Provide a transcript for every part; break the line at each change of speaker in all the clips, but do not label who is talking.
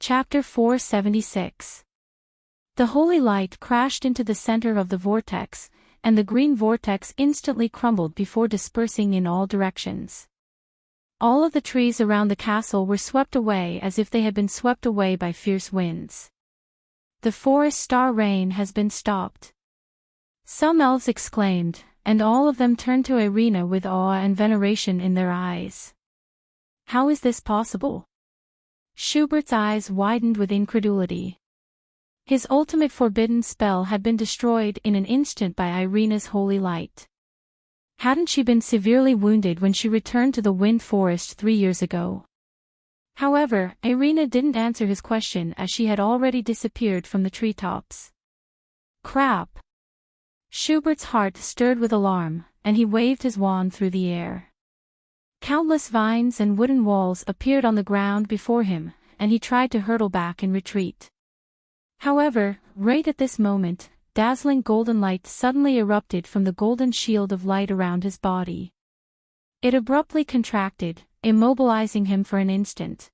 Chapter 476. The holy light crashed into the center of the vortex, and the green vortex instantly crumbled before dispersing in all directions. All of the trees around the castle were swept away as if they had been swept away by fierce winds. The forest star rain has been stopped. Some elves exclaimed, and all of them turned to Irina with awe and veneration in their eyes. How is this possible? Schubert's eyes widened with incredulity. His ultimate forbidden spell had been destroyed in an instant by Irina's holy light. Hadn't she been severely wounded when she returned to the Wind Forest 3 years ago? However, Irina didn't answer his question as she had already disappeared from the treetops. Crap! Schubert's heart stirred with alarm, and he waved his wand through the air. Countless vines and wooden walls appeared on the ground before him, and he tried to hurtle back in retreat. However, right at this moment, dazzling golden light suddenly erupted from the golden shield of light around his body. It abruptly contracted, immobilizing him for an instant.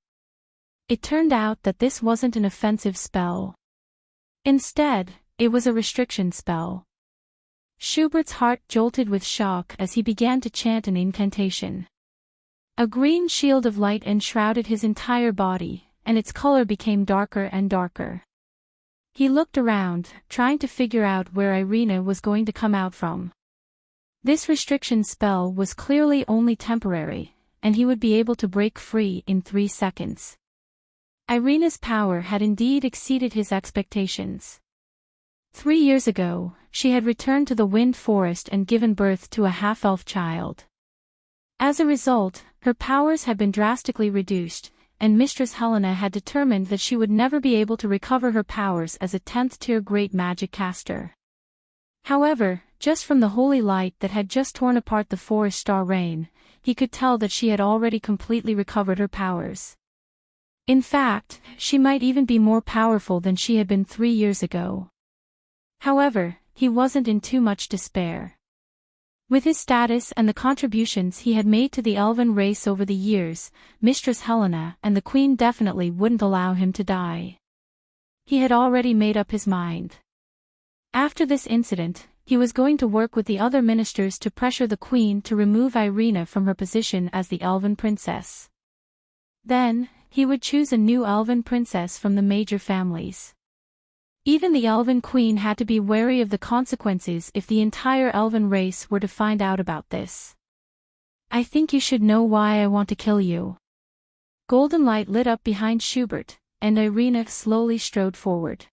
It turned out that this wasn't an offensive spell. Instead, it was a restriction spell. Schubert's heart jolted with shock as he began to chant an incantation. A green shield of light enshrouded his entire body, and its color became darker and darker. He looked around, trying to figure out where Irina was going to come out from. This restriction spell was clearly only temporary, and he would be able to break free in 3 seconds. Irina's power had indeed exceeded his expectations. 3 years ago, she had returned to the Wind Forest and given birth to a half-elf child. As a result, her powers had been drastically reduced, and Mistress Helena had determined that she would never be able to recover her powers as a 10th-tier great magic caster. However, just from the holy light that had just torn apart the forest star rain, he could tell that she had already completely recovered her powers. In fact, she might even be more powerful than she had been 3 years ago. However, he wasn't in too much despair. With his status and the contributions he had made to the elven race over the years, Mistress Helena and the Queen definitely wouldn't allow him to die. He had already made up his mind. After this incident, he was going to work with the other ministers to pressure the Queen to remove Irina from her position as the elven princess. Then, he would choose a new elven princess from the major families. Even the elven queen had to be wary of the consequences if the entire elven race were to find out about this. I think you should know why I want to kill you. Golden light lit up behind Schubert, and Irina slowly strode forward.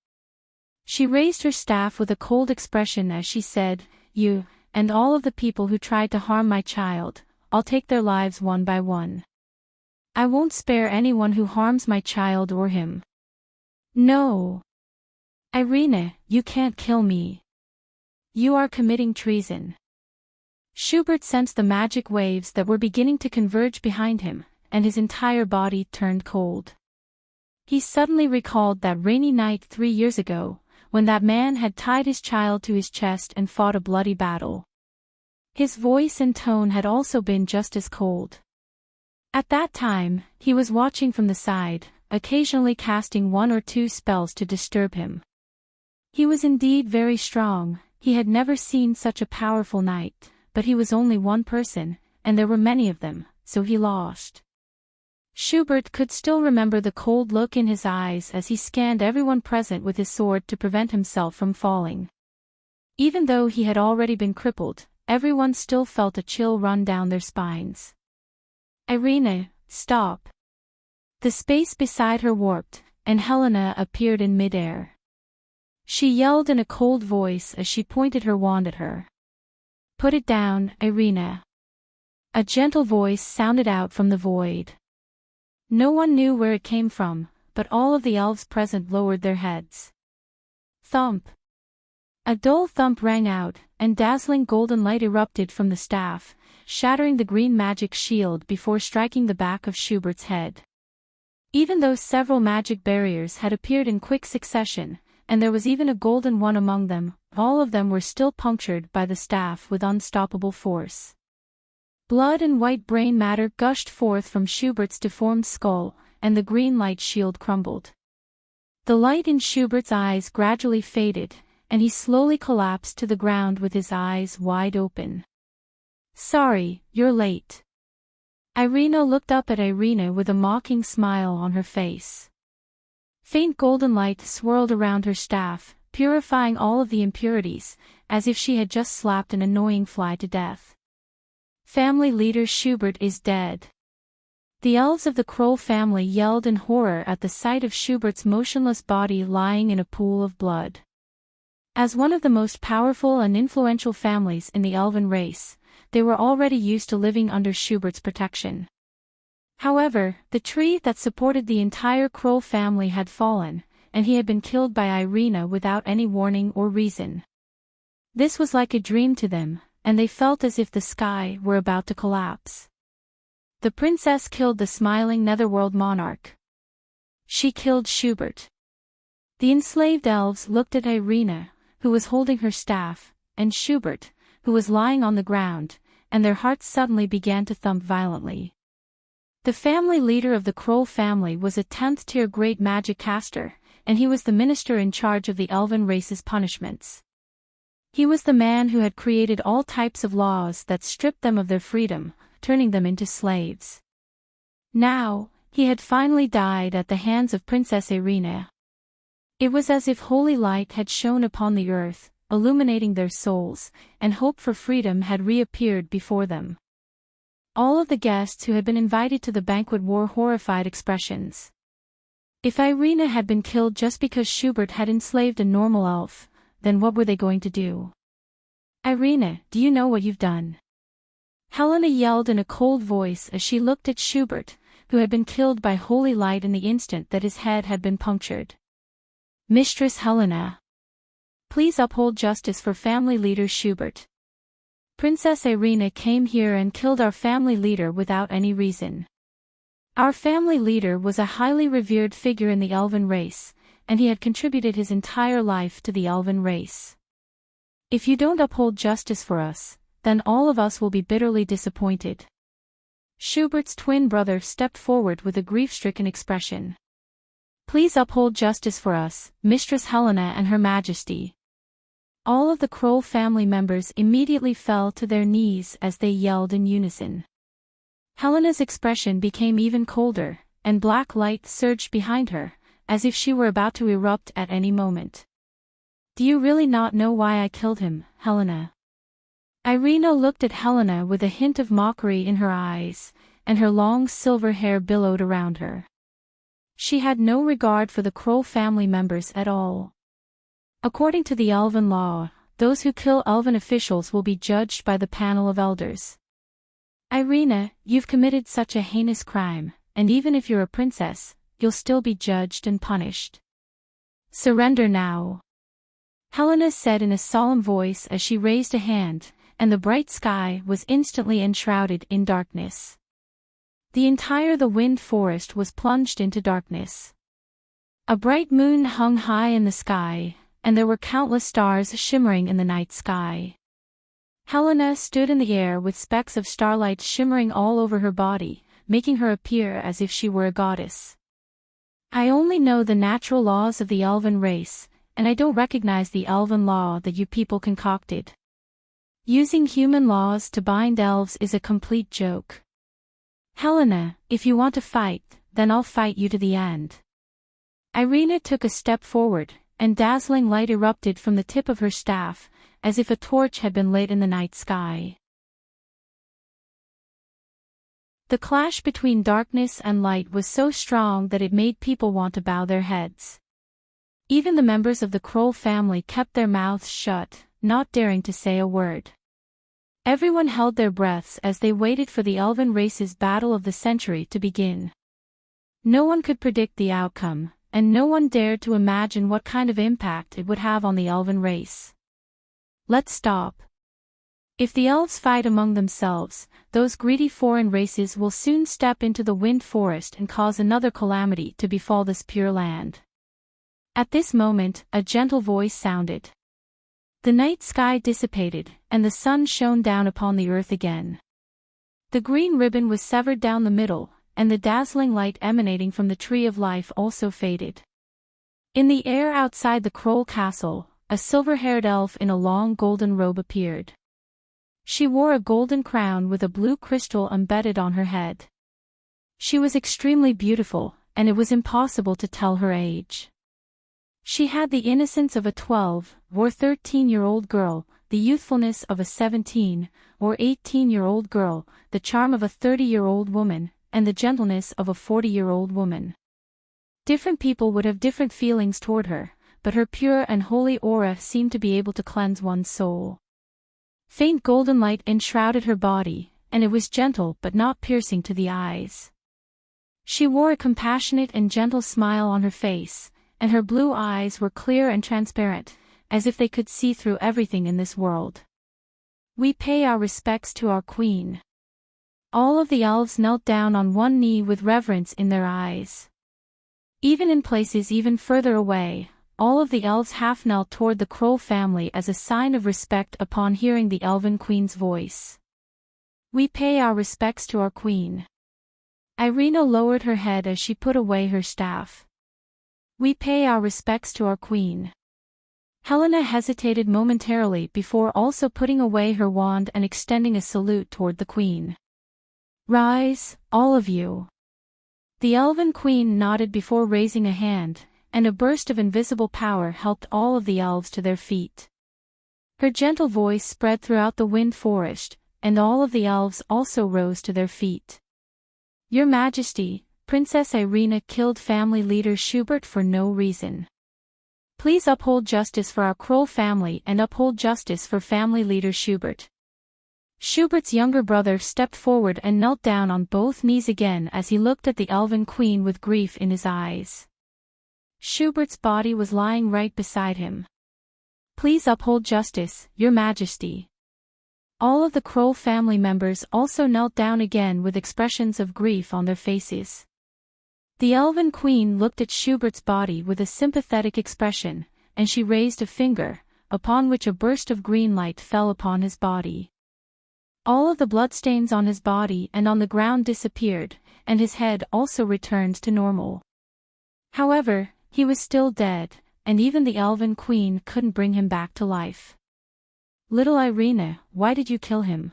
She raised her staff with a cold expression as she said, "You, and all of the people who tried to harm my child, I'll take their lives one by one. I won't spare anyone who harms my child or him." No. Irina, you can't kill me. You are committing treason. Schubert sensed the magic waves that were beginning to converge behind him, and his entire body turned cold. He suddenly recalled that rainy night 3 years ago, when that man had tied his child to his chest and fought a bloody battle. His voice and tone had also been just as cold. At that time, he was watching from the side, occasionally casting 1 or 2 spells to disturb him. He was indeed very strong, he had never seen such a powerful knight, but he was only one person, and there were many of them, so he lost. Schubert could still remember the cold look in his eyes as he scanned everyone present with his sword to prevent himself from falling. Even though he had already been crippled, everyone still felt a chill run down their spines. Irina, stop. The space beside her warped, and Helena appeared in midair. She yelled in a cold voice as she pointed her wand at her. Put it down, Irina. A gentle voice sounded out from the void. No one knew where it came from, but all of the elves present lowered their heads. Thump. A dull thump rang out, and dazzling golden light erupted from the staff, shattering the green magic shield before striking the back of Schubert's head. Even though several magic barriers had appeared in quick succession, and there was even a golden one among them, all of them were still punctured by the staff with unstoppable force. Blood and white brain matter gushed forth from Schubert's deformed skull, and the green light shield crumbled. The light in Schubert's eyes gradually faded, and he slowly collapsed to the ground with his eyes wide open. "Sorry, you're late." Irina looked up at Irina with a mocking smile on her face. Faint golden light swirled around her staff, purifying all of the impurities, as if she had just slapped an annoying fly to death. Family leader Schubert is dead. The elves of the Kroll family yelled in horror at the sight of Schubert's motionless body lying in a pool of blood. As one of the most powerful and influential families in the elven race, they were already used to living under Schubert's protection. However, the tree that supported the entire Kroll family had fallen, and he had been killed by Irina without any warning or reason. This was like a dream to them, and they felt as if the sky were about to collapse. The princess killed the smiling netherworld monarch. She killed Schubert. The enslaved elves looked at Irina, who was holding her staff, and Schubert, who was lying on the ground, and their hearts suddenly began to thump violently. The family leader of the Kroll family was a 10th-tier great magic caster, and he was the minister in charge of the elven race's punishments. He was the man who had created all types of laws that stripped them of their freedom, turning them into slaves. Now, he had finally died at the hands of Princess Irina. It was as if holy light had shone upon the earth, illuminating their souls, and hope for freedom had reappeared before them. All of the guests who had been invited to the banquet wore horrified expressions. If Irina had been killed just because Schubert had enslaved a normal elf, then what were they going to do? "Irina, do you know what you've done?" Helena yelled in a cold voice as she looked at Schubert, who had been killed by holy light in the instant that his head had been punctured. "Mistress Helena, please uphold justice for family leader Schubert. Princess Irina came here and killed our family leader without any reason. Our family leader was a highly revered figure in the elven race, and he had contributed his entire life to the elven race. If you don't uphold justice for us, then all of us will be bitterly disappointed." Schubert's twin brother stepped forward with a grief-stricken expression. "Please uphold justice for us, Mistress Helena and Her Majesty." All of the Kroll family members immediately fell to their knees as they yelled in unison. Helena's expression became even colder, and black light surged behind her, as if she were about to erupt at any moment. "Do you really not know why I killed him, Helena?" Irina looked at Helena with a hint of mockery in her eyes, and her long silver hair billowed around her. She had no regard for the Kroll family members at all. According to the elven law, those who kill elven officials will be judged by the panel of elders. "Irina, you've committed such a heinous crime, and even if you're a princess, you'll still be judged and punished. Surrender now," Helena said in a solemn voice as she raised a hand, and the bright sky was instantly enshrouded in darkness. The wind forest was plunged into darkness. A bright moon hung high in the sky, and there were countless stars shimmering in the night sky. Helena stood in the air with specks of starlight shimmering all over her body, making her appear as if she were a goddess. "I only know the natural laws of the elven race, and I don't recognize the elven law that you people concocted. Using human laws to bind elves is a complete joke. Helena, if you want to fight, then I'll fight you to the end." Irina took a step forward, and dazzling light erupted from the tip of her staff, as if a torch had been lit in the night sky. The clash between darkness and light was so strong that it made people want to bow their heads. Even the members of the Kroll family kept their mouths shut, not daring to say a word. Everyone held their breaths as they waited for the elven race's battle of the century to begin. No one could predict the outcome, and no one dared to imagine what kind of impact it would have on the elven race. "Let's stop. If the elves fight among themselves, those greedy foreign races will soon step into the wind forest and cause another calamity to befall this pure land." At this moment, a gentle voice sounded. The night sky dissipated, and the sun shone down upon the earth again. The green ribbon was severed down the middle, and the dazzling light emanating from the tree of life also faded. In the air outside the Kroll castle, a silver-haired elf in a long golden robe appeared. She wore a golden crown with a blue crystal embedded on her head. She was extremely beautiful, and it was impossible to tell her age. She had the innocence of a 12 or 13-year-old girl, the youthfulness of a 17 or 18-year-old girl, the charm of a 30-year-old woman, and the gentleness of a 40-year-old woman. Different people would have different feelings toward her, but her pure and holy aura seemed to be able to cleanse one's soul. Faint golden light enshrouded her body, and it was gentle but not piercing to the eyes. She wore a compassionate and gentle smile on her face, and her blue eyes were clear and transparent, as if they could see through everything in this world. We pay our respects to our queen. All of the elves knelt down on one knee with reverence in their eyes. Even in places even further away, all of the elves half knelt toward the Kroll family as a sign of respect upon hearing the elven queen's voice. We pay our respects to our queen. Irina lowered her head as she put away her staff. We pay our respects to our queen. Helena hesitated momentarily before also putting away her wand and extending a salute toward the queen. Rise, all of you. The elven queen nodded before raising a hand, and a burst of invisible power helped all of the elves to their feet. Her gentle voice spread throughout the wind forest, and all of the elves also rose to their feet. Your Majesty, Princess Irina killed family leader Schubert for no reason. Please uphold justice for our Kroll family and uphold justice for family leader Schubert. Schubert's younger brother stepped forward and knelt down on both knees again as he looked at the elven queen with grief in his eyes. Schubert's body was lying right beside him. Please uphold justice, Your Majesty. All of the Kroll family members also knelt down again with expressions of grief on their faces. The elven queen looked at Schubert's body with a sympathetic expression, and she raised a finger, upon which a burst of green light fell upon his body. All of the bloodstains on his body and on the ground disappeared, and his head also returned to normal. However, he was still dead, and even the elven queen couldn't bring him back to life. Little Irina, why did you kill him?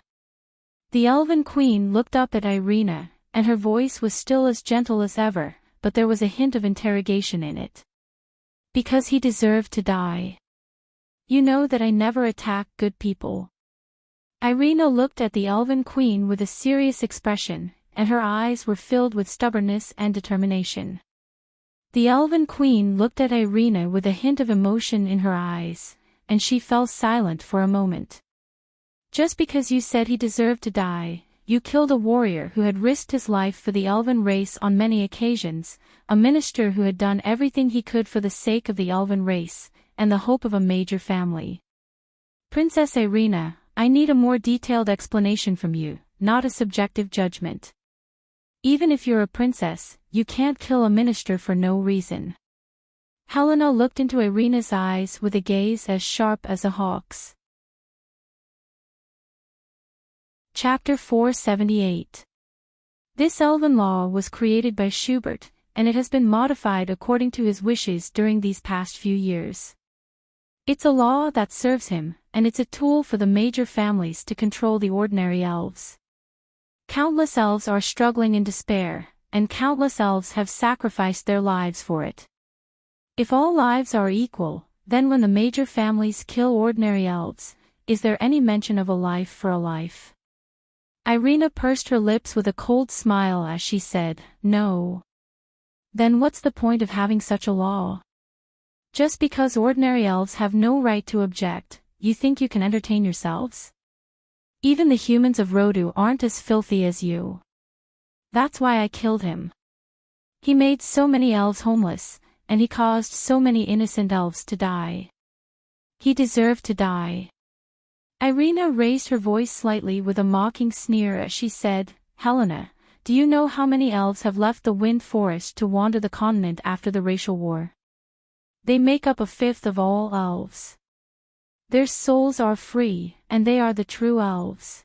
The elven queen looked up at Irina, and her voice was still as gentle as ever, but there was a hint of interrogation in it. Because he deserved to die. You know that I never attack good people. Irina looked at the elven queen with a serious expression, and her eyes were filled with stubbornness and determination. The elven queen looked at Irina with a hint of emotion in her eyes, and she fell silent for a moment. Just because you said he deserved to die, you killed a warrior who had risked his life for the elven race on many occasions, a minister who had done everything he could for the sake of the elven race, and the hope of a major family. Princess Irina, I need a more detailed explanation from you, not a subjective judgment. Even if you're a princess, you can't kill a minister for no reason. Helena looked into Irina's eyes with a gaze as sharp as a hawk's. Chapter 478. This elven law was created by Schubert, and it has been modified according to his wishes during these past few years. It's a law that serves him, and it's a tool for the major families to control the ordinary elves. Countless elves are struggling in despair, and countless elves have sacrificed their lives for it. If all lives are equal, then when the major families kill ordinary elves, is there any mention of a life for a life? Irina pursed her lips with a cold smile as she said, No. Then what's the point of having such a law? Just because ordinary elves have no right to object, you think you can entertain yourselves? Even the humans of Rodu aren't as filthy as you. That's why I killed him. He made so many elves homeless, and he caused so many innocent elves to die. He deserved to die. Irina raised her voice slightly with a mocking sneer as she said, Helena, do you know how many elves have left the Wind Forest to wander the continent after the racial war? They make up 1/5 of all elves. Their souls are free, and they are the true elves.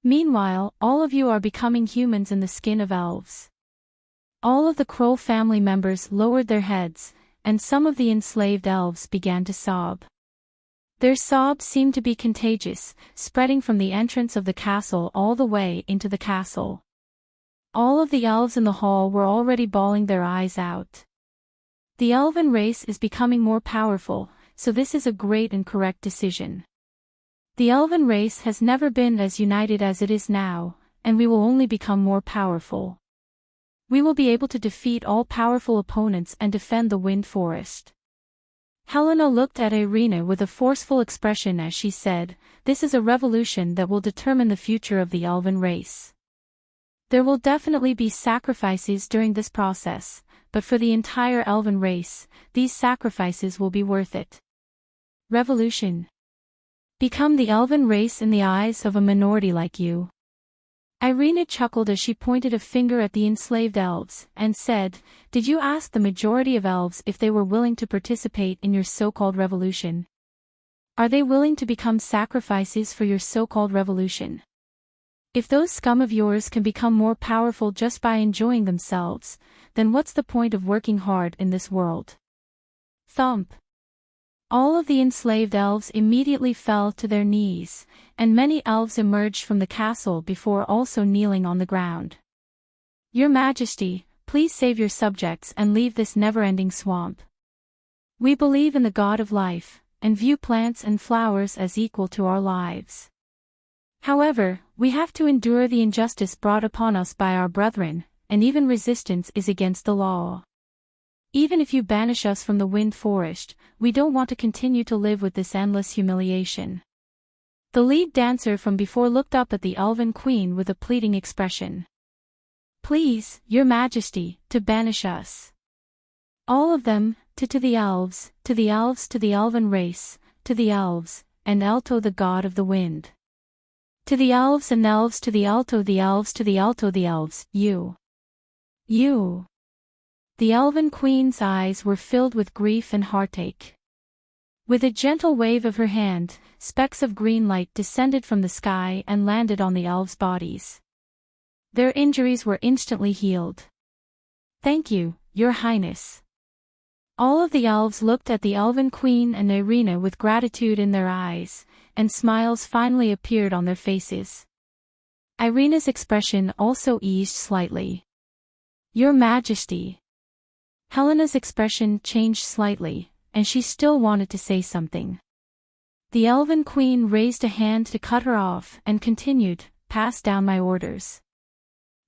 Meanwhile, all of you are becoming humans in the skin of elves. All of the Kroll family members lowered their heads, and some of the enslaved elves began to sob. Their sobs seemed to be contagious, spreading from the entrance of the castle all the way into the castle. All of the elves in the hall were already bawling their eyes out. The elven race is becoming more powerful, so this is a great and correct decision. The elven race has never been as united as it is now, and we will only become more powerful. We will be able to defeat all powerful opponents and defend the Wind Forest. Helena looked at Irina with a forceful expression as she said, "This is a revolution that will determine the future of the elven race. There will definitely be sacrifices during this process, but for the entire elven race, these sacrifices will be worth it." Revolution. Become the elven race in the eyes of a minority like you. Irina chuckled as she pointed a finger at the enslaved elves, and said, "Did you ask the majority of elves if they were willing to participate in your so-called revolution? Are they willing to become sacrifices for your so-called revolution? If those scum of yours can become more powerful just by enjoying themselves, then what's the point of working hard in this world?" Thump. All of the enslaved elves immediately fell to their knees, and many elves emerged from the castle before also kneeling on the ground. "Your Majesty, please save your subjects and leave this never-ending swamp. We believe in the God of life, and view plants and flowers as equal to our lives. However, we have to endure the injustice brought upon us by our brethren, and even resistance is against the law. Even if you banish us from the Wind Forest, we don't want to continue to live with this endless humiliation." The lead dancer from before looked up at the Elven Queen with a pleading expression. "Please, Your Majesty, to banish us. All of them, to the elves, to the elves, to the elven race, to the elves, and Alto the god of the wind. To the elves and elves, to the Alto the elves, to the Alto the elves, you. The Elven Queen's eyes were filled with grief and heartache. With a gentle wave of her hand, specks of green light descended from the sky and landed on the elves' bodies. Their injuries were instantly healed. "Thank you, Your Highness." All of the elves looked at the Elven Queen and Irina with gratitude in their eyes, and smiles finally appeared on their faces. Irina's expression also eased slightly. "Your Majesty." Helena's expression changed slightly, and she still wanted to say something. The Elven Queen raised a hand to cut her off and continued, "Pass down my orders.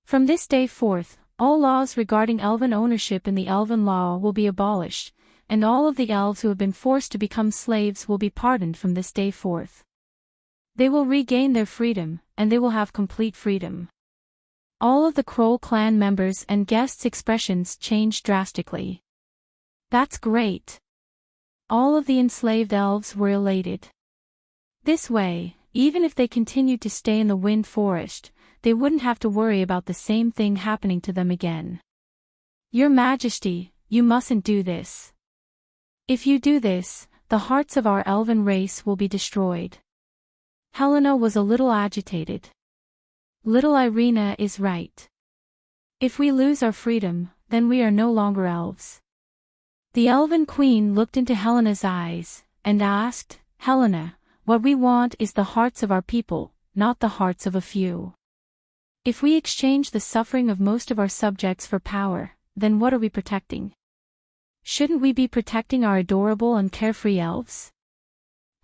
From this day forth, all laws regarding elven ownership in the elven law will be abolished, and all of the elves who have been forced to become slaves will be pardoned from this day forth. They will regain their freedom, and they will have complete freedom." All of the Kroll clan members and guests' expressions changed drastically. "That's great." All of the enslaved elves were elated. This way, even if they continued to stay in the Wind Forest, they wouldn't have to worry about the same thing happening to them again. "Your Majesty, you mustn't do this. If you do this, the hearts of our elven race will be destroyed." Helena was a little agitated. Little Irina is right. If we lose our freedom, then we are no longer elves. The Elven Queen looked into Helena's eyes, and asked, "Helena, what we want is the hearts of our people, not the hearts of a few. If we exchange the suffering of most of our subjects for power, then what are we protecting? Shouldn't we be protecting our adorable and carefree elves?"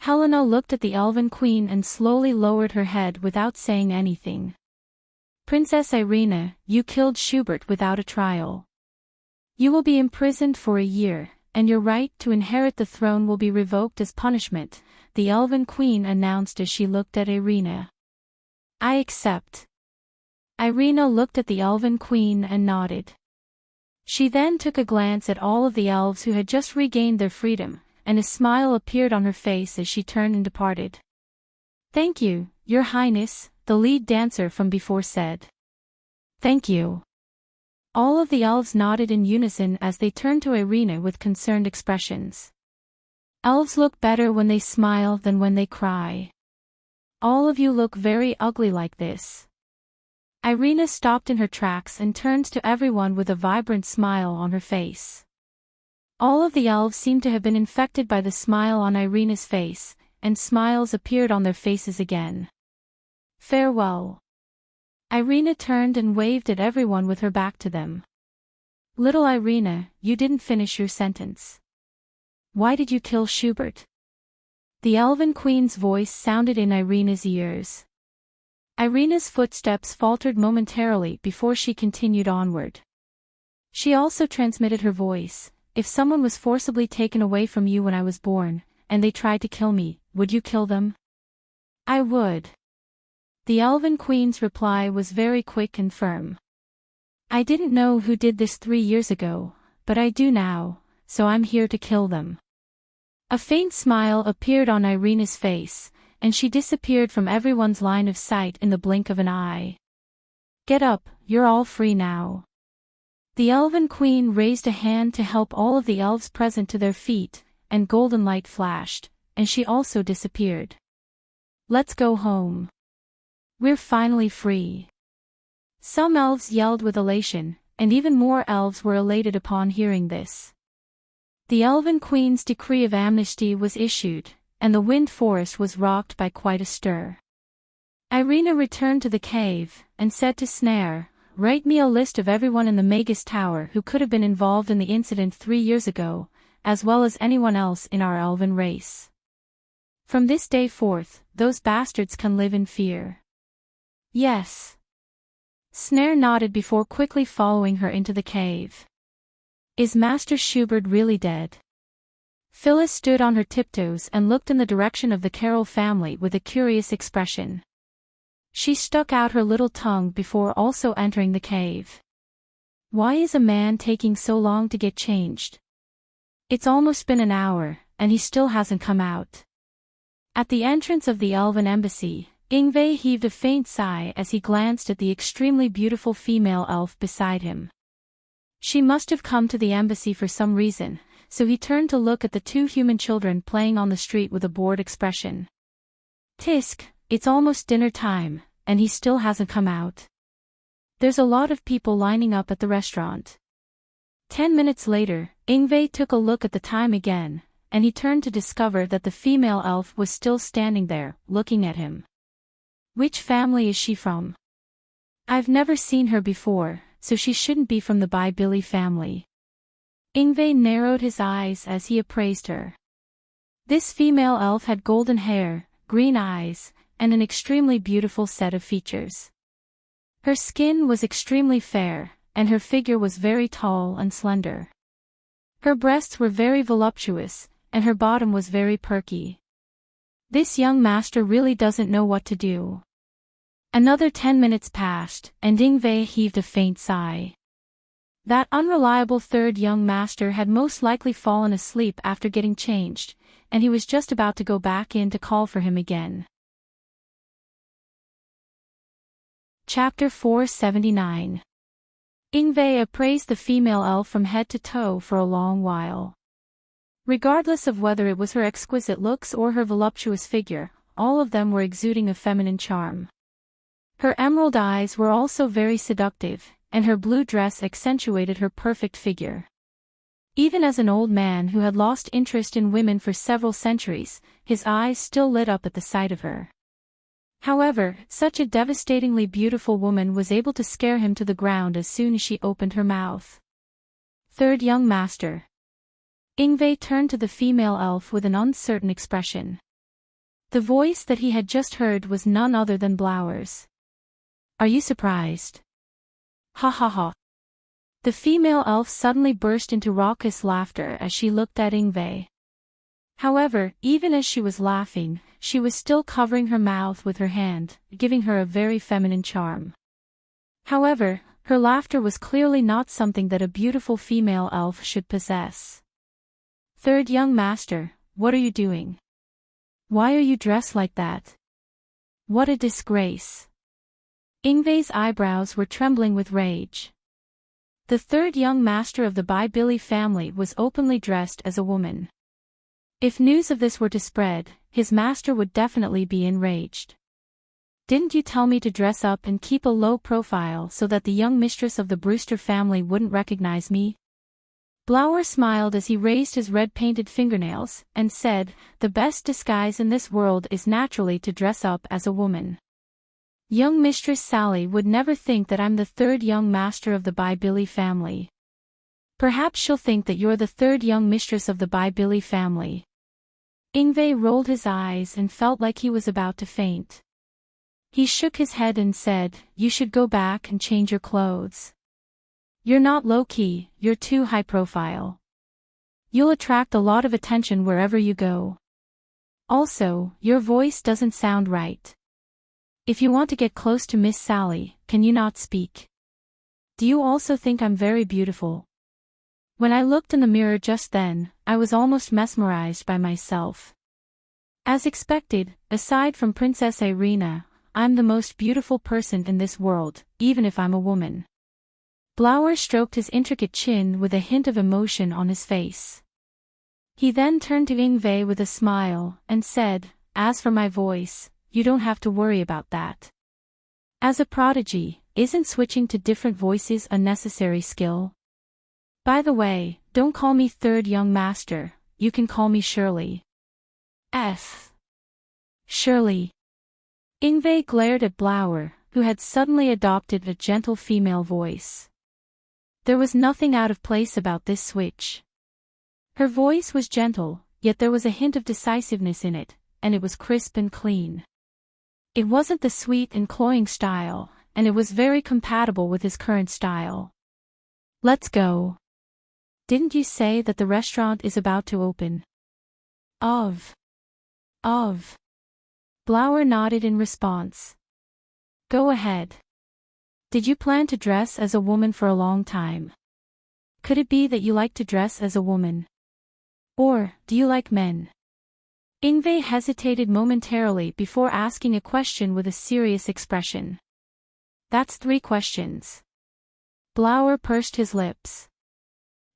Helena looked at the Elven Queen and slowly lowered her head without saying anything. "Princess Irina, you killed Schubert without a trial. You will be imprisoned for a year, and your right to inherit the throne will be revoked as punishment," the Elven Queen announced as she looked at Irina. "I accept." Irina looked at the Elven Queen and nodded. She then took a glance at all of the elves who had just regained their freedom, and a smile appeared on her face as she turned and departed. "Thank you, Your Highness," the lead dancer from before said. "Thank you." All of the elves nodded in unison as they turned to Irina with concerned expressions. Elves look better when they smile than when they cry. All of you look very ugly like this. Irina stopped in her tracks and turned to everyone with a vibrant smile on her face. All of the elves seemed to have been infected by the smile on Irina's face, and smiles appeared on their faces again. Farewell. Irina turned and waved at everyone with her back to them. Little Irina, you didn't finish your sentence. Why did you kill Schubert? The elven queen's voice sounded in Irina's ears. Irina's footsteps faltered momentarily before she continued onward. She also transmitted her voice. If someone was forcibly taken away from you when I was born, and they tried to kill me, would you kill them? I would. The elven queen's reply was very quick and firm. I didn't know who did this 3 years ago, but I do now, so I'm here to kill them. A faint smile appeared on Irina's face, and she disappeared from everyone's line of sight in the blink of an eye. Get up, you're all free now. The elven queen raised a hand to help all of the elves present to their feet, and golden light flashed, and she also disappeared. Let's go home. We're finally free. Some elves yelled with elation, and even more elves were elated upon hearing this. The elven queen's decree of amnesty was issued, and the wind forest was rocked by quite a stir. Irina returned to the cave, and said to Snare, write me a list of everyone in the Magus Tower who could have been involved in the incident 3 years ago, as well as anyone else in our elven race. From this day forth, those bastards can live in fear. Yes. Snare nodded before quickly following her into the cave. Is Master Schubert really dead? Phyllis stood on her tiptoes and looked in the direction of the Carroll family with a curious expression. She stuck out her little tongue before also entering the cave. Why is a man taking so long to get changed? It's almost been an hour, and he still hasn't come out. At the entrance of the elven embassy, Yngve heaved a faint sigh as he glanced at the extremely beautiful female elf beside him. She must have come to the embassy for some reason, so he turned to look at the 2 human children playing on the street with a bored expression. Tisk, it's almost dinner time, and he still hasn't come out. There's a lot of people lining up at the restaurant. 10 minutes later, Yngve took a look at the time again, and he turned to discover that the female elf was still standing there, looking at him. Which family is she from? I've never seen her before, so she shouldn't be from the Billy family. Yngve narrowed his eyes as he appraised her. This female elf had golden hair, green eyes, and an extremely beautiful set of features. Her skin was extremely fair, and her figure was very tall and slender. Her breasts were very voluptuous, and her bottom was very perky. This young master really doesn't know what to do. Another 10 minutes passed, and Yngve heaved a faint sigh. That unreliable third young master had most likely fallen asleep after getting changed, and he was just about to go back in to call for him again. Chapter 479. Yngve appraised the female elf from head to toe for a long while. Regardless of whether it was her exquisite looks or her voluptuous figure, all of them were exuding a feminine charm. Her emerald eyes were also very seductive, and her blue dress accentuated her perfect figure. Even as an old man who had lost interest in women for several centuries, his eyes still lit up at the sight of her. However, such a devastatingly beautiful woman was able to scare him to the ground as soon as she opened her mouth. Third young master. Yngve turned to the female elf with an uncertain expression. The voice that he had just heard was none other than Blowers. Are you surprised? Ha ha ha. The female elf suddenly burst into raucous laughter as she looked at Yngve. However, even as she was laughing, she was still covering her mouth with her hand, giving her a very feminine charm. However, her laughter was clearly not something that a beautiful female elf should possess. Third young master, what are you doing? Why are you dressed like that? What a disgrace. Yngve's eyebrows were trembling with rage. The third young master of the Billy family was openly dressed as a woman. If news of this were to spread, his master would definitely be enraged. Didn't you tell me to dress up and keep a low profile so that the young mistress of the Brewster family wouldn't recognize me? Blower smiled as he raised his red-painted fingernails, and said, "The best disguise in this world is naturally to dress up as a woman. Young Mistress Sally would never think that I'm the third young master of the Billy family. Perhaps she'll think that you're the third young mistress of the Billy family." Yngve rolled his eyes and felt like he was about to faint. He shook his head and said, "You should go back and change your clothes. You're not low-key, you're too high-profile. You'll attract a lot of attention wherever you go. Also, your voice doesn't sound right. If you want to get close to Miss Sally, can you not speak? Do you also think I'm very beautiful?" When I looked in the mirror just then, I was almost mesmerized by myself. As expected, aside from Princess Irina, I'm the most beautiful person in this world, even if I'm a woman. Blower stroked his intricate chin with a hint of emotion on his face. He then turned to Yngve with a smile, and said, "As for my voice, you don't have to worry about that. As a prodigy, isn't switching to different voices a necessary skill? By the way, don't call me third young master, you can call me Shirley." Shirley. Yngve glared at Blower, who had suddenly adopted a gentle female voice. There was nothing out of place about this switch. Her voice was gentle, yet there was a hint of decisiveness in it, and it was crisp and clean. It wasn't the sweet and cloying style, and it was very compatible with his current style. "Let's go. Didn't you say that the restaurant is about to open?" Of. Blower nodded in response. "Go ahead. Did you plan to dress as a woman for a long time? Could it be that you like to dress as a woman? Or, do you like men?" Yngve hesitated momentarily before asking a question with a serious expression. "That's 3 questions." Blower pursed his lips.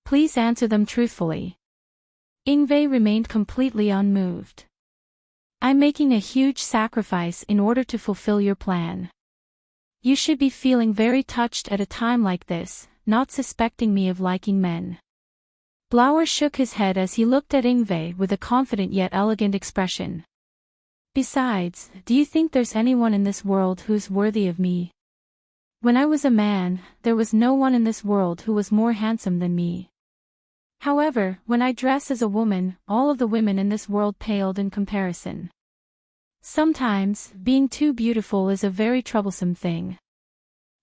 "Please answer them truthfully." Yngve remained completely unmoved. "I'm making a huge sacrifice in order to fulfill your plan. You should be feeling very touched at a time like this, not suspecting me of liking men." Blower shook his head as he looked at Yngve with a confident yet elegant expression. "Besides, do you think there's anyone in this world who's worthy of me? When I was a man, there was no one in this world who was more handsome than me. However, when I dress as a woman, all of the women in this world paled in comparison. Sometimes, being too beautiful is a very troublesome thing.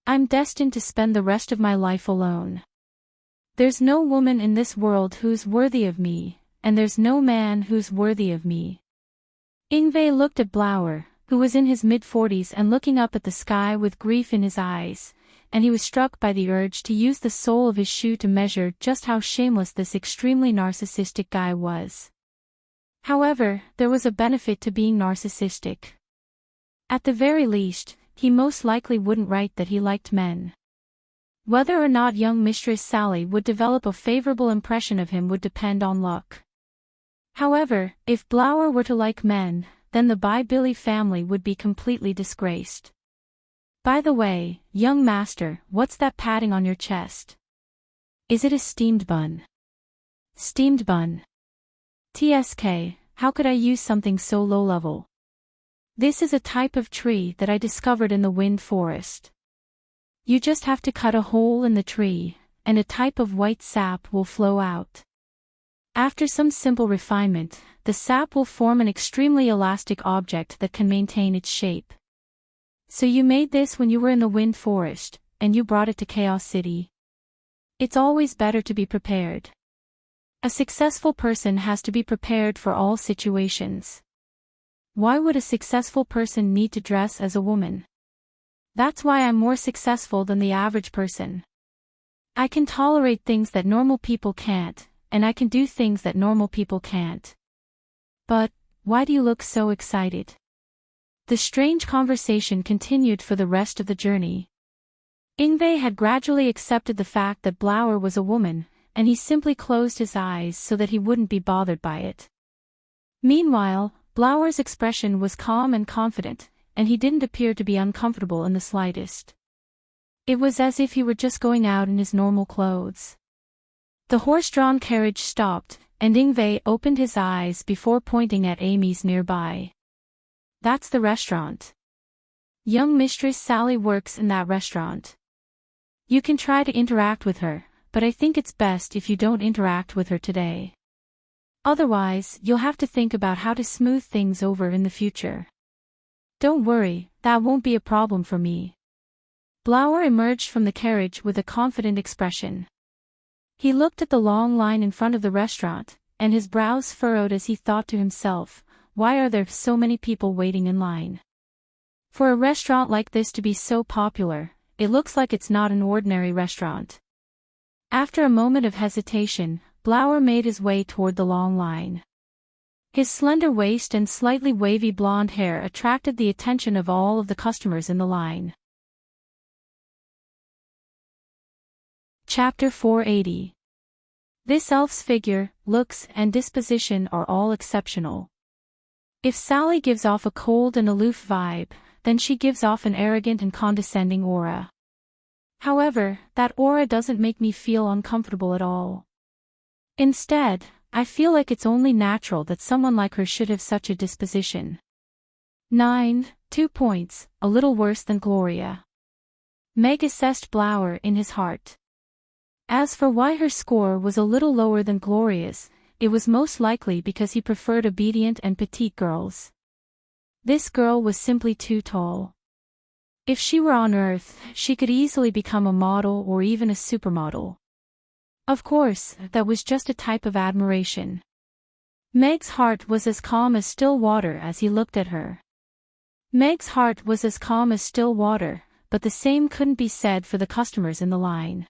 I'm destined to spend the rest of my life alone. There's no woman in this world who's worthy of me, and there's no man who's worthy of me." Yngve looked at Blower, who was in his mid-40s and looking up at the sky with grief in his eyes, and he was struck by the urge to use the sole of his shoe to measure just how shameless this extremely narcissistic guy was. However, there was a benefit to being narcissistic. At the very least, he most likely wouldn't write that he liked men. Whether or not young Mistress Sally would develop a favorable impression of him would depend on luck. However, if Blower were to like men, then the Billy family would be completely disgraced. "By the way, young master, what's that padding on your chest? Is it a steamed bun?" "Steamed bun. TSK, how could I use something so low-level? This is a type of tree that I discovered in the wind forest. You just have to cut a hole in the tree, and a type of white sap will flow out. After some simple refinement, the sap will form an extremely elastic object that can maintain its shape. So you made this when you were in the wind forest, and you brought it to Chaos City. It's always better to be prepared. A successful person has to be prepared for all situations. Why would a successful person need to dress as a woman? That's why I'm more successful than the average person. I can tolerate things that normal people can't, and I can do things that normal people can't." "But, why do you look so excited?" The strange conversation continued for the rest of the journey. Yngve had gradually accepted the fact that Blower was a woman, and he simply closed his eyes so that he wouldn't be bothered by it. Meanwhile, Blower's expression was calm and confident, and he didn't appear to be uncomfortable in the slightest. It was as if he were just going out in his normal clothes. The horse-drawn carriage stopped, and Ingve opened his eyes before pointing at Amy's nearby. That's the restaurant. Young Mistress Sally works in that restaurant. You can try to interact with her, but I think it's best if you don't interact with her today. Otherwise, you'll have to think about how to smooth things over in the future. Don't worry, that won't be a problem for me. Blower emerged from the carriage with a confident expression. He looked at the long line in front of the restaurant, and his brows furrowed as he thought to himself, why are there so many people waiting in line? For a restaurant like this to be so popular, it looks like it's not an ordinary restaurant. After a moment of hesitation, Blower made his way toward the long line. His slender waist and slightly wavy blonde hair attracted the attention of all of the customers in the line. Chapter 480. This elf's figure, looks, and disposition are all exceptional. If Sally gives off a cold and aloof vibe, then she gives off an arrogant and condescending aura. However, that aura doesn't make me feel uncomfortable at all. Instead, I feel like it's only natural that someone like her should have such a disposition. 2 points, a little worse than Gloria. Meg assessed Blower in his heart. As for why her score was a little lower than Gloria's, it was most likely because he preferred obedient and petite girls. This girl was simply too tall. If she were on Earth, she could easily become a model or even a supermodel. Of course, that was just a type of admiration. Meg's heart was as calm as still water as he looked at her. Meg's heart was as calm as still water, but the same couldn't be said for the customers in the line.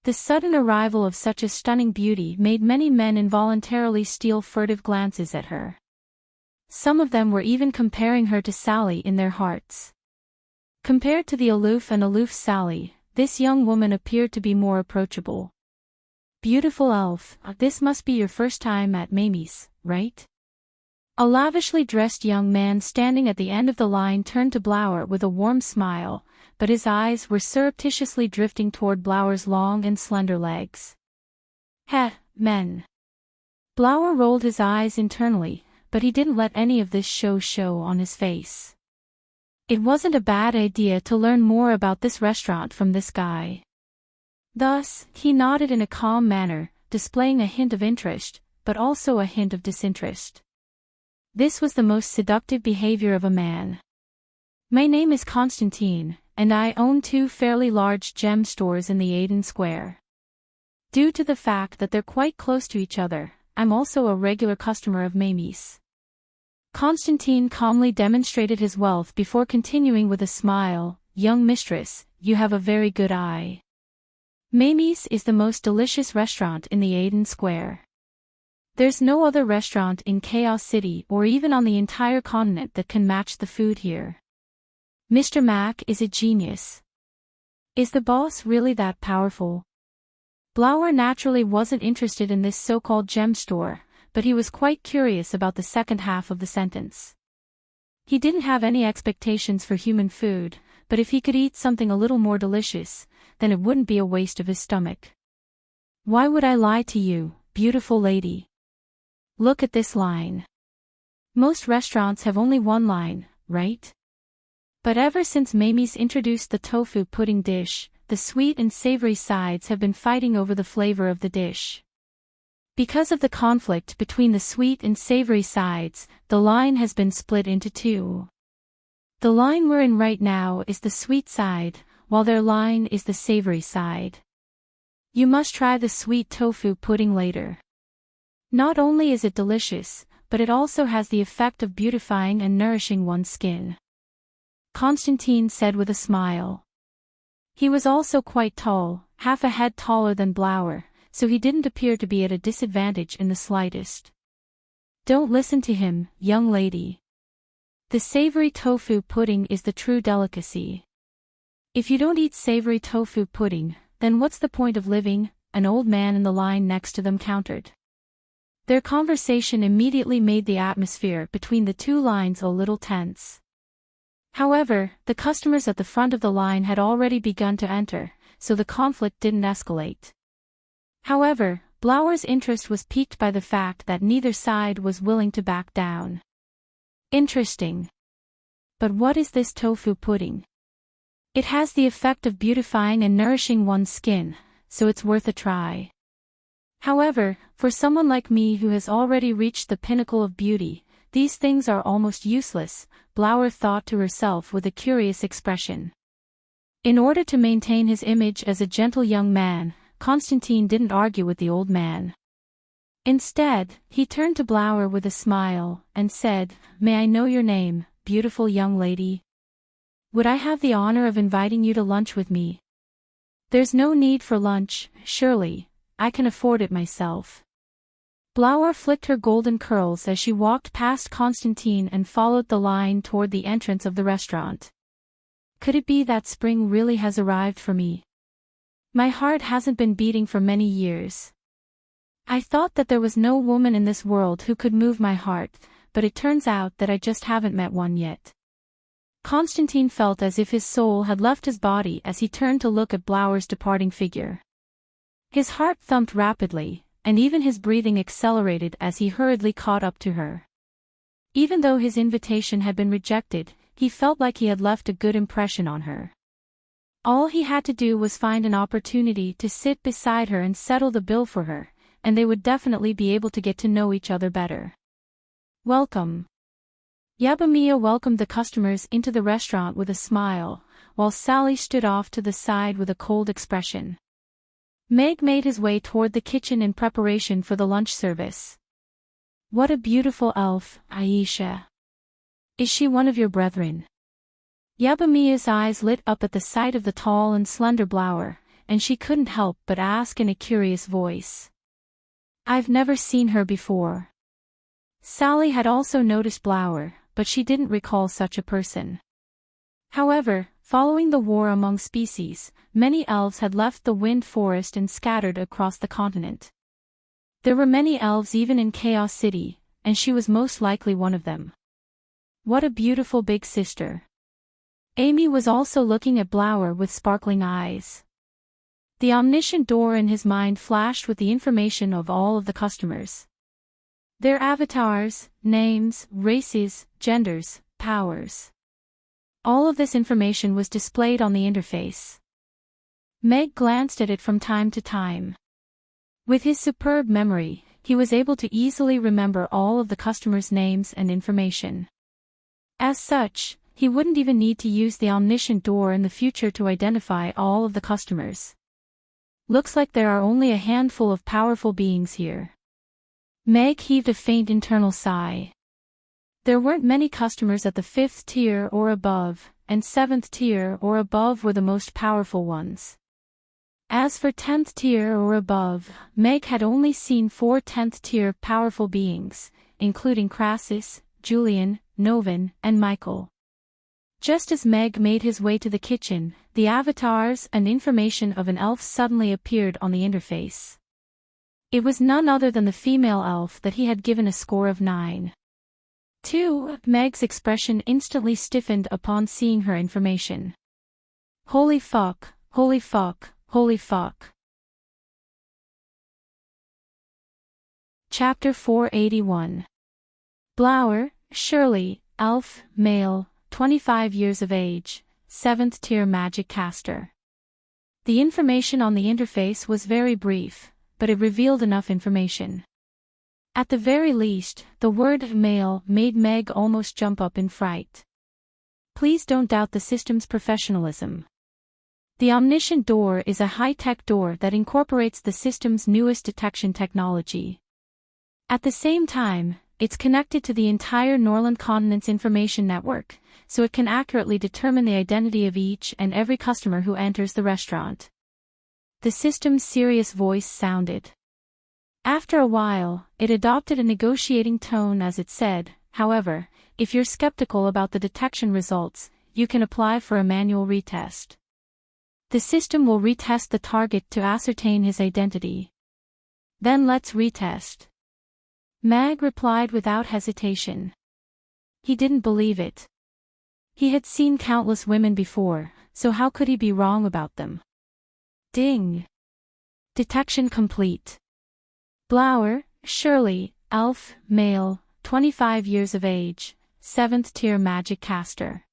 The sudden arrival of such a stunning beauty made many men involuntarily steal furtive glances at her. Some of them were even comparing her to Sally in their hearts. Compared to the aloof Sally, this young woman appeared to be more approachable. Beautiful elf, this must be your first time at Mamie's, right? A lavishly dressed young man standing at the end of the line turned to Blower with a warm smile, but his eyes were surreptitiously drifting toward Blower's long and slender legs. Heh, men. Blower rolled his eyes internally, but he didn't let any of this show on his face. It wasn't a bad idea to learn more about this restaurant from this guy. Thus, he nodded in a calm manner, displaying a hint of interest, but also a hint of disinterest. This was the most seductive behavior of a man. My name is Constantine, and I own 2 fairly large gem stores in the Aiden Square. Due to the fact that they're quite close to each other, I'm also a regular customer of Mamie's. Constantine calmly demonstrated his wealth before continuing with a smile, young mistress, you have a very good eye. Mamie's is the most delicious restaurant in the Aiden Square. There's no other restaurant in Chaos City or even on the entire continent that can match the food here. Mr. Mac is a genius. Is the boss really that powerful? Blower naturally wasn't interested in this so-called gem store, but he was quite curious about the second half of the sentence. He didn't have any expectations for human food, but if he could eat something a little more delicious, then it wouldn't be a waste of his stomach. Why would I lie to you, beautiful lady? Look at this line. Most restaurants have only one line, right? But ever since Mamie's introduced the tofu pudding dish, the sweet and savory sides have been fighting over the flavor of the dish. Because of the conflict between the sweet and savory sides, the line has been split into 2. The line we're in right now is the sweet side, while their line is the savory side. You must try the sweet tofu pudding later. Not only is it delicious, but it also has the effect of beautifying and nourishing one's skin. Constantine said with a smile. He was also quite tall, half a head taller than Blower, so he didn't appear to be at a disadvantage in the slightest. Don't listen to him, young lady. The savory tofu pudding is the true delicacy. If you don't eat savory tofu pudding, then what's the point of living? An old man in the line next to them countered. Their conversation immediately made the atmosphere between the 2 lines a little tense. However, the customers at the front of the line had already begun to enter, so the conflict didn't escalate. However, Blower's interest was piqued by the fact that neither side was willing to back down. Interesting. But what is this tofu pudding? It has the effect of beautifying and nourishing one's skin, so it's worth a try. However, for someone like me who has already reached the pinnacle of beauty, these things are almost useless, Blower thought to herself with a curious expression. In order to maintain his image as a gentle young man, Constantine didn't argue with the old man. Instead, he turned to Blower with a smile, and said, "May I know your name, beautiful young lady? Would I have the honor of inviting you to lunch with me?" "There's no need for lunch, surely, I can afford it myself." Blower flicked her golden curls as she walked past Constantine and followed the line toward the entrance of the restaurant. Could it be that spring really has arrived for me? My heart hasn't been beating for many years. I thought that there was no woman in this world who could move my heart, but it turns out that I just haven't met one yet. Constantine felt as if his soul had left his body as he turned to look at Blower's departing figure. His heart thumped rapidly, and even his breathing accelerated as he hurriedly caught up to her. Even though his invitation had been rejected, he felt like he had left a good impression on her. All he had to do was find an opportunity to sit beside her and settle the bill for her, and they would definitely be able to get to know each other better. "Welcome." Yabamiya welcomed the customers into the restaurant with a smile, while Sally stood off to the side with a cold expression. Meg made his way toward the kitchen in preparation for the lunch service. "What a beautiful elf, Aisha. Is she one of your brethren?" Yabamiya's eyes lit up at the sight of the tall and slender Blower, and she couldn't help but ask in a curious voice. "I've never seen her before." Sally had also noticed Blower, but she didn't recall such a person. However, following the war among species, many elves had left the Wind Forest and scattered across the continent. There were many elves even in Chaos City, and she was most likely one of them. What a beautiful big sister. Amy was also looking at Blower with sparkling eyes. The omniscient door in his mind flashed with the information of all of the customers. Their avatars, names, races, genders, powers. All of this information was displayed on the interface. Meg glanced at it from time to time. With his superb memory, he was able to easily remember all of the customers' names and information. As such, he wouldn't even need to use the omniscient door in the future to identify all of the customers. Looks like there are only a handful of powerful beings here. Meg heaved a faint internal sigh. There weren't many customers at the 5th tier or above, and 7th tier or above were the most powerful ones. As for 10th tier or above, Meg had only seen 4 10th tier powerful beings, including Crassus, Julian, Novin, and Michael. Just as Meg made his way to the kitchen, the avatars and information of an elf suddenly appeared on the interface. It was none other than the female elf that he had given a score of 9. 2. Meg's expression instantly stiffened upon seeing her information. Holy fuck, holy fuck, holy fuck. Chapter 481. Blower, Shirley, elf, male, 25 years of age, 7th tier magic caster. The information on the interface was very brief, but it revealed enough information. At the very least, the word male made Meg almost jump up in fright. Please don't doubt the system's professionalism. The omniscient door is a high-tech door that incorporates the system's newest detection technology. At the same time, it's connected to the entire Norland continent's information network, so it can accurately determine the identity of each and every customer who enters the restaurant. The system's serious voice sounded. After a while, it adopted a negotiating tone as it said, "However, if you're skeptical about the detection results, you can apply for a manual retest. The system will retest the target to ascertain his identity. Then let's retest." Meg replied without hesitation. He didn't believe it. He had seen countless women before, so how could he be wrong about them? Ding! Detection complete. Blower, Shirley, elf, male, 25 years of age, 7th tier magic caster.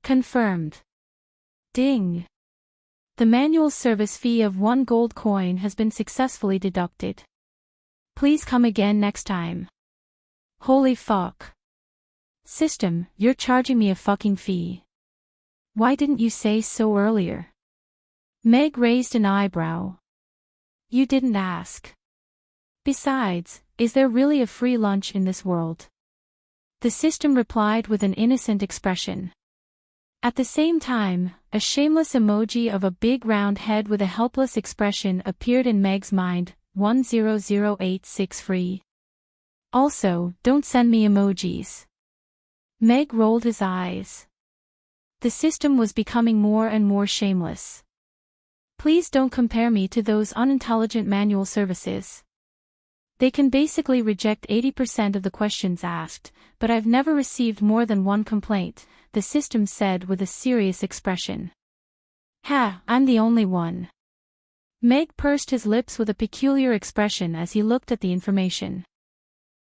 Confirmed. Ding. The manual service fee of 1 gold coin has been successfully deducted. Please come again next time. Holy fuck. System, you're charging me a fucking fee. Why didn't you say so earlier? Meg raised an eyebrow. You didn't ask. Besides, is there really a free lunch in this world? The system replied with an innocent expression. At the same time, a shameless emoji of a big round head with a helpless expression appeared in Meg's mind. 10086 free. Also, don't send me emojis. Meg rolled his eyes. The system was becoming more and more shameless. Please don't compare me to those unintelligent manual services. They can basically reject 80% of the questions asked, but I've never received more than 1 complaint, the system said with a serious expression. Ha, I'm the only one. Meg pursed his lips with a peculiar expression as he looked at the information.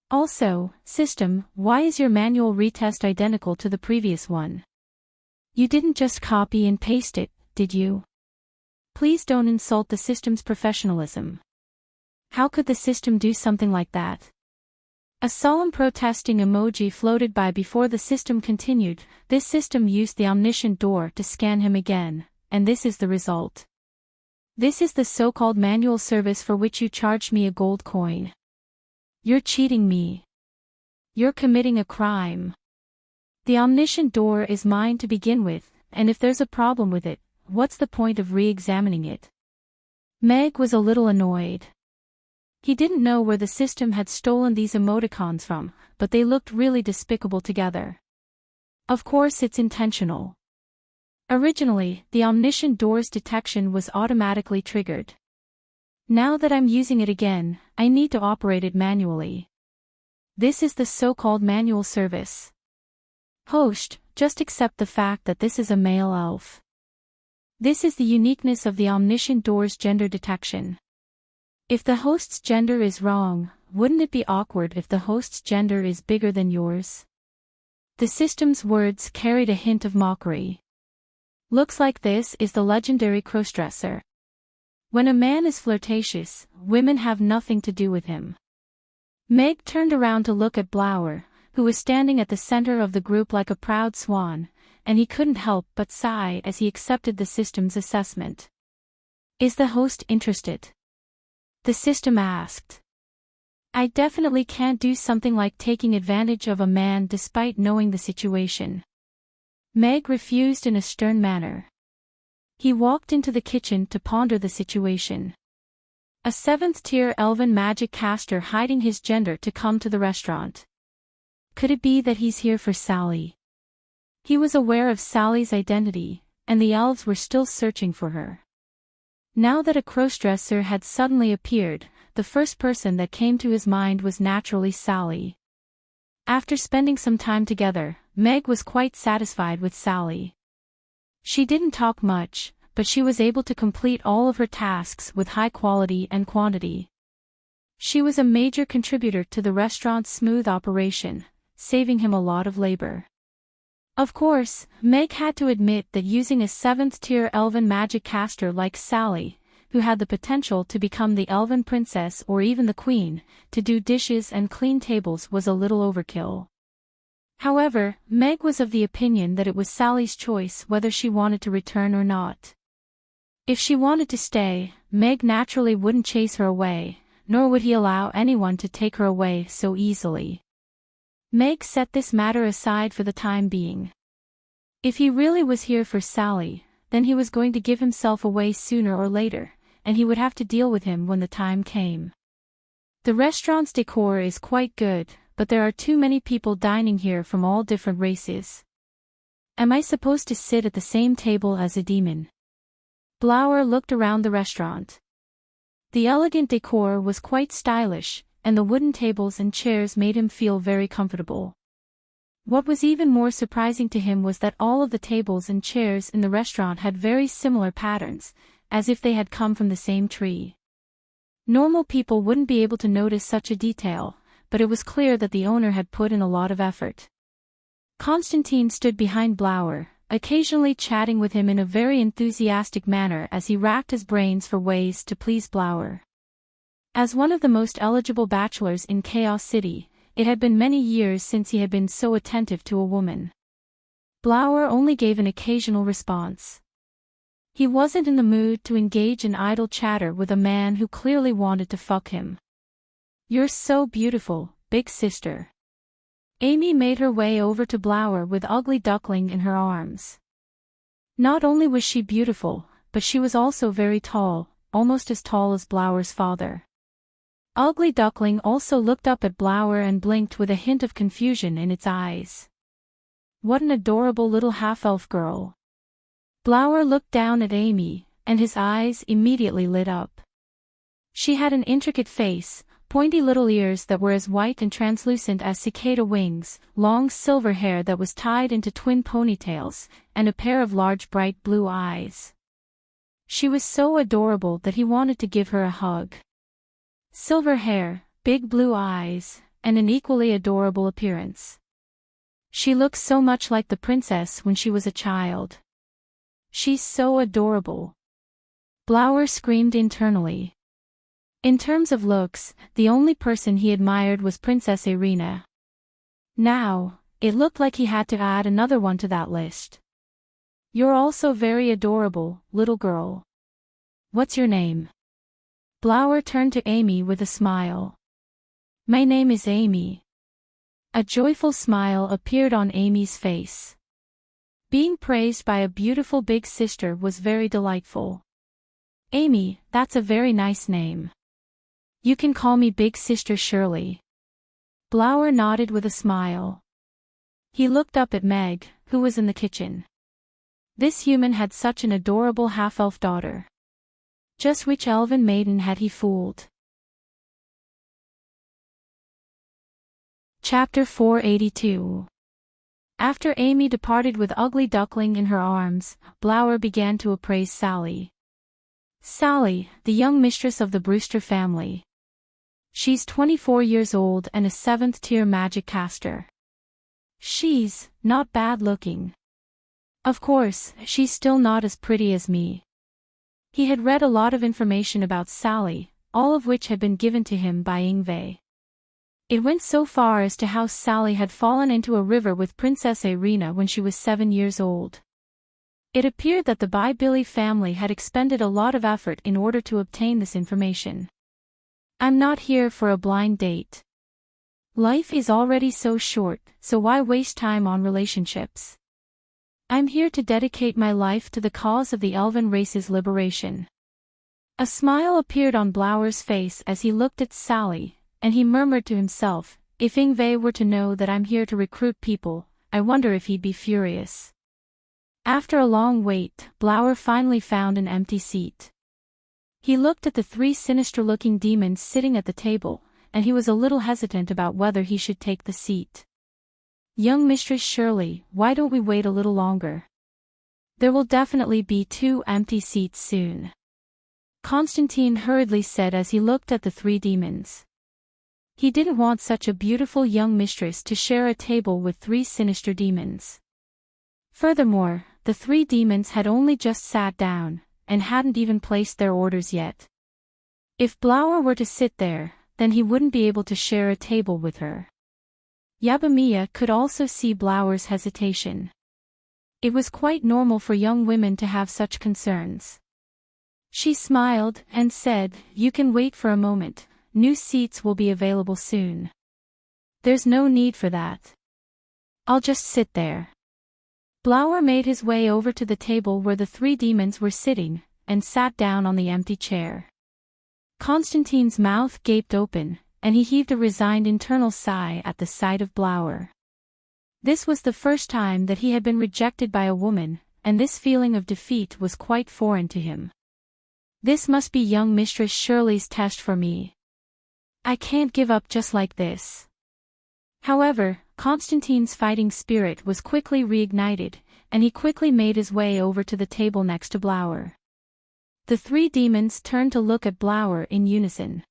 Also, system, why is your manual retest identical to the previous one? You didn't just copy and paste it, did you? Please don't insult the system's professionalism. How could the system do something like that? A solemn protesting emoji floated by before the system continued. This system used the omniscient door to scan him again, and this is the result. This is the so-called manual service for which you charged me a gold coin. You're cheating me. You're committing a crime. The omniscient door is mine to begin with, and if there's a problem with it, what's the point of re-examining it? Meg was a little annoyed. He didn't know where the system had stolen these emoticons from, but they looked really despicable together. Of course it's intentional. Originally, the omniscient door's detection was automatically triggered. Now that I'm using it again, I need to operate it manually. This is the so-called manual service. Host, just accept the fact that this is a male elf. This is the uniqueness of the omniscient door's gender detection. If the host's gender is wrong, wouldn't it be awkward if the host's gender is bigger than yours? The system's words carried a hint of mockery. Looks like this is the legendary crossdresser. When a man is flirtatious, women have nothing to do with him. Meg turned around to look at Blower, who was standing at the center of the group like a proud swan, and he couldn't help but sigh as he accepted the system's assessment. Is the host interested? The system asked. I definitely can't do something like taking advantage of a man despite knowing the situation. Meg refused in a stern manner. He walked into the kitchen to ponder the situation. A 7th-tier elven magic caster hiding his gender to come to the restaurant. Could it be that he's here for Sally? He was aware of Sally's identity, and the elves were still searching for her. Now that a crossdresser had suddenly appeared, the first person that came to his mind was naturally Sally. After spending some time together, Meg was quite satisfied with Sally. She didn't talk much, but she was able to complete all of her tasks with high quality and quantity. She was a major contributor to the restaurant's smooth operation, saving him a lot of labor. Of course, Meg had to admit that using a 7th-tier elven magic caster like Sally, who had the potential to become the elven princess or even the queen, to do dishes and clean tables was a little overkill. However, Meg was of the opinion that it was Sally's choice whether she wanted to return or not. If she wanted to stay, Meg naturally wouldn't chase her away, nor would he allow anyone to take her away so easily. Meg set this matter aside for the time being. If he really was here for Sally, then he was going to give himself away sooner or later, and he would have to deal with him when the time came. The restaurant's decor is quite good, but there are too many people dining here from all different races. Am I supposed to sit at the same table as a demon? Blower looked around the restaurant. The elegant decor was quite stylish, and the wooden tables and chairs made him feel very comfortable. What was even more surprising to him was that all of the tables and chairs in the restaurant had very similar patterns, as if they had come from the same tree. Normal people wouldn't be able to notice such a detail, but it was clear that the owner had put in a lot of effort. Constantine stood behind Blower, occasionally chatting with him in a very enthusiastic manner as he racked his brains for ways to please Blower. As one of the most eligible bachelors in Chaos City, it had been many years since he had been so attentive to a woman. Blower only gave an occasional response. He wasn't in the mood to engage in idle chatter with a man who clearly wanted to fuck him. "You're so beautiful, big sister." Amy made her way over to Blower with Ugly Duckling in her arms. Not only was she beautiful, but she was also very tall, almost as tall as Blower's father. Ugly Duckling also looked up at Blower and blinked with a hint of confusion in its eyes. What an adorable little half-elf girl. Blower looked down at Amy, and his eyes immediately lit up. She had an intricate face, pointy little ears that were as white and translucent as cicada wings, long silver hair that was tied into twin ponytails, and a pair of large bright blue eyes. She was so adorable that he wanted to give her a hug. Silver hair, big blue eyes, and an equally adorable appearance. She looked so much like the princess when she was a child. "She's so adorable." Blower screamed internally. In terms of looks, the only person he admired was Princess Irina. Now, it looked like he had to add another one to that list. "You're also very adorable, little girl. What's your name?" Blower turned to Amy with a smile. "My name is Amy." A joyful smile appeared on Amy's face. Being praised by a beautiful big sister was very delightful. "Amy, that's a very nice name. You can call me Big Sister Shirley." Blower nodded with a smile. He looked up at Meg, who was in the kitchen. This human had such an adorable half-elf daughter. Just which elven maiden had he fooled? Chapter 482. After Amy departed with Ugly Duckling in her arms, Blower began to appraise Sally. Sally, the young mistress of the Brewster family. She's 24 years old and a 7th-tier magic caster. She's not bad looking. Of course, she's still not as pretty as me. He had read a lot of information about Sally, all of which had been given to him by Yngve. It went so far as to how Sally had fallen into a river with Princess Irina when she was 7 years old. It appeared that the Billy family had expended a lot of effort in order to obtain this information. "I'm not here for a blind date. Life is already so short, so why waste time on relationships? I'm here to dedicate my life to the cause of the elven race's liberation." A smile appeared on Blower's face as he looked at Sally, and he murmured to himself, "If Yngve were to know that I'm here to recruit people, I wonder if he'd be furious." After a long wait, Blower finally found an empty seat. He looked at the 3 sinister-looking demons sitting at the table, and he was a little hesitant about whether he should take the seat. "Young Mistress Shirley, why don't we wait a little longer? There will definitely be 2 empty seats soon," Constantine hurriedly said as he looked at the 3 demons. He didn't want such a beautiful young mistress to share a table with 3 sinister demons. Furthermore, the 3 demons had only just sat down, and hadn't even placed their orders yet. If Blower were to sit there, then he wouldn't be able to share a table with her. Yabamiya could also see Blower's hesitation. It was quite normal for young women to have such concerns. She smiled and said, "You can wait for a moment, new seats will be available soon." "There's no need for that. I'll just sit there." Blower made his way over to the table where the 3 demons were sitting, and sat down on the empty chair. Constantine's mouth gaped open, and he heaved a resigned internal sigh at the sight of Blower. This was the first time that he had been rejected by a woman, and this feeling of defeat was quite foreign to him. "This must be young Mistress Shirley's test for me. I can't give up just like this." However, Constantine's fighting spirit was quickly reignited, and he quickly made his way over to the table next to Blower. The three demons turned to look at Blower in unison.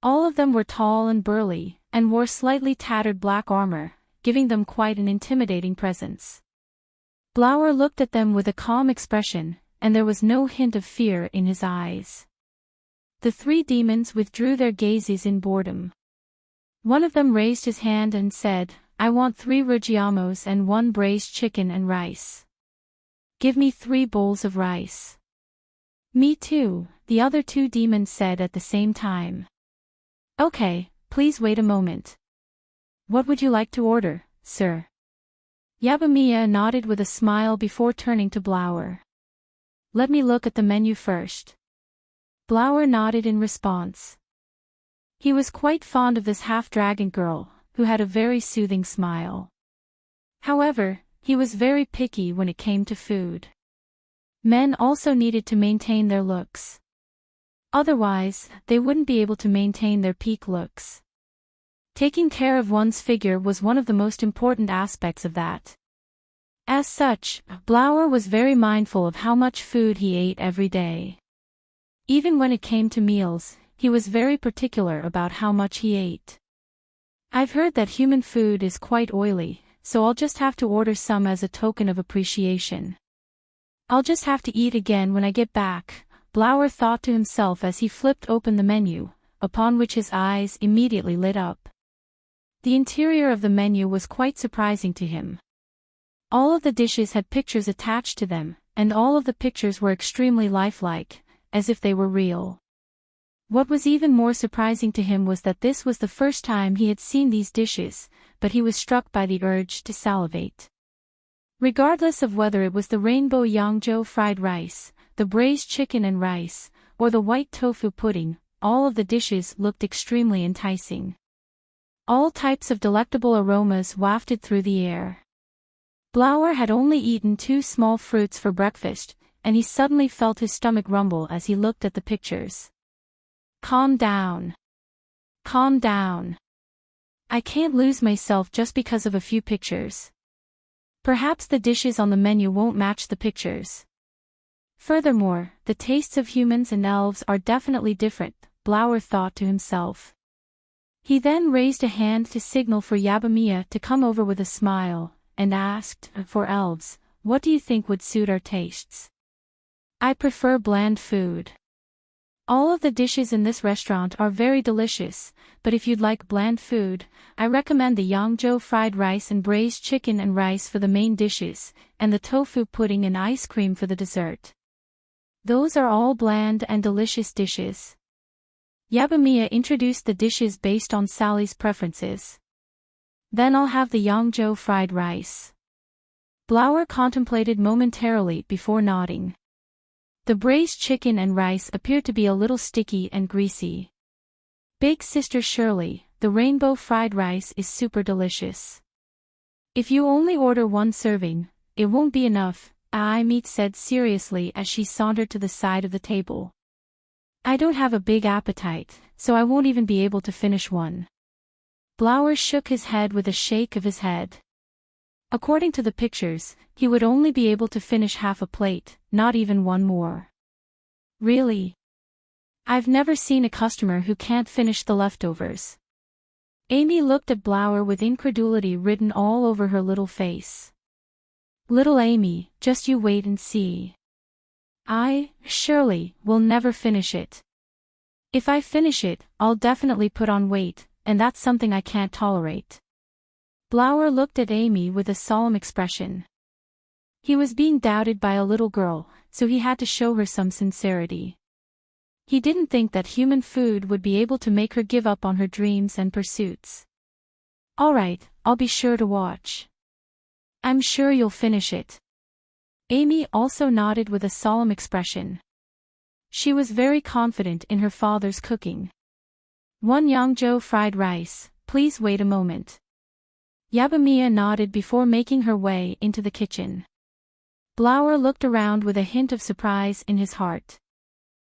All of them were tall and burly, and wore slightly tattered black armor, giving them quite an intimidating presence. Blower looked at them with a calm expression, and there was no hint of fear in his eyes. The three demons withdrew their gazes in boredom. One of them raised his hand and said, "I want 3 ruggiamos and 1 braised chicken and rice. Give me 3 bowls of rice." "Me too," the other 2 demons said at the same time. "Okay, please wait a moment. What would you like to order, sir?" Yabamiya nodded with a smile before turning to Blower. "Let me look at the menu first." Blower nodded in response. He was quite fond of this half-dragon girl, who had a very soothing smile. However, he was very picky when it came to food. Men also needed to maintain their looks. Otherwise, they wouldn't be able to maintain their peak looks. Taking care of one's figure was one of the most important aspects of that. As such, Blower was very mindful of how much food he ate every day. Even when it came to meals, he was very particular about how much he ate. "I've heard that human food is quite oily, so I'll just have to order some as a token of appreciation. I'll just have to eat again when I get back," Blower thought to himself as he flipped open the menu, upon which his eyes immediately lit up. The interior of the menu was quite surprising to him. All of the dishes had pictures attached to them, and all of the pictures were extremely lifelike, as if they were real. What was even more surprising to him was that this was the first time he had seen these dishes, but he was struck by the urge to salivate. Regardless of whether it was the rainbow Yangzhou fried rice, the braised chicken and rice, or the white tofu pudding, all of the dishes looked extremely enticing. All types of delectable aromas wafted through the air. Blower had only eaten 2 small fruits for breakfast, and he suddenly felt his stomach rumble as he looked at the pictures. "Calm down. Calm down. I can't lose myself just because of a few pictures. Perhaps the dishes on the menu won't match the pictures. Furthermore, the tastes of humans and elves are definitely different," Blower thought to himself. He then raised a hand to signal for Yabamiya to come over with a smile, and asked, "For elves, what do you think would suit our tastes?" "I prefer bland food. All of the dishes in this restaurant are very delicious, but if you'd like bland food, I recommend the Yangzhou fried rice and braised chicken and rice for the main dishes, and the tofu pudding and ice cream for the dessert. Those are all bland and delicious dishes." Yabamiya introduced the dishes based on Sally's preferences. "Then I'll have the Yangzhou fried rice." Blower contemplated momentarily before nodding. The braised chicken and rice appeared to be a little sticky and greasy. "Big Sister Shirley, the rainbow fried rice is super delicious. If you only order 1 serving, it won't be enough," Meat said seriously as she sauntered to the side of the table. "I don't have a big appetite, so I won't even be able to finish one." Blower shook his head with a shake of his head. According to the pictures, he would only be able to finish half a plate, not even 1 more. "Really? I've never seen a customer who can't finish the leftovers." Amy looked at Blower with incredulity written all over her little face. "Little Amy, just you wait and see. Shirley, will never finish it. If I finish it, I'll definitely put on weight, and that's something I can't tolerate." Blower looked at Amy with a solemn expression. He was being doubted by a little girl, so he had to show her some sincerity. He didn't think that human food would be able to make her give up on her dreams and pursuits. "All right, I'll be sure to watch. I'm sure you'll finish it." Amy also nodded with a solemn expression. She was very confident in her father's cooking. "1 Yangzhou fried rice, please wait a moment." Yabamiya nodded before making her way into the kitchen. Blower looked around with a hint of surprise in his heart.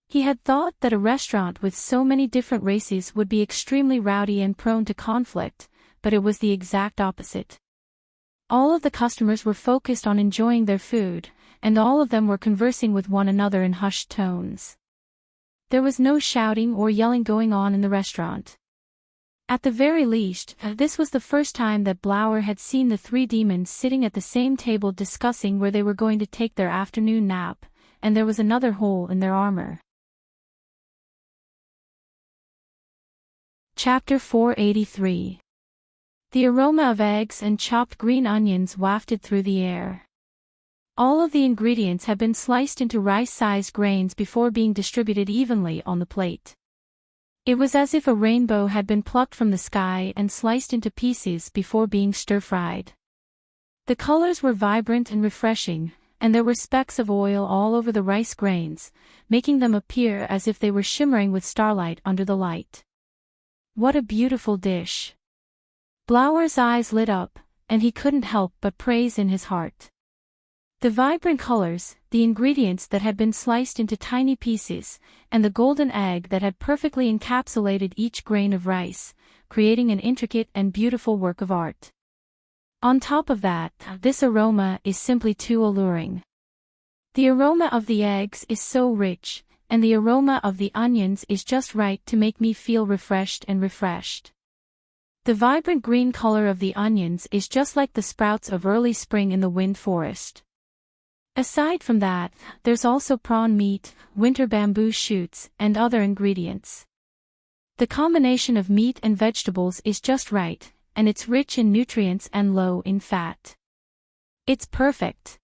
He had thought that a restaurant with so many different races would be extremely rowdy and prone to conflict, but it was the exact opposite. All of the customers were focused on enjoying their food, and all of them were conversing with one another in hushed tones. There was no shouting or yelling going on in the restaurant. At the very least, this was the first time that Blower had seen the three demons sitting at the same table discussing where they were going to take their afternoon nap, and there was another hole in their armor. Chapter 483. The aroma of eggs and chopped green onions wafted through the air. All of the ingredients had been sliced into rice-sized grains before being distributed evenly on the plate. It was as if a rainbow had been plucked from the sky and sliced into pieces before being stir-fried. The colors were vibrant and refreshing, and there were specks of oil all over the rice grains, making them appear as if they were shimmering with starlight under the light. What a beautiful dish! Blower's eyes lit up, and he couldn't help but praise in his heart. The vibrant colors, the ingredients that had been sliced into tiny pieces, and the golden egg that had perfectly encapsulated each grain of rice, creating an intricate and beautiful work of art. On top of that, this aroma is simply too alluring. The aroma of the eggs is so rich, and the aroma of the onions is just right to make me feel refreshed. The vibrant green color of the onions is just like the sprouts of early spring in the wind forest. Aside from that, there's also prawn meat, winter bamboo shoots, and other ingredients. The combination of meat and vegetables is just right, and it's rich in nutrients and low in fat. It's perfect.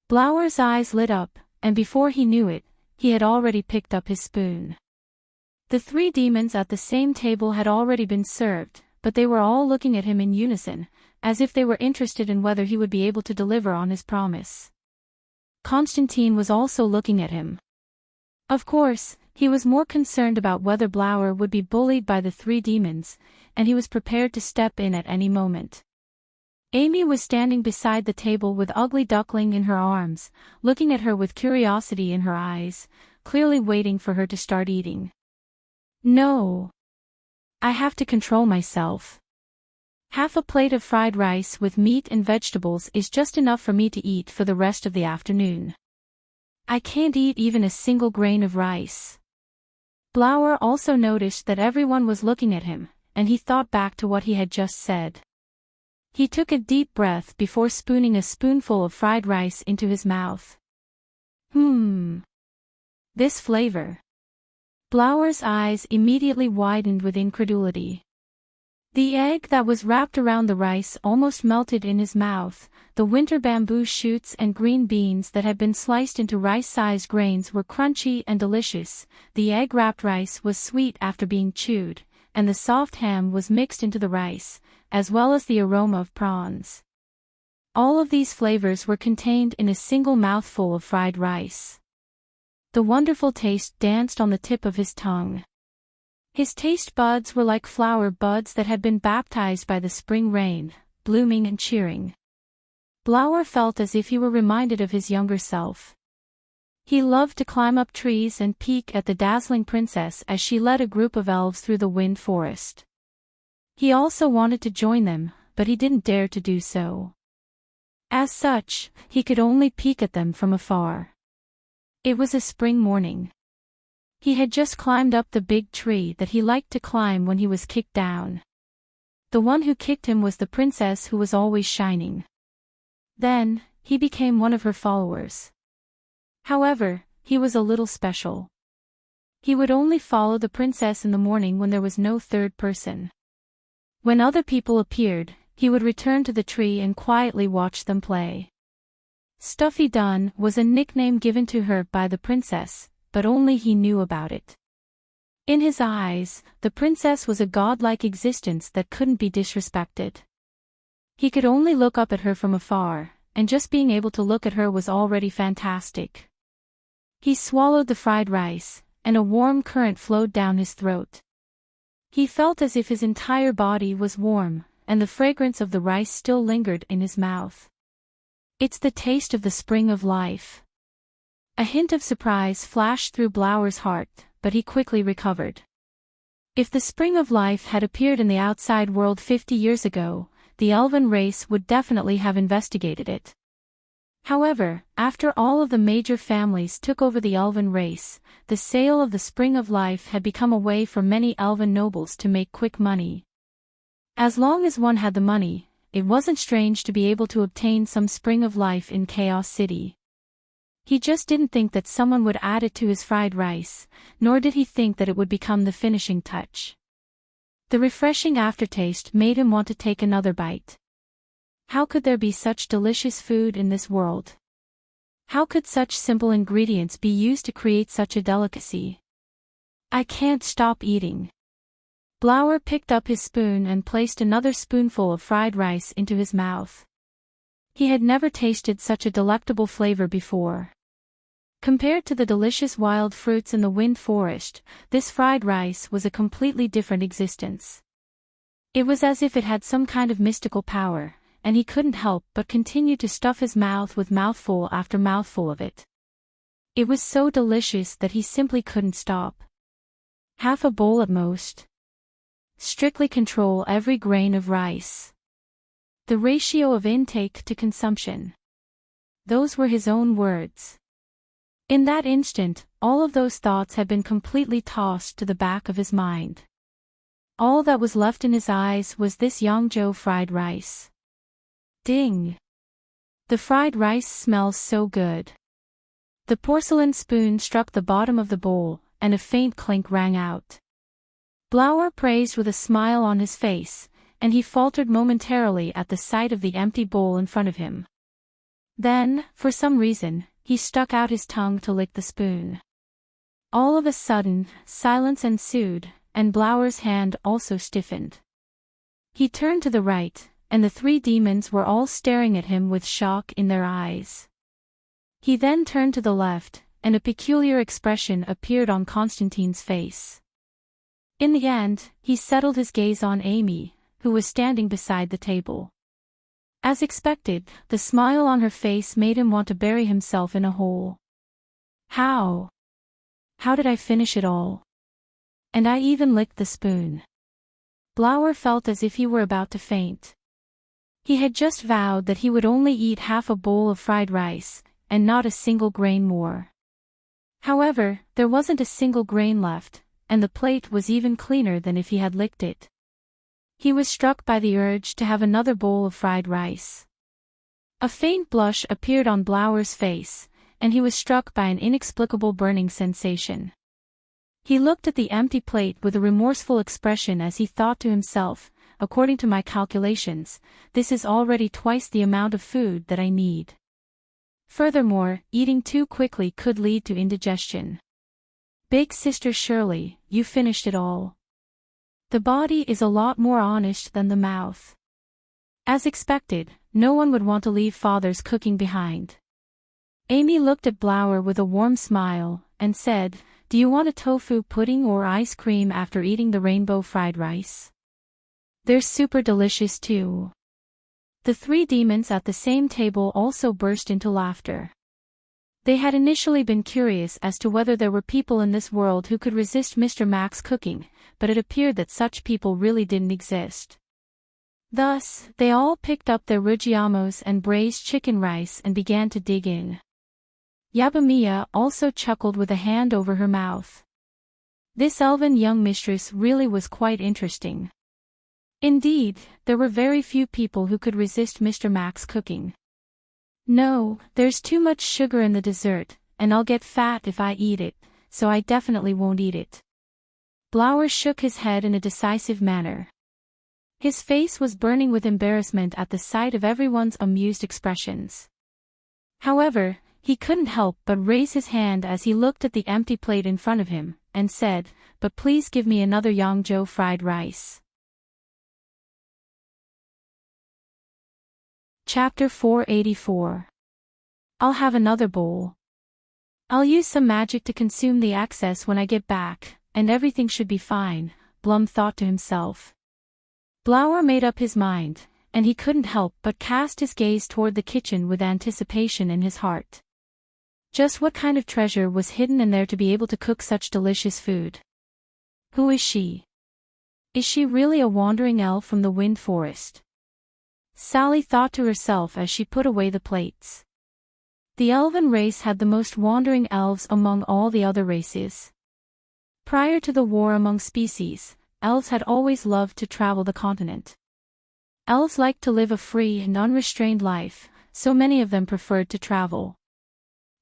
Blower's eyes lit up, and before he knew it, he had already picked up his spoon. The three demons at the same table had already been served, but they were all looking at him in unison, as if they were interested in whether he would be able to deliver on his promise. Constantine was also looking at him. Of course, he was more concerned about whether Blower would be bullied by the three demons, and he was prepared to step in at any moment. Amy was standing beside the table with Ugly Duckling in her arms, looking at her with curiosity in her eyes, clearly waiting for her to start eating. No. I have to control myself. Half a plate of fried rice with meat and vegetables is just enough for me to eat for the rest of the afternoon. I can't eat even a single grain of rice. Blower also noticed that everyone was looking at him, and he thought back to what he had just said. He took a deep breath before spooning a spoonful of fried rice into his mouth. This flavor. Blower's eyes immediately widened with incredulity. The egg that was wrapped around the rice almost melted in his mouth, the winter bamboo shoots and green beans that had been sliced into rice-sized grains were crunchy and delicious, the egg-wrapped rice was sweet after being chewed, and the soft ham was mixed into the rice, as well as the aroma of prawns. All of these flavors were contained in a single mouthful of fried rice. The wonderful taste danced on the tip of his tongue. His taste buds were like flower buds that had been baptized by the spring rain, blooming and cheering. Blower felt as if he were reminded of his younger self. He loved to climb up trees and peek at the dazzling princess as she led a group of elves through the wind forest. He also wanted to join them, but he didn't dare to do so. As such, he could only peek at them from afar. It was a spring morning. He had just climbed up the big tree that he liked to climb when he was kicked down. The one who kicked him was the princess who was always shining. Then, he became one of her followers. However, he was a little special. He would only follow the princess in the morning when there was no third person. When other people appeared, he would return to the tree and quietly watch them play. Stuffy Dun was a nickname given to her by the princess, but only he knew about it. In his eyes, the princess was a godlike existence that couldn't be disrespected. He could only look up at her from afar, and just being able to look at her was already fantastic. He swallowed the fried rice, and a warm current flowed down his throat. He felt as if his entire body was warm, and the fragrance of the rice still lingered in his mouth. It's the taste of the spring of life. A hint of surprise flashed through Blower's heart, but he quickly recovered. If the spring of life had appeared in the outside world 50 years ago, the elven race would definitely have investigated it. However, after all of the major families took over the elven race, the sale of the Spring of Life had become a way for many elven nobles to make quick money. As long as one had the money, it wasn't strange to be able to obtain some Spring of Life in Chaos City. He just didn't think that someone would add it to his fried rice, nor did he think that it would become the finishing touch. The refreshing aftertaste made him want to take another bite. How could there be such delicious food in this world? How could such simple ingredients be used to create such a delicacy? I can't stop eating. Blower picked up his spoon and placed another spoonful of fried rice into his mouth. He had never tasted such a delectable flavor before. Compared to the delicious wild fruits in the wind forest, this fried rice was a completely different existence. It was as if it had some kind of mystical power, and he couldn't help but continue to stuff his mouth with mouthful after mouthful of it. It was so delicious that he simply couldn't stop. Half a bowl at most. Strictly control every grain of rice. The ratio of intake to consumption. Those were his own words. In that instant, all of those thoughts had been completely tossed to the back of his mind. All that was left in his eyes was this Yangzhou fried rice. Ding! The fried rice smells so good. The porcelain spoon struck the bottom of the bowl, and a faint clink rang out. Blower praised with a smile on his face, and he faltered momentarily at the sight of the empty bowl in front of him. Then, for some reason, he stuck out his tongue to lick the spoon. All of a sudden, silence ensued, and Blower's hand also stiffened. He turned to the right, and the three demons were all staring at him with shock in their eyes. He then turned to the left, and a peculiar expression appeared on Constantine's face. In the end, he settled his gaze on Amy, who was standing beside the table. As expected, the smile on her face made him want to bury himself in a hole. How did I finish it all? And I even licked the spoon. Blower felt as if he were about to faint. He had just vowed that he would only eat half a bowl of fried rice, and not a single grain more. However, there wasn't a single grain left, and the plate was even cleaner than if he had licked it. He was struck by the urge to have another bowl of fried rice. A faint blush appeared on Blower's face, and he was struck by an inexplicable burning sensation. He looked at the empty plate with a remorseful expression as he thought to himself, according to my calculations, this is already twice the amount of food that I need. Furthermore, eating too quickly could lead to indigestion. Big Sister Shirley, you finished it all. The body is a lot more honest than the mouth. As expected, no one would want to leave Father's cooking behind. Amy looked at Blower with a warm smile, and said, "Do you want a tofu pudding or ice cream after eating the rainbow fried rice? They're super delicious too." The three demons at the same table also burst into laughter. They had initially been curious as to whether there were people in this world who could resist Mr. Mac's cooking, but it appeared that such people really didn't exist. Thus, they all picked up their rujiamos and braised chicken rice and began to dig in. Yabamiya also chuckled with a hand over her mouth. This elven young mistress really was quite interesting. Indeed, there were very few people who could resist Mr. Mac's cooking. No, there's too much sugar in the dessert, and I'll get fat if I eat it, so I definitely won't eat it. Blower shook his head in a decisive manner. His face was burning with embarrassment at the sight of everyone's amused expressions. However, he couldn't help but raise his hand as he looked at the empty plate in front of him, and said, "But please give me another Yangzhou fried rice." Chapter 484. I'll have another bowl. I'll use some magic to consume the excess when I get back, and everything should be fine, Blum thought to himself. Blower made up his mind, and he couldn't help but cast his gaze toward the kitchen with anticipation in his heart. Just what kind of treasure was hidden in there to be able to cook such delicious food? Who is she? Is she really a wandering elf from the wind forest? Sally thought to herself as she put away the plates. The elven race had the most wandering elves among all the other races. Prior to the war among species, elves had always loved to travel the continent. Elves liked to live a free and unrestrained life, so many of them preferred to travel.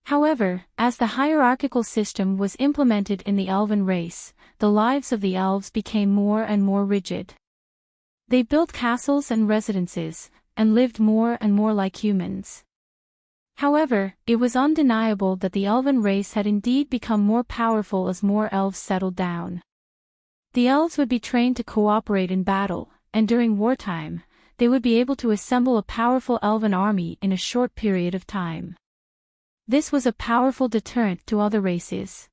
However, as the hierarchical system was implemented in the elven race, the lives of the elves became more and more rigid. They built castles and residences, and lived more and more like humans. However, it was undeniable that the elven race had indeed become more powerful as more elves settled down. The elves would be trained to cooperate in battle, and during wartime, they would be able to assemble a powerful elven army in a short period of time. This was a powerful deterrent to other races.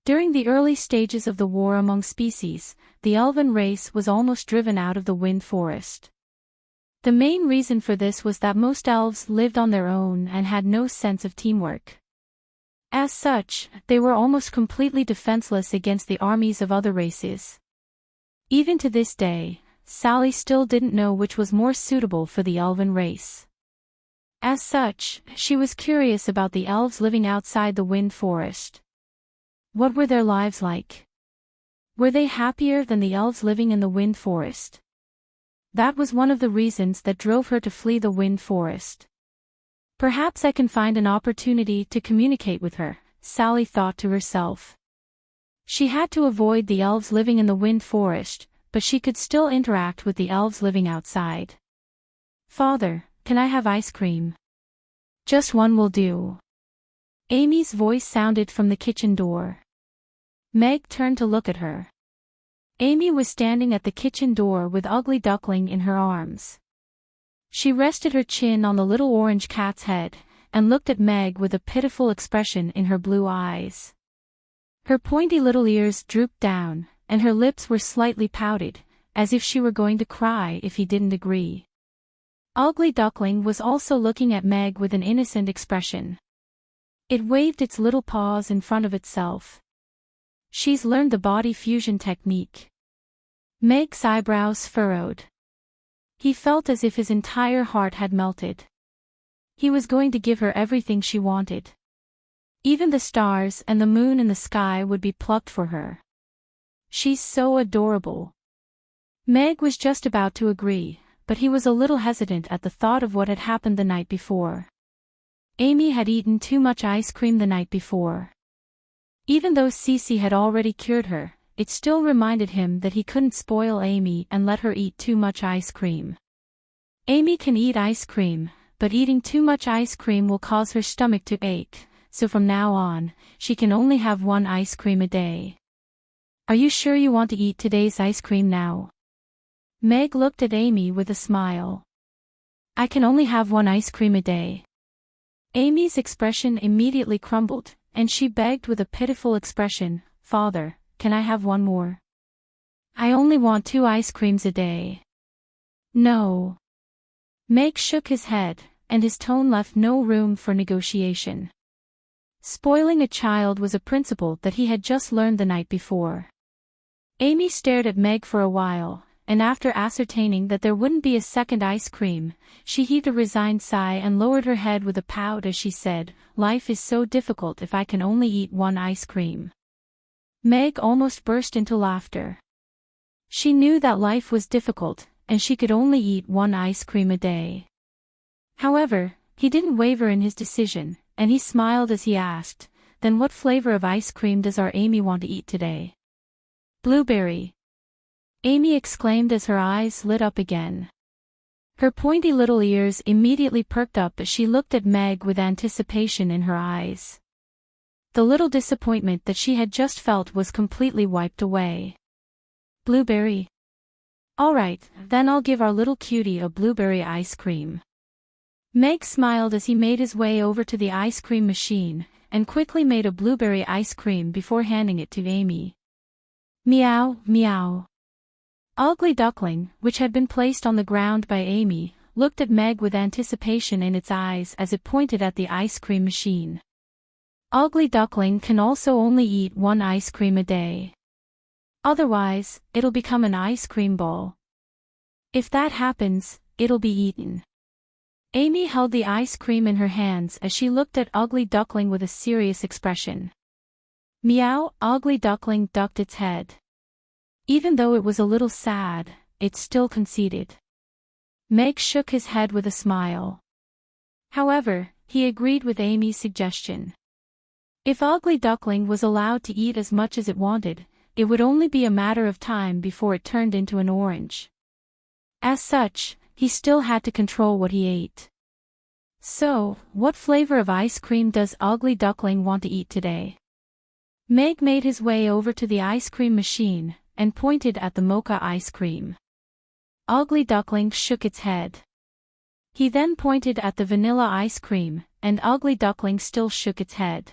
During the early stages of the war among species, the elven race was almost driven out of the Wind Forest. The main reason for this was that most elves lived on their own and had no sense of teamwork. As such, they were almost completely defenseless against the armies of other races. Even to this day, Sally still didn't know which was more suitable for the elven race. As such, she was curious about the elves living outside the Wind Forest. What were their lives like? Were they happier than the elves living in the Wind Forest? That was one of the reasons that drove her to flee the Wind Forest. Perhaps I can find an opportunity to communicate with her, Sally thought to herself. She had to avoid the elves living in the Wind Forest, but she could still interact with the elves living outside. Father, can I have ice cream? Just one will do. Amy's voice sounded from the kitchen door. Meg turned to look at her. Amy was standing at the kitchen door with Ugly Duckling in her arms. She rested her chin on the little orange cat's head, and looked at Meg with a pitiful expression in her blue eyes. Her pointy little ears drooped down, and her lips were slightly pouted, as if she were going to cry if he didn't agree. Ugly Duckling was also looking at Meg with an innocent expression. It waved its little paws in front of itself. She's learned the body fusion technique. Meg's eyebrows furrowed. He felt as if his entire heart had melted. He was going to give her everything she wanted. Even the stars and the moon in the sky would be plucked for her. She's so adorable. Meg was just about to agree, but he was a little hesitant at the thought of what had happened the night before. Amy had eaten too much ice cream the night before. Even though Cece had already cured her, it still reminded him that he couldn't spoil Amy and let her eat too much ice cream. Amy can eat ice cream, but eating too much ice cream will cause her stomach to ache, so from now on, she can only have one ice cream a day. Are you sure you want to eat today's ice cream now? Meg looked at Amy with a smile. I can only have one ice cream a day. Amy's expression immediately crumbled, and she begged with a pitiful expression, Father, can I have one more? I only want 2 ice creams a day. No. Meg shook his head, and his tone left no room for negotiation. Spoiling a child was a principle that he had just learned the night before. Amy stared at Meg for a while, and after ascertaining that there wouldn't be a second ice cream, she heaved a resigned sigh and lowered her head with a pout as she said, Life is so difficult if I can only eat 1 ice cream. Meg almost burst into laughter. She knew that life was difficult, and she could only eat 1 ice cream a day. However, he didn't waver in his decision, and he smiled as he asked, Then what flavor of ice cream does our Amy want to eat today? Blueberry. Amy exclaimed as her eyes lit up again. Her pointy little ears immediately perked up as she looked at Meg with anticipation in her eyes. The little disappointment that she had just felt was completely wiped away. Blueberry? All right, then I'll give our little cutie a blueberry ice cream. Meg smiled as he made his way over to the ice cream machine, and quickly made a blueberry ice cream before handing it to Amy. Meow, meow. Ugly Duckling, which had been placed on the ground by Amy, looked at Meg with anticipation in its eyes as it pointed at the ice cream machine. Ugly Duckling can also only eat 1 ice cream a day. Otherwise, it'll become an ice cream ball. If that happens, it'll be eaten. Amy held the ice cream in her hands as she looked at Ugly Duckling with a serious expression. Meow, Ugly Duckling ducked its head. Even though it was a little sad, it still conceded. Meg shook his head with a smile. However, he agreed with Amy's suggestion. If Ugly Duckling was allowed to eat as much as it wanted, it would only be a matter of time before it turned into an orange. As such, he still had to control what he ate. So, what flavor of ice cream does Ugly Duckling want to eat today? Meg made his way over to the ice cream machine, and pointed at the mocha ice cream. Ugly Duckling shook its head. He then pointed at the vanilla ice cream, and Ugly Duckling still shook its head.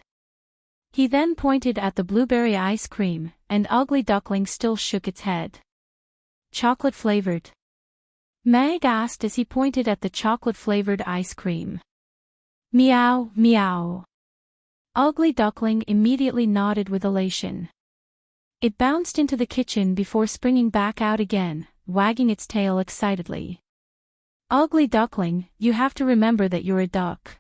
He then pointed at the blueberry ice cream, and Ugly Duckling still shook its head. Chocolate flavored? Meg asked as he pointed at the chocolate-flavored ice cream. Meow, meow. Ugly Duckling immediately nodded with elation. It bounced into the kitchen before springing back out again, wagging its tail excitedly. Ugly Duckling, you have to remember that you're a duck.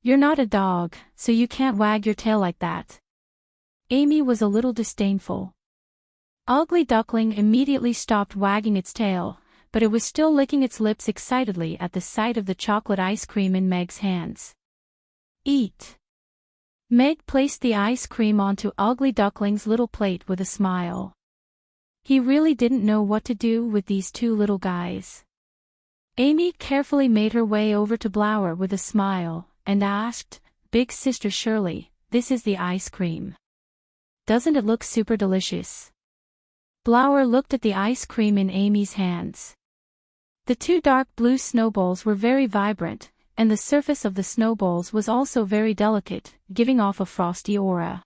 You're not a dog, so you can't wag your tail like that. Amy was a little disdainful. Ugly Duckling immediately stopped wagging its tail, but it was still licking its lips excitedly at the sight of the chocolate ice cream in Meg's hands. Eat. Meg placed the ice cream onto Ugly Duckling's little plate with a smile. He really didn't know what to do with these two little guys. Amy carefully made her way over to Blower with a smile, and asked, Big Sister Shirley, this is the ice cream. Doesn't it look super delicious? Blower looked at the ice cream in Amy's hands. The two dark blue snowballs were very vibrant, and the surface of the snowballs was also very delicate, giving off a frosty aura.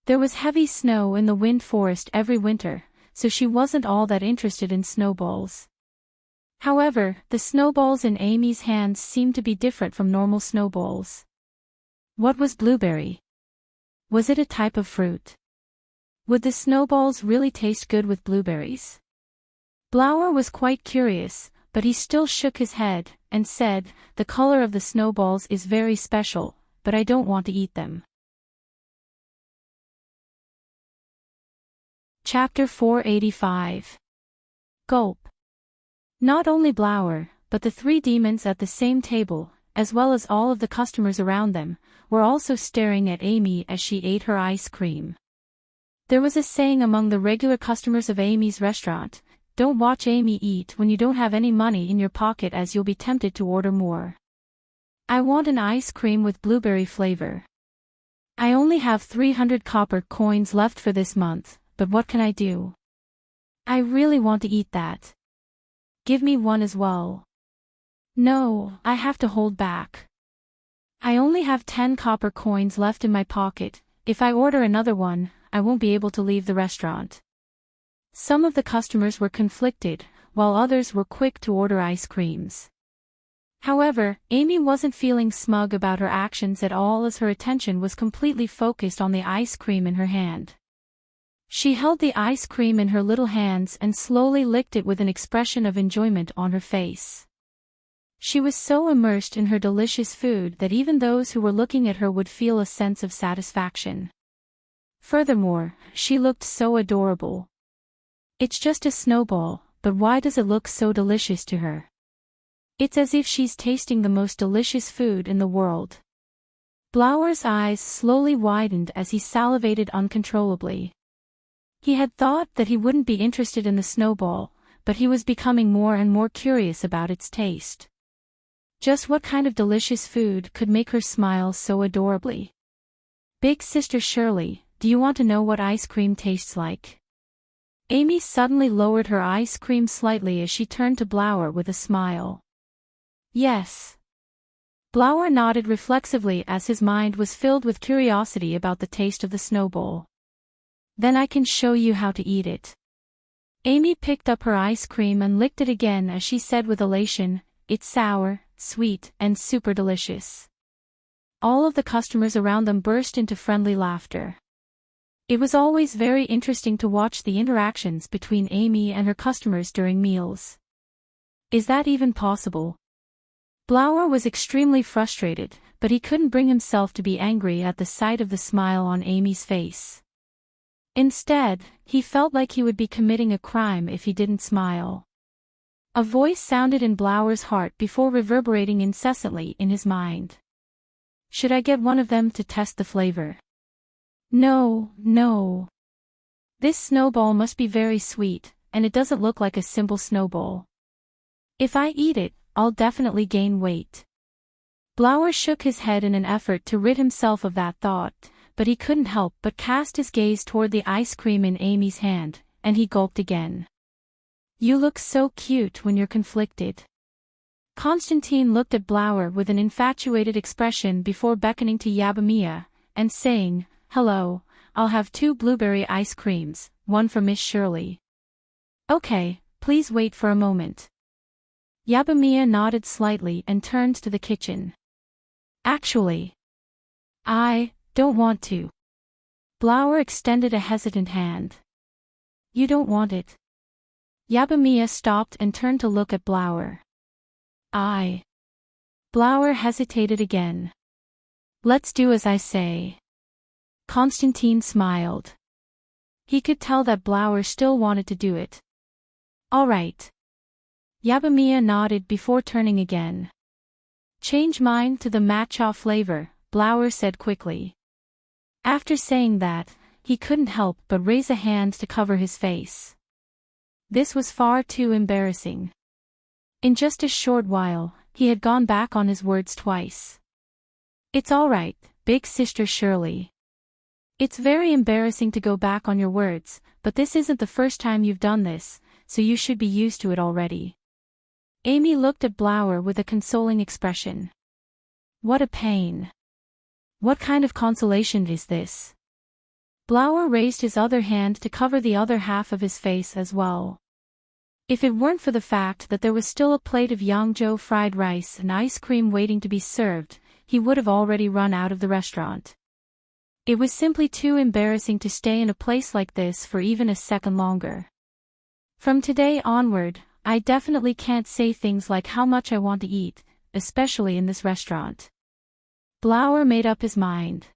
There was heavy snow in the wind forest every winter, so she wasn't all that interested in snowballs. However, the snowballs in Amy's hands seemed to be different from normal snowballs. What was blueberry? Was it a type of fruit? Would the snowballs really taste good with blueberries? Blower was quite curious, but he still shook his head, and said, The color of the snowballs is very special, but I don't want to eat them. Chapter 485. Gulp. Not only Blower, but the three demons at the same table, as well as all of the customers around them, were also staring at Amy as she ate her ice cream. There was a saying among the regular customers of Amy's restaurant, Don't watch Amy eat when you don't have any money in your pocket as you'll be tempted to order more. I want an ice cream with blueberry flavor. I only have 300 copper coins left for this month, but what can I do? I really want to eat that. Give me one as well. No, I have to hold back. I only have 10 copper coins left in my pocket. If I order another one, I won't be able to leave the restaurant. Some of the customers were conflicted, while others were quick to order ice creams. However, Amy wasn't feeling smug about her actions at all as her attention was completely focused on the ice cream in her hand. She held the ice cream in her little hands and slowly licked it with an expression of enjoyment on her face. She was so immersed in her delicious food that even those who were looking at her would feel a sense of satisfaction. Furthermore, she looked so adorable. It's just a snowball, but why does it look so delicious to her? It's as if she's tasting the most delicious food in the world. Blower's eyes slowly widened as he salivated uncontrollably. He had thought that he wouldn't be interested in the snowball, but he was becoming more and more curious about its taste. Just what kind of delicious food could make her smile so adorably? Big Sister Shirley, do you want to know what ice cream tastes like? Amy suddenly lowered her ice cream slightly as she turned to Blower with a smile. Yes. Blower nodded reflexively as his mind was filled with curiosity about the taste of the snowball. Then I can show you how to eat it. Amy picked up her ice cream and licked it again as she said with elation, It's sour, sweet, and super delicious. All of the customers around them burst into friendly laughter. It was always very interesting to watch the interactions between Amy and her customers during meals. Is that even possible? Blower was extremely frustrated, but he couldn't bring himself to be angry at the sight of the smile on Amy's face. Instead, he felt like he would be committing a crime if he didn't smile. A voice sounded in Blower's heart before reverberating incessantly in his mind. Should I get one of them to test the flavor? No, no. This snowball must be very sweet, and it doesn't look like a simple snowball. If I eat it, I'll definitely gain weight. Blower shook his head in an effort to rid himself of that thought, but he couldn't help but cast his gaze toward the ice cream in Amy's hand, and he gulped again. You look so cute when you're conflicted. Constantine looked at Blower with an infatuated expression before beckoning to Yabamiya, and saying, Hello, I'll have 2 blueberry ice creams, one for Miss Shirley. Okay, please wait for a moment. Yabamiya nodded slightly and turned to the kitchen. Actually, I don't want to. Blower extended a hesitant hand. You don't want it? Yabamiya stopped and turned to look at Blower. Blower hesitated again. Let's do as I say. Constantine smiled. He could tell that Blower still wanted to do it. All right. Yabamiya nodded before turning again. Change mine to the matcha flavor, Blower said quickly. After saying that, he couldn't help but raise a hand to cover his face. This was far too embarrassing. In just a short while, he had gone back on his words twice. It's all right, big sister Shirley. It's very embarrassing to go back on your words, but this isn't the first time you've done this, so you should be used to it already. Amy looked at Blower with a consoling expression. What a pain. What kind of consolation is this? Blower raised his other hand to cover the other half of his face as well. If it weren't for the fact that there was still a plate of Yangzhou fried rice and ice cream waiting to be served, he would have already run out of the restaurant. It was simply too embarrassing to stay in a place like this for even a second longer. From today onward, I definitely can't say things like how much I want to eat, especially in this restaurant. Blower made up his mind.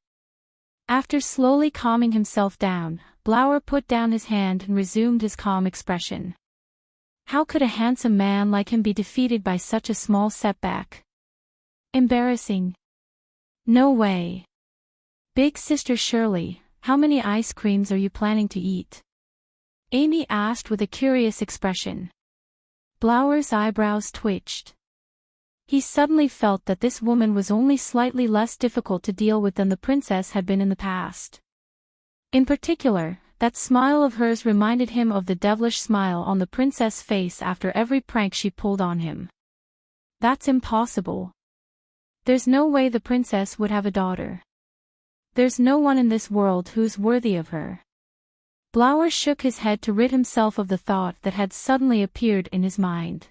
After slowly calming himself down, Blower put down his hand and resumed his calm expression. How could a handsome man like him be defeated by such a small setback? Embarrassing. No way. Big sister Shirley, how many ice creams are you planning to eat? Amy asked with a curious expression. Blower's eyebrows twitched. He suddenly felt that this woman was only slightly less difficult to deal with than the princess had been in the past. In particular, that smile of hers reminded him of the devilish smile on the princess' face after every prank she pulled on him. That's impossible. There's no way the princess would have a daughter. There's no one in this world who's worthy of her. Blower shook his head to rid himself of the thought that had suddenly appeared in his mind.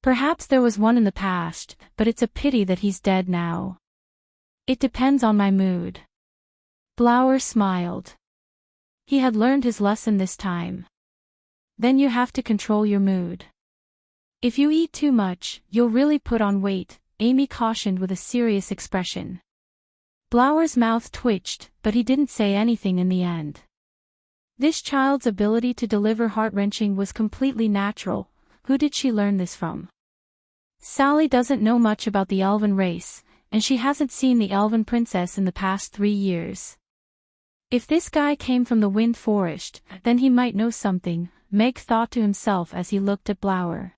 Perhaps there was one in the past, but it's a pity that he's dead now. It depends on my mood. Blower smiled. He had learned his lesson this time. Then you have to control your mood. If you eat too much, you'll really put on weight, Amy cautioned with a serious expression. Blower's mouth twitched, but he didn't say anything in the end. This child's ability to deliver heart-wrenching was completely natural. Who did she learn this from? Sally doesn't know much about the elven race, and she hasn't seen the elven princess in the past 3 years. If this guy came from the Wind Forest, then he might know something, Meg thought to himself as he looked at Blower.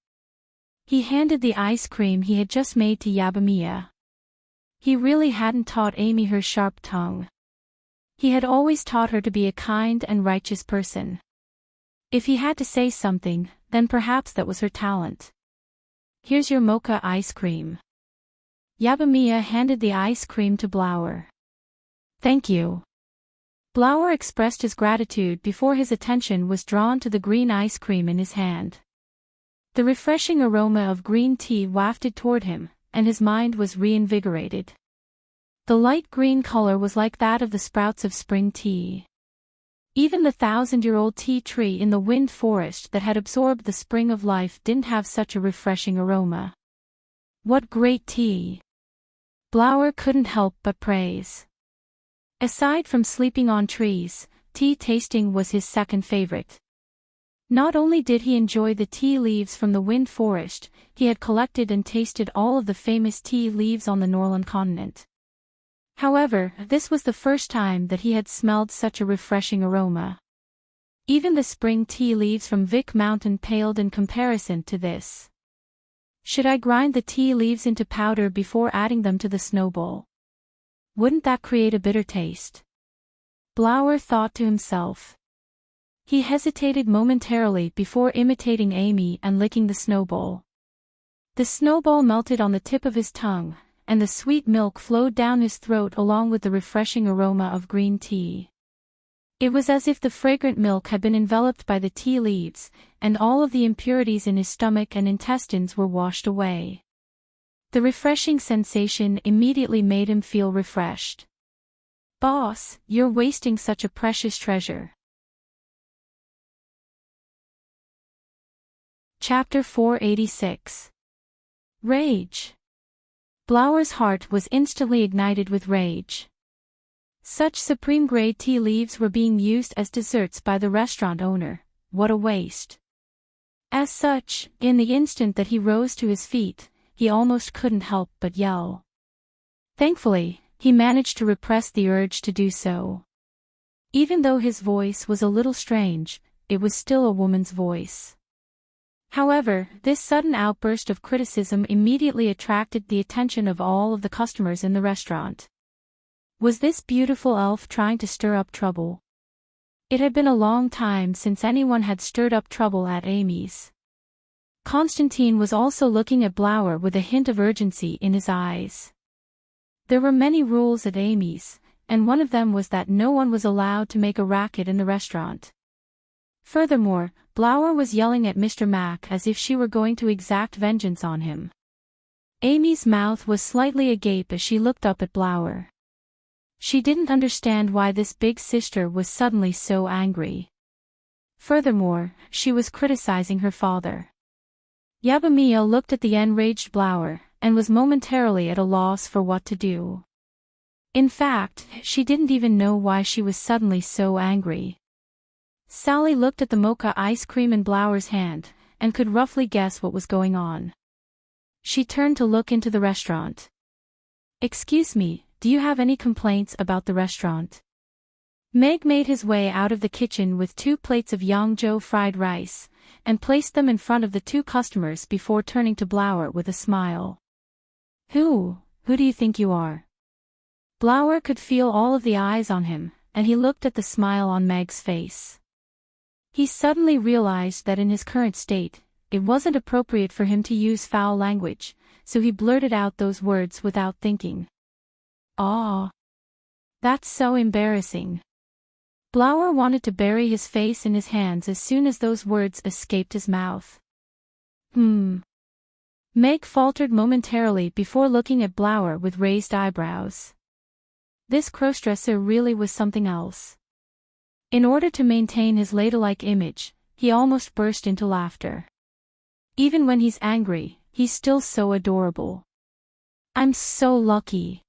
He handed the ice cream he had just made to Yabamiya. He really hadn't taught Amy her sharp tongue. He had always taught her to be a kind and righteous person. If he had to say something, then perhaps that was her talent. Here's your mocha ice cream. Yabamiya handed the ice cream to Blower. Thank you. Blower expressed his gratitude before his attention was drawn to the green ice cream in his hand. The refreshing aroma of green tea wafted toward him, and his mind was reinvigorated. The light green color was like that of the sprouts of spring tea. Even the 1,000-year-old tea tree in the Wind Forest that had absorbed the spring of life didn't have such a refreshing aroma. What great tea! Blower couldn't help but praise. Aside from sleeping on trees, tea tasting was his second favorite. Not only did he enjoy the tea leaves from the wind forest, he had collected and tasted all of the famous tea leaves on the Norland continent. However, this was the first time that he had smelled such a refreshing aroma. Even the spring tea leaves from Vic Mountain paled in comparison to this. Should I grind the tea leaves into powder before adding them to the snowball? Wouldn't that create a bitter taste? Blower thought to himself. He hesitated momentarily before imitating Amy and licking the snowball. The snowball melted on the tip of his tongue, and the sweet milk flowed down his throat along with the refreshing aroma of green tea. It was as if the fragrant milk had been enveloped by the tea leaves, and all of the impurities in his stomach and intestines were washed away. The refreshing sensation immediately made him feel refreshed. "Boss, you're wasting such a precious treasure." Chapter 486. Rage. Blower's heart was instantly ignited with rage. Such supreme-grade tea leaves were being used as desserts by the restaurant owner. What a waste. As such, in the instant that he rose to his feet, he almost couldn't help but yell. Thankfully, he managed to repress the urge to do so. Even though his voice was a little strange, it was still a woman's voice. However, this sudden outburst of criticism immediately attracted the attention of all of the customers in the restaurant. Was this beautiful elf trying to stir up trouble? It had been a long time since anyone had stirred up trouble at Amy's. Constantine was also looking at Blower with a hint of urgency in his eyes. There were many rules at Amy's, and one of them was that no one was allowed to make a racket in the restaurant. Furthermore, Blower was yelling at Mr. Mack as if she were going to exact vengeance on him. Amy's mouth was slightly agape as she looked up at Blower. She didn't understand why this big sister was suddenly so angry. Furthermore, she was criticizing her father. Yabamiya looked at the enraged Blower, and was momentarily at a loss for what to do. In fact, she didn't even know why she was suddenly so angry. Sally looked at the mocha ice cream in Blower's hand, and could roughly guess what was going on. She turned to look into the restaurant. "Excuse me, do you have any complaints about the restaurant?" Meg made his way out of the kitchen with 2 plates of Yangzhou fried rice, and placed them in front of the 2 customers before turning to Blower with a smile. Who do you think you are?" Blower could feel all of the eyes on him, and he looked at the smile on Meg's face. He suddenly realized that in his current state, it wasn't appropriate for him to use foul language, so he blurted out those words without thinking. "Aw. That's so embarrassing." Blower wanted to bury his face in his hands as soon as those words escaped his mouth. Meg faltered momentarily before looking at Blower with raised eyebrows. This crossdresser really was something else. In order to maintain his ladylike image, he almost burst into laughter. Even when he's angry, he's still so adorable. "I'm so lucky."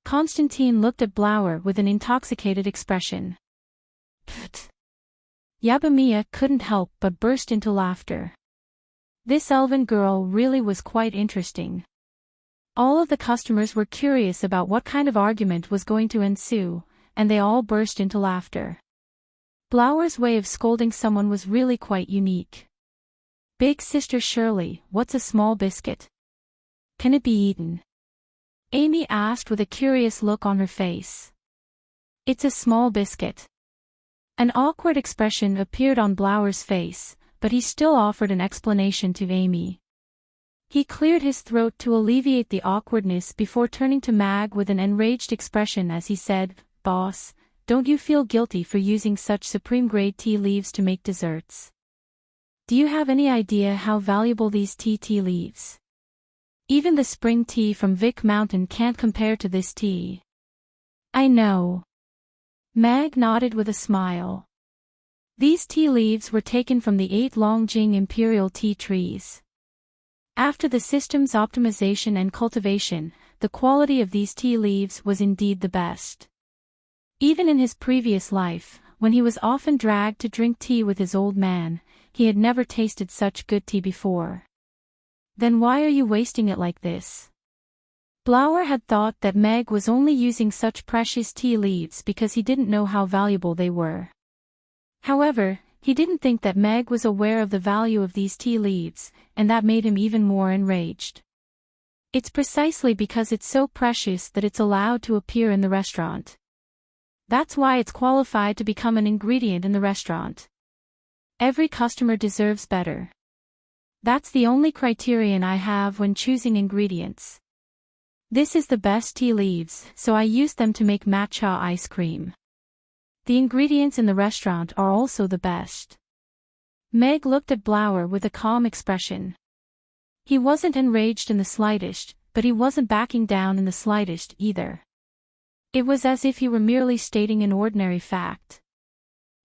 Constantine looked at Blower with an intoxicated expression. Pfft. Yabamiya couldn't help but burst into laughter. This elven girl really was quite interesting. All of the customers were curious about what kind of argument was going to ensue, and they all burst into laughter. Blower's way of scolding someone was really quite unique. "Big Sister Shirley, what's a small biscuit? Can it be eaten?" Amy asked with a curious look on her face. "It's a small biscuit." An awkward expression appeared on Blower's face, but he still offered an explanation to Amy. He cleared his throat to alleviate the awkwardness before turning to Mag with an enraged expression as he said, "Boss, don't you feel guilty for using such supreme-grade tea leaves to make desserts? Do you have any idea how valuable these tea leaves? Even the spring tea from Vic Mountain can't compare to this tea." "I know." Mag nodded with a smile. These tea leaves were taken from the 8 Longjing imperial tea trees. After the system's optimization and cultivation, the quality of these tea leaves was indeed the best. Even in his previous life, when he was often dragged to drink tea with his old man, he had never tasted such good tea before. Then why are you wasting it like this? Blower had thought that Meg was only using such precious tea leaves because he didn't know how valuable they were. However, he didn't think that Meg was aware of the value of these tea leaves, and that made him even more enraged. It's precisely because it's so precious that it's allowed to appear in the restaurant. That's why it's qualified to become an ingredient in the restaurant. Every customer deserves better. That's the only criterion I have when choosing ingredients. This is the best tea leaves, so I use them to make matcha ice cream. The ingredients in the restaurant are also the best. Meg looked at Blower with a calm expression. He wasn't enraged in the slightest, but he wasn't backing down in the slightest either. It was as if he were merely stating an ordinary fact.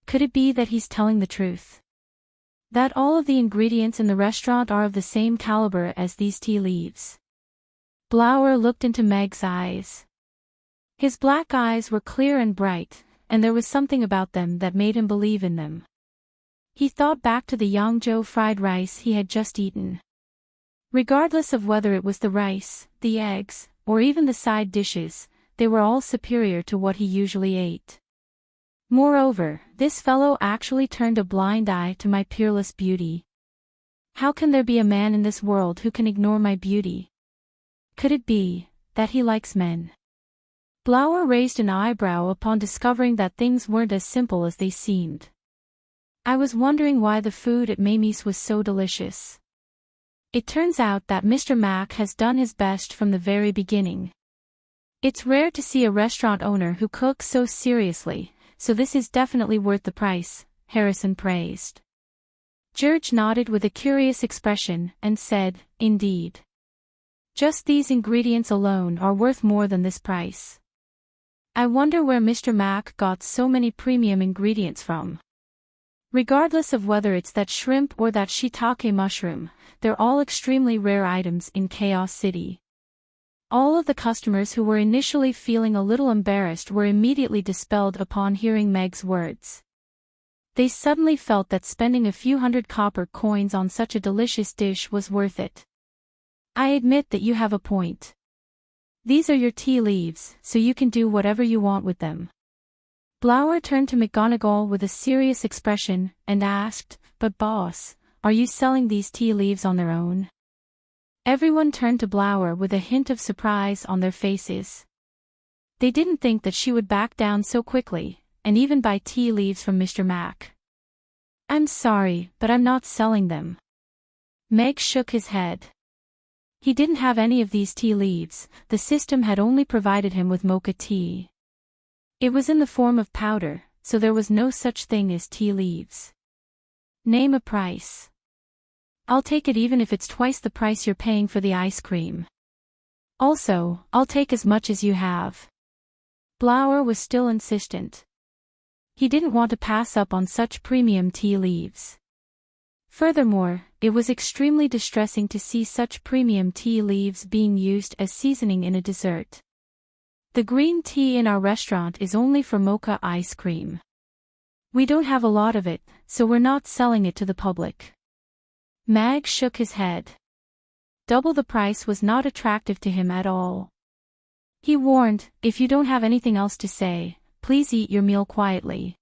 Could it be that he's telling the truth? That all of the ingredients in the restaurant are of the same caliber as these tea leaves? Blower looked into Meg's eyes. His black eyes were clear and bright, and there was something about them that made him believe in them. He thought back to the Yangzhou fried rice he had just eaten. Regardless of whether it was the rice, the eggs, or even the side dishes, they were all superior to what he usually ate. Moreover, this fellow actually turned a blind eye to my peerless beauty. How can there be a man in this world who can ignore my beauty? Could it be that he likes men? Blower raised an eyebrow upon discovering that things weren't as simple as they seemed. I was wondering why the food at Mamie's was so delicious. It turns out that Mr. Mack has done his best from the very beginning. It's rare to see a restaurant owner who cooks so seriously, so this is definitely worth the price, Harrison praised. George nodded with a curious expression and said, "Indeed. Just these ingredients alone are worth more than this price. I wonder where Mr. Mack got so many premium ingredients from. Regardless of whether it's that shrimp or that shiitake mushroom, they're all extremely rare items in Chaos City." All of the customers who were initially feeling a little embarrassed were immediately dispelled upon hearing Meg's words. They suddenly felt that spending a few hundred copper coins on such a delicious dish was worth it. I admit that you have a point. These are your tea leaves, so you can do whatever you want with them. Blower turned to McGonagall with a serious expression, and asked, "But boss, are you selling these tea leaves on their own?" Everyone turned to Blower with a hint of surprise on their faces. They didn't think that she would back down so quickly, and even buy tea leaves from Mr. Mack. "I'm sorry, but I'm not selling them." Meg shook his head. He didn't have any of these tea leaves, the system had only provided him with mocha tea. It was in the form of powder, so there was no such thing as tea leaves. "Name a price." "I'll take it even if it's twice the price you're paying for the ice cream. Also, I'll take as much as you have." Blower was still insistent. He didn't want to pass up on such premium tea leaves. Furthermore, it was extremely distressing to see such premium tea leaves being used as seasoning in a dessert. The green tea in our restaurant is only for mocha ice cream. We don't have a lot of it, so we're not selling it to the public. Mag shook his head. Double the price was not attractive to him at all. He warned, "If you don't have anything else to say, please eat your meal quietly.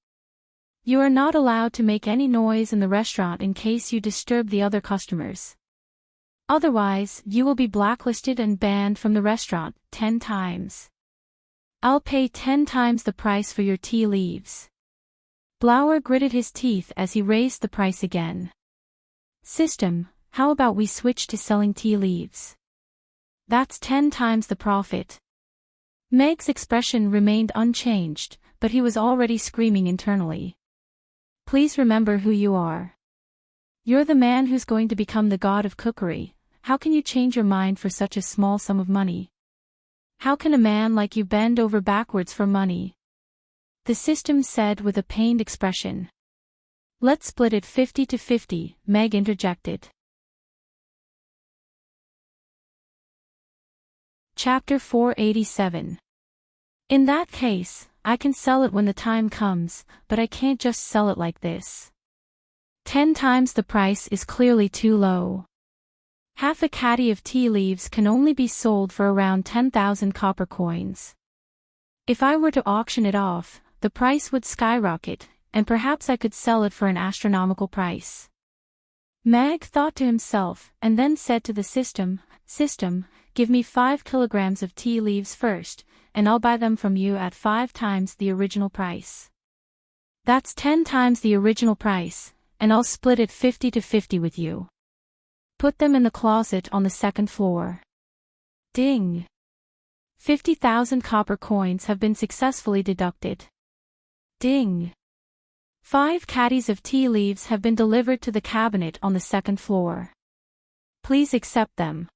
You are not allowed to make any noise in the restaurant in case you disturb the other customers. Otherwise, you will be blacklisted and banned from the restaurant 10 times. I'll pay 10 times the price for your tea leaves." Blower gritted his teeth as he raised the price again. "System, how about we switch to selling tea leaves? That's 10 times the profit." Meg's expression remained unchanged, but he was already screaming internally. "Please remember who you are. You're the man who's going to become the god of cookery. How can you change your mind for such a small sum of money? How can a man like you bend over backwards for money?" The system said with a pained expression. "Let's split it 50-50, Meg interjected. Chapter 487. In that case, I can sell it when the time comes, but I can't just sell it like this. 10 times the price is clearly too low. Half a caddy of tea leaves can only be sold for around 10,000 copper coins. If I were to auction it off, the price would skyrocket, and perhaps I could sell it for an astronomical price. Mag thought to himself, and then said to the system, "System, give me 5 kilograms of tea leaves first, and I'll buy them from you at 5 times the original price. That's 10 times the original price, and I'll split it 50 to 50 with you. Put them in the closet on the second floor." Ding! 50,000 copper coins have been successfully deducted. Ding! 5 caddies of tea leaves have been delivered to the cabinet on the second floor. Please accept them.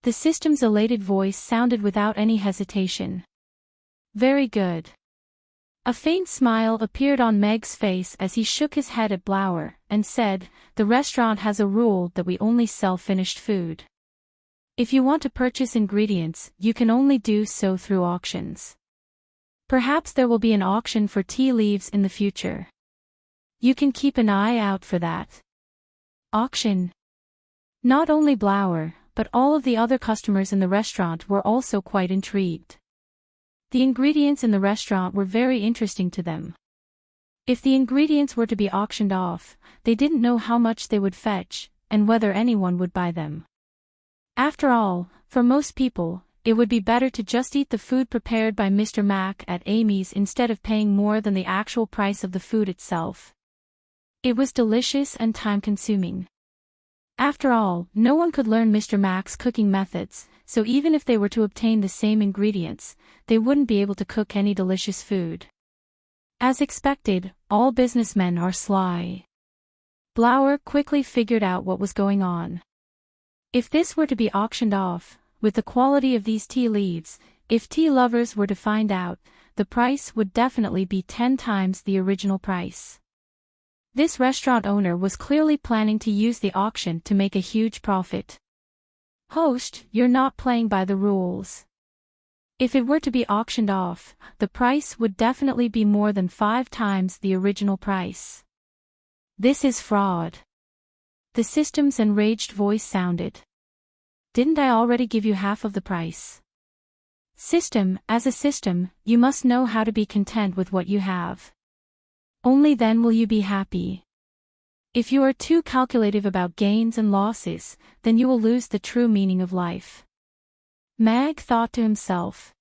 The system's elated voice sounded without any hesitation. Very good. A faint smile appeared on Meg's face as he shook his head at Blower, and said, "The restaurant has a rule that we only sell finished food. If you want to purchase ingredients, you can only do so through auctions. Perhaps there will be an auction for tea leaves in the future. You can keep an eye out for that." Auction? Not only Blower, but all of the other customers in the restaurant were also quite intrigued. The ingredients in the restaurant were very interesting to them. If the ingredients were to be auctioned off, they didn't know how much they would fetch, and whether anyone would buy them. After all, for most people, it would be better to just eat the food prepared by Mr. Mac at Amy's instead of paying more than the actual price of the food itself. It was delicious and time-consuming. After all, no one could learn Mr. Mac's cooking methods, so even if they were to obtain the same ingredients, they wouldn't be able to cook any delicious food. As expected, all businessmen are sly. Blower quickly figured out what was going on. If this were to be auctioned off, with the quality of these tea leaves, if tea lovers were to find out, the price would definitely be 10 times the original price. This restaurant owner was clearly planning to use the auction to make a huge profit. Host, you're not playing by the rules. If it were to be auctioned off, the price would definitely be more than 5 times the original price. This is fraud. The system's enraged voice sounded. Didn't I already give you half of the price? System, as a system, you must know how to be content with what you have. Only then will you be happy. If you are too calculative about gains and losses, then you will lose the true meaning of life. Mag thought to himself.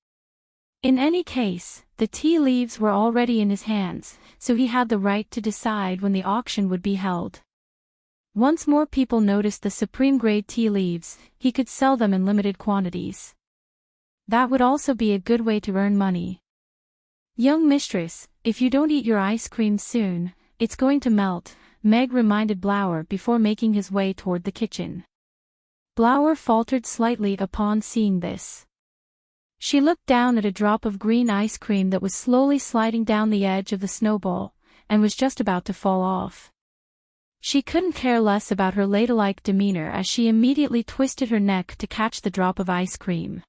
In any case, the tea leaves were already in his hands, so he had the right to decide when the auction would be held. Once more people noticed the supreme-grade tea leaves, he could sell them in limited quantities. That would also be a good way to earn money. "Young mistress, if you don't eat your ice cream soon, it's going to melt," Meg reminded Blower before making his way toward the kitchen. Blower faltered slightly upon seeing this. She looked down at a drop of green ice cream that was slowly sliding down the edge of the snowball, and was just about to fall off. She couldn't care less about her ladylike demeanor as she immediately twisted her neck to catch the drop of ice cream.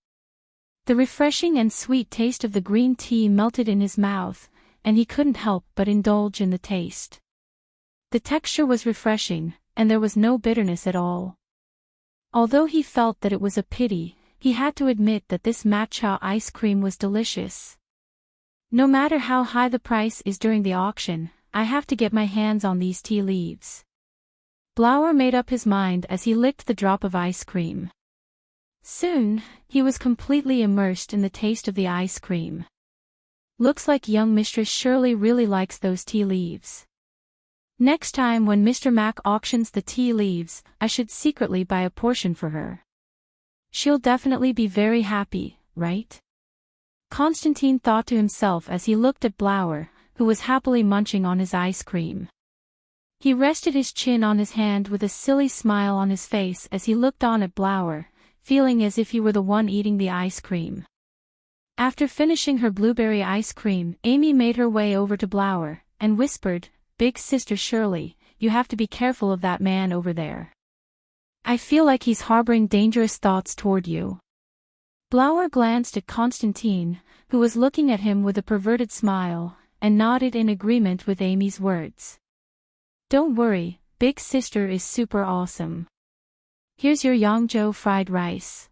The refreshing and sweet taste of the green tea melted in his mouth, and he couldn't help but indulge in the taste. The texture was refreshing, and there was no bitterness at all. Although he felt that it was a pity, he had to admit that this matcha ice cream was delicious. No matter how high the price is during the auction, I have to get my hands on these tea leaves. Blower made up his mind as he licked the drop of ice cream. Soon, he was completely immersed in the taste of the ice cream. Looks like young Mistress Shirley really likes those tea leaves. Next time when Mr. Mac auctions the tea leaves, I should secretly buy a portion for her. She'll definitely be very happy, right? Constantine thought to himself as he looked at Blower, who was happily munching on his ice cream. He rested his chin on his hand with a silly smile on his face as he looked on at Blower, feeling as if he were the one eating the ice cream. After finishing her blueberry ice cream, Amy made her way over to Blower, and whispered, "Big Sister Shirley, you have to be careful of that man over there. I feel like he's harboring dangerous thoughts toward you." Blauer glanced at Constantine, who was looking at him with a perverted smile, and nodded in agreement with Amy's words. Don't worry, big sister is super awesome. Here's your Yangzhou fried rice.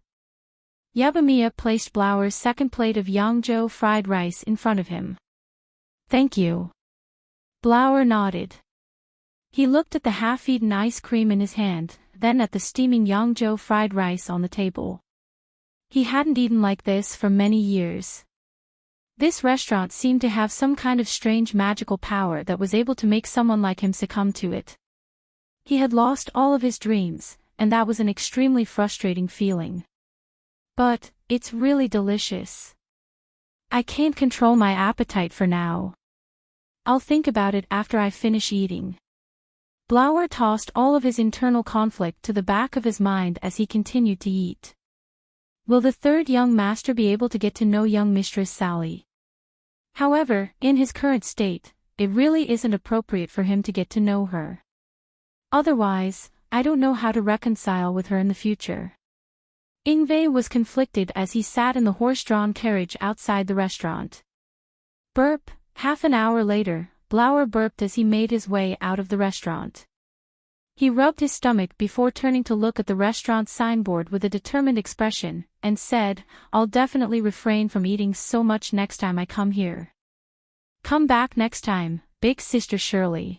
Yabamiya placed Blauer's second plate of Yangzhou fried rice in front of him. Thank you. Blauer nodded. He looked at the half-eaten ice cream in his hand, then at the steaming Yangzhou fried rice on the table. He hadn't eaten like this for many years. This restaurant seemed to have some kind of strange magical power that was able to make someone like him succumb to it. He had lost all of his dreams, and that was an extremely frustrating feeling. But, it's really delicious. I can't control my appetite for now. I'll think about it after I finish eating. Blauer tossed all of his internal conflict to the back of his mind as he continued to eat. Will the third young master be able to get to know young Mistress Sally? However, in his current state, it really isn't appropriate for him to get to know her. Otherwise, I don't know how to reconcile with her in the future. Ingve was conflicted as he sat in the horse-drawn carriage outside the restaurant. Burp. Half an hour later, Blauer burped as he made his way out of the restaurant. He rubbed his stomach before turning to look at the restaurant signboard with a determined expression, and said, I'll definitely refrain from eating so much next time I come here. Come back next time, big sister Shirley.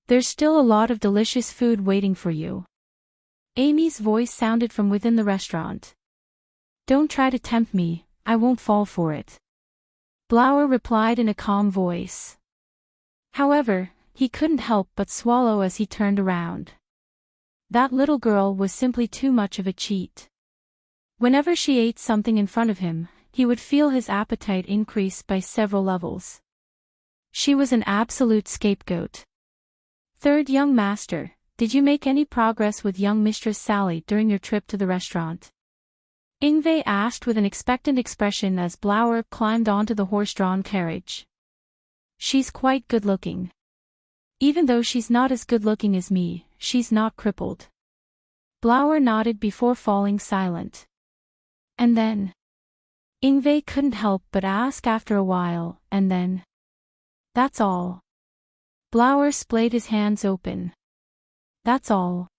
There's still a lot of delicious food waiting for you. Amy's voice sounded from within the restaurant. Don't try to tempt me, I won't fall for it. Blauer replied in a calm voice. However, he couldn't help but swallow as he turned around. That little girl was simply too much of a cheat. Whenever she ate something in front of him, he would feel his appetite increase by several levels. She was an absolute scapegoat. Third young master, did you make any progress with young Mistress Sally during your trip to the restaurant? Ingve asked with an expectant expression as Blauer climbed onto the horse-drawn carriage. She's quite good-looking. Even though she's not as good-looking as me, she's not crippled. Blauer nodded before falling silent. And then? Ingve couldn't help but ask after a while, and then? That's all. Blauer splayed his hands open. That's all.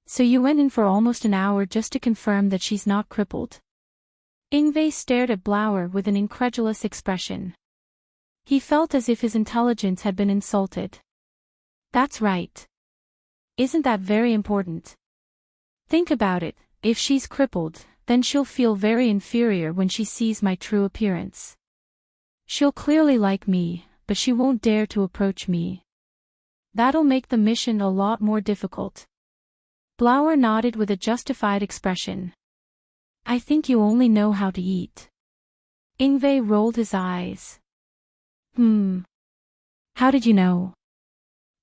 So you went in for almost an hour just to confirm that she's not crippled? Ingve stared at Blauer with an incredulous expression. He felt as if his intelligence had been insulted. That's right. Isn't that very important? Think about it, if she's crippled, then she'll feel very inferior when she sees my true appearance. She'll clearly like me, but she won't dare to approach me. That'll make the mission a lot more difficult. Blauer nodded with a justified expression. I think you only know how to eat. Ingve rolled his eyes. How did you know?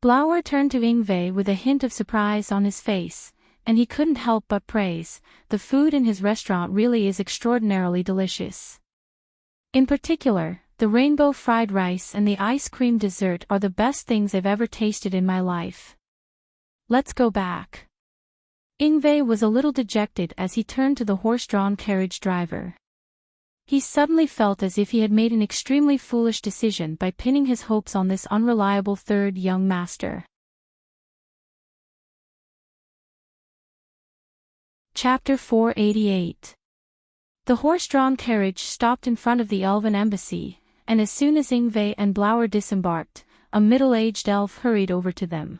Blauer turned to Ingve with a hint of surprise on his face, and he couldn't help but praise, the food in his restaurant really is extraordinarily delicious. In particular, the rainbow fried rice and the ice cream dessert are the best things I've ever tasted in my life. Let's go back. Ingve was a little dejected as he turned to the horse-drawn carriage driver. He suddenly felt as if he had made an extremely foolish decision by pinning his hopes on this unreliable third young master. Chapter 488. The horse-drawn carriage stopped in front of the elven embassy, and as soon as Ingve and Blauer disembarked, a middle-aged elf hurried over to them.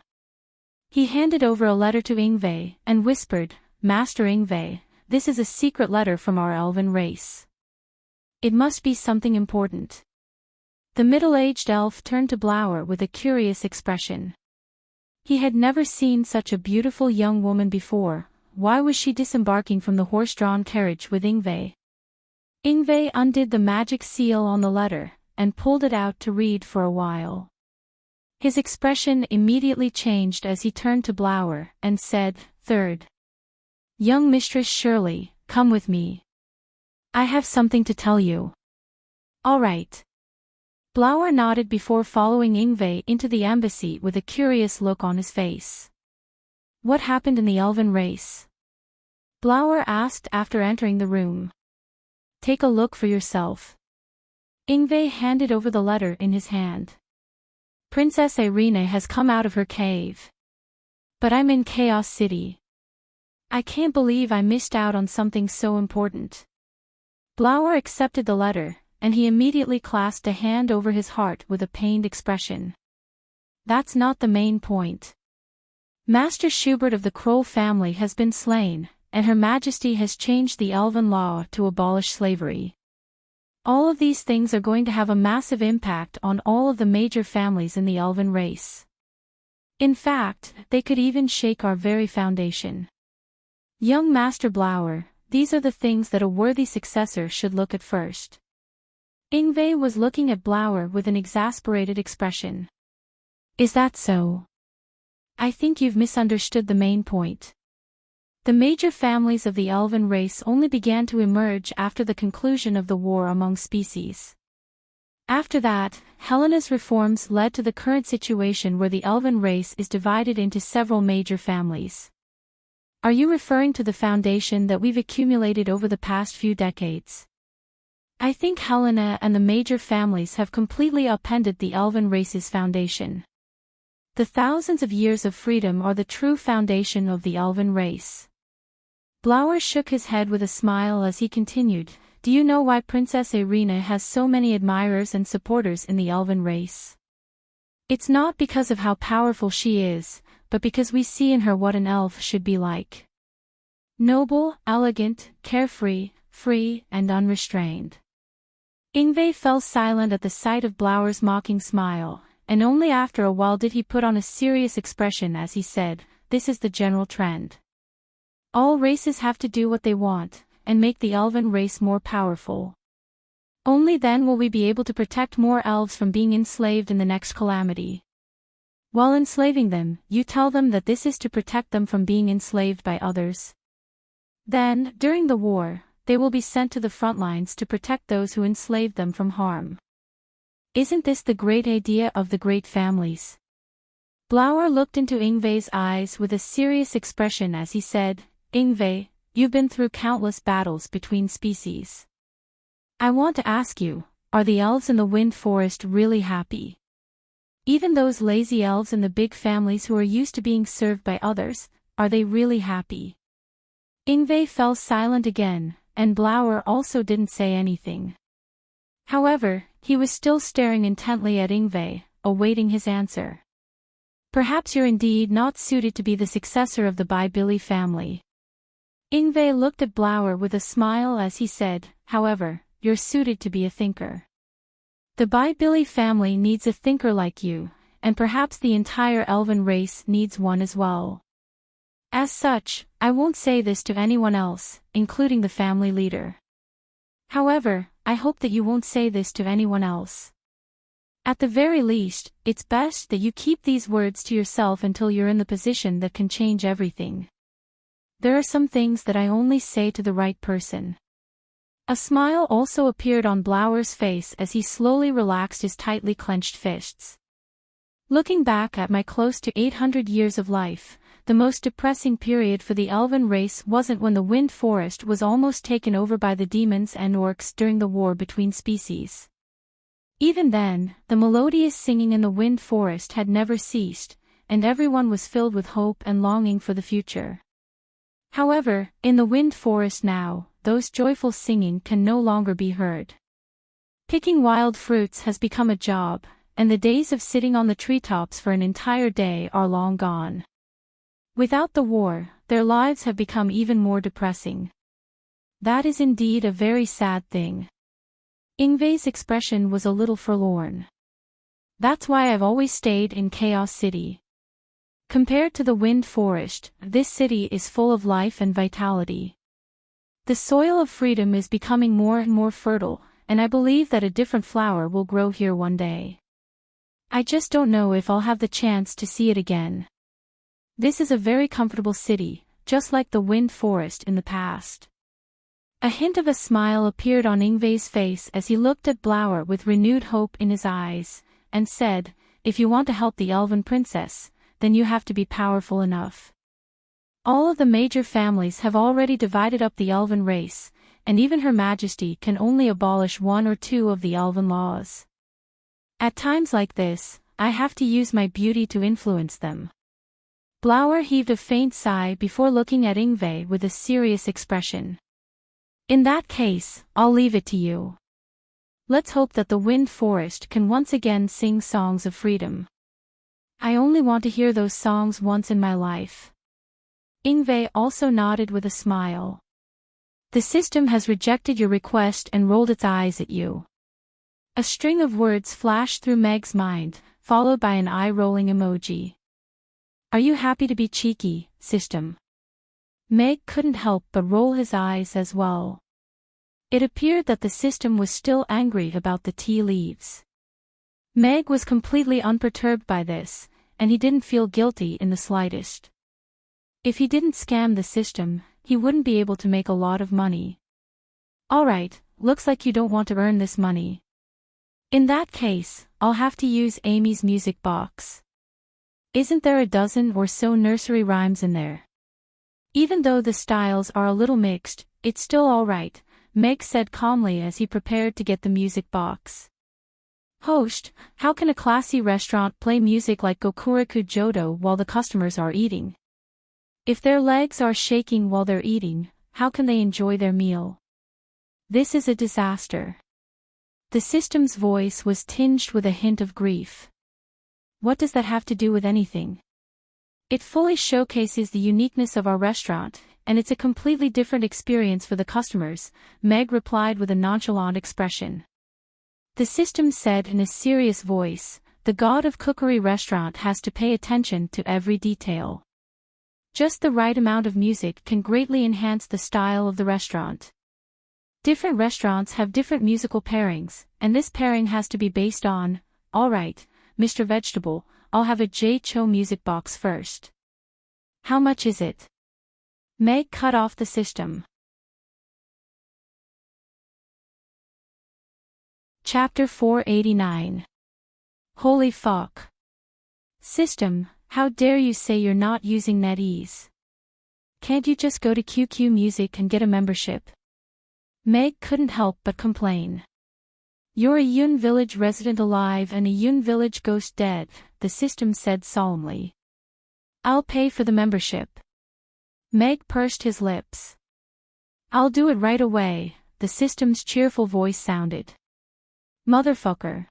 He handed over a letter to Ingve, and whispered, Master Ingve, this is a secret letter from our elven race. It must be something important. The middle-aged elf turned to Blauer with a curious expression. He had never seen such a beautiful young woman before. Why was she disembarking from the horse-drawn carriage with Ingve? Ingve undid the magic seal on the letter, and pulled it out to read for a while. His expression immediately changed as he turned to Blauer, and said, Third. Young Mistress Shirley, come with me. I have something to tell you. All right. Blauer nodded before following Ingve into the embassy with a curious look on his face. What happened in the elven race? Blauer asked after entering the room. take a look for yourself. Ingve handed over the letter in his hand. Princess Irene has come out of her cave. But I'm in Chaos City. I can't believe I missed out on something so important. Blower accepted the letter, and he immediately clasped a hand over his heart with a pained expression. That's not the main point. Master Schubert of the Kroll family has been slain, and Her Majesty has changed the elven law to abolish slavery. All of these things are going to have a massive impact on all of the major families in the elven race. In fact, they could even shake our very foundation. Young Master Blower, these are the things that a worthy successor should look at first. Ingve was looking at Blower with an exasperated expression. Is that so? I think you've misunderstood the main point. The major families of the elven race only began to emerge after the conclusion of the war among species. After that, Helena's reforms led to the current situation where the elven race is divided into several major families. Are you referring to the foundation that we've accumulated over the past few decades? I think Helena and the major families have completely upended the elven race's foundation. The thousands of years of freedom are the true foundation of the elven race. Blower shook his head with a smile as he continued, do you know why Princess Irene has so many admirers and supporters in the elven race? It's not because of how powerful she is, but because we see in her what an elf should be like. Noble, elegant, carefree, free, and unrestrained. Ingve fell silent at the sight of Blower's mocking smile, and only after a while did he put on a serious expression as he said, this is the general trend. All races have to do what they want, and make the elven race more powerful. Only then will we be able to protect more elves from being enslaved in the next calamity. While enslaving them, you tell them that this is to protect them from being enslaved by others. Then, during the war, they will be sent to the front lines to protect those who enslaved them from harm. Isn't this the great idea of the great families? Blower looked into Ingve's eyes with a serious expression as he said, Ingve, you've been through countless battles between species. I want to ask you, are the elves in the Wind Forest really happy? Even those lazy elves in the big families who are used to being served by others, are they really happy? Ingve fell silent again, and Blower also didn't say anything. However, he was still staring intently at Ingve, awaiting his answer. Perhaps you're indeed not suited to be the successor of the Billy family. Ingve looked at Blower with a smile as he said, however, you're suited to be a thinker. The Billy family needs a thinker like you, and perhaps the entire elven race needs one as well. As such, I won't say this to anyone else, including the family leader. However, I hope that you won't say this to anyone else. At the very least, it's best that you keep these words to yourself until you're in the position that can change everything. There are some things that I only say to the right person. A smile also appeared on Blower's face as he slowly relaxed his tightly clenched fists. Looking back at my close to 800 years of life, the most depressing period for the elven race wasn't when the Wind Forest was almost taken over by the demons and orcs during the war between species. Even then, the melodious singing in the Wind Forest had never ceased, and everyone was filled with hope and longing for the future. However, in the Wind Forest now, those joyful singing can no longer be heard. Picking wild fruits has become a job, and the days of sitting on the treetops for an entire day are long gone. Without the war, their lives have become even more depressing. That is indeed a very sad thing. Ingve's expression was a little forlorn. That's why I've always stayed in Chaos City. Compared to the Wind Forest, this city is full of life and vitality. The soil of freedom is becoming more and more fertile, and I believe that a different flower will grow here one day. I just don't know if I'll have the chance to see it again. This is a very comfortable city, just like the Wind Forest in the past. A hint of a smile appeared on Ingve's face as he looked at Blower with renewed hope in his eyes, and said, if you want to help the elven princess, then you have to be powerful enough. All of the major families have already divided up the elven race, and even Her Majesty can only abolish one or two of the elven laws. At times like this, I have to use my beauty to influence them. Blower heaved a faint sigh before looking at Yngve with a serious expression. In that case, I'll leave it to you. Let's hope that the Wind Forest can once again sing songs of freedom. I only want to hear those songs once in my life. Yngve also nodded with a smile. The system has rejected your request and rolled its eyes at you. A string of words flashed through Meg's mind, followed by an eye-rolling emoji. Are you happy to be cheeky, system? Meg couldn't help but roll his eyes as well. It appeared that the system was still angry about the tea leaves. Meg was completely unperturbed by this, and he didn't feel guilty in the slightest. If he didn't scam the system, he wouldn't be able to make a lot of money. Alright, looks like you don't want to earn this money. In that case, I'll have to use Amy's music box. Isn't there a dozen or so nursery rhymes in there? Even though the styles are a little mixed, it's still alright, Meg said calmly as he prepared to get the music box. Host, how can a classy restaurant play music like Gokuraku Jodo while the customers are eating? If their legs are shaking while they're eating, how can they enjoy their meal? This is a disaster. The system's voice was tinged with a hint of grief. What does that have to do with anything? It fully showcases the uniqueness of our restaurant, and it's a completely different experience for the customers, Meg replied with a nonchalant expression. The system said in a serious voice, the god of cookery restaurant has to pay attention to every detail. Just the right amount of music can greatly enhance the style of the restaurant. Different restaurants have different musical pairings, and this pairing has to be based on, alright, Mr. Vegetable, I'll have a J-Cho music box first. How much is it? Meg cut off the system. Chapter 489. Holy fuck. System, how dare you say you're not using NetEase? Can't you just go to QQ Music and get a membership? Meg couldn't help but complain. You're a Yun Village resident alive and a Yun Village ghost dead, the system said solemnly. I'll pay for the membership. Meg pursed his lips. I'll do it right away, the system's cheerful voice sounded. Motherfucker.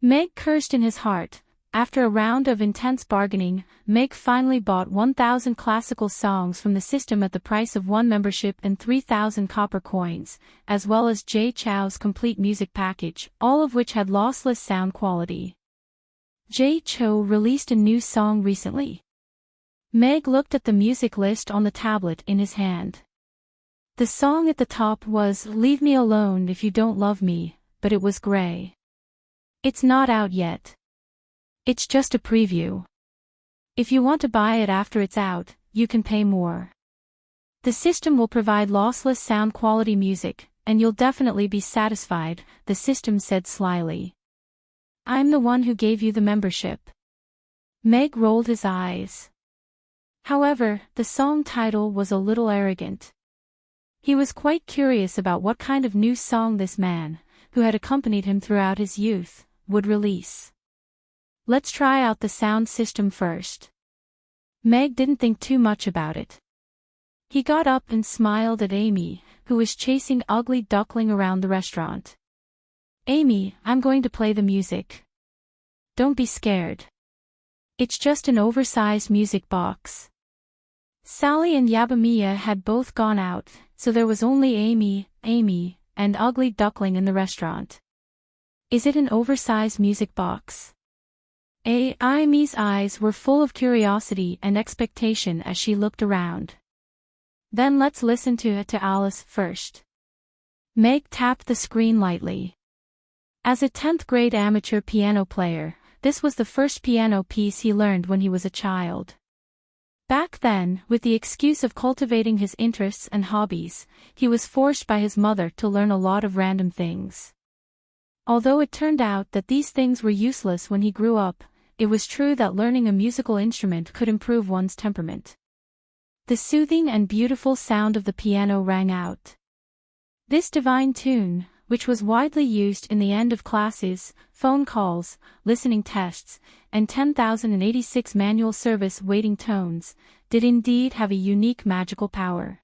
Meg cursed in his heart. After a round of intense bargaining, Meg finally bought 1,000 classical songs from the system at the price of one membership and 3,000 copper coins, as well as Jay Chou's complete music package, all of which had lossless sound quality. Jay Chou released a new song recently. Meg looked at the music list on the tablet in his hand. The song at the top was Leave Me Alone If You Don't Love Me, but it was gray. It's not out yet. It's just a preview. If you want to buy it after it's out, you can pay more. The system will provide lossless sound quality music, and you'll definitely be satisfied, the system said slyly. I'm the one who gave you the membership. Meg rolled his eyes. However, the song title was a little arrogant. He was quite curious about what kind of new song this man, who had accompanied him throughout his youth, would release. Let's try out the sound system first. Meg didn't think too much about it. He got up and smiled at Amy, who was chasing Ugly Duckling around the restaurant. Amy, I'm going to play the music. Don't be scared. It's just an oversized music box. Sally and Yabamiya had both gone out, so there was only Amy, and Ugly Duckling in the restaurant. Is it an oversized music box? Amy's eyes were full of curiosity and expectation as she looked around. Then let's listen to Alice first. Meg tapped the screen lightly. As a 10th grade amateur piano player, this was the first piano piece he learned when he was a child. Back then, with the excuse of cultivating his interests and hobbies, he was forced by his mother to learn a lot of random things. Although it turned out that these things were useless when he grew up, it was true that learning a musical instrument could improve one's temperament. The soothing and beautiful sound of the piano rang out. This divine tune, which was widely used in the end of classes, phone calls, listening tests, and 10,086 manual service waiting tones, did indeed have a unique magical power.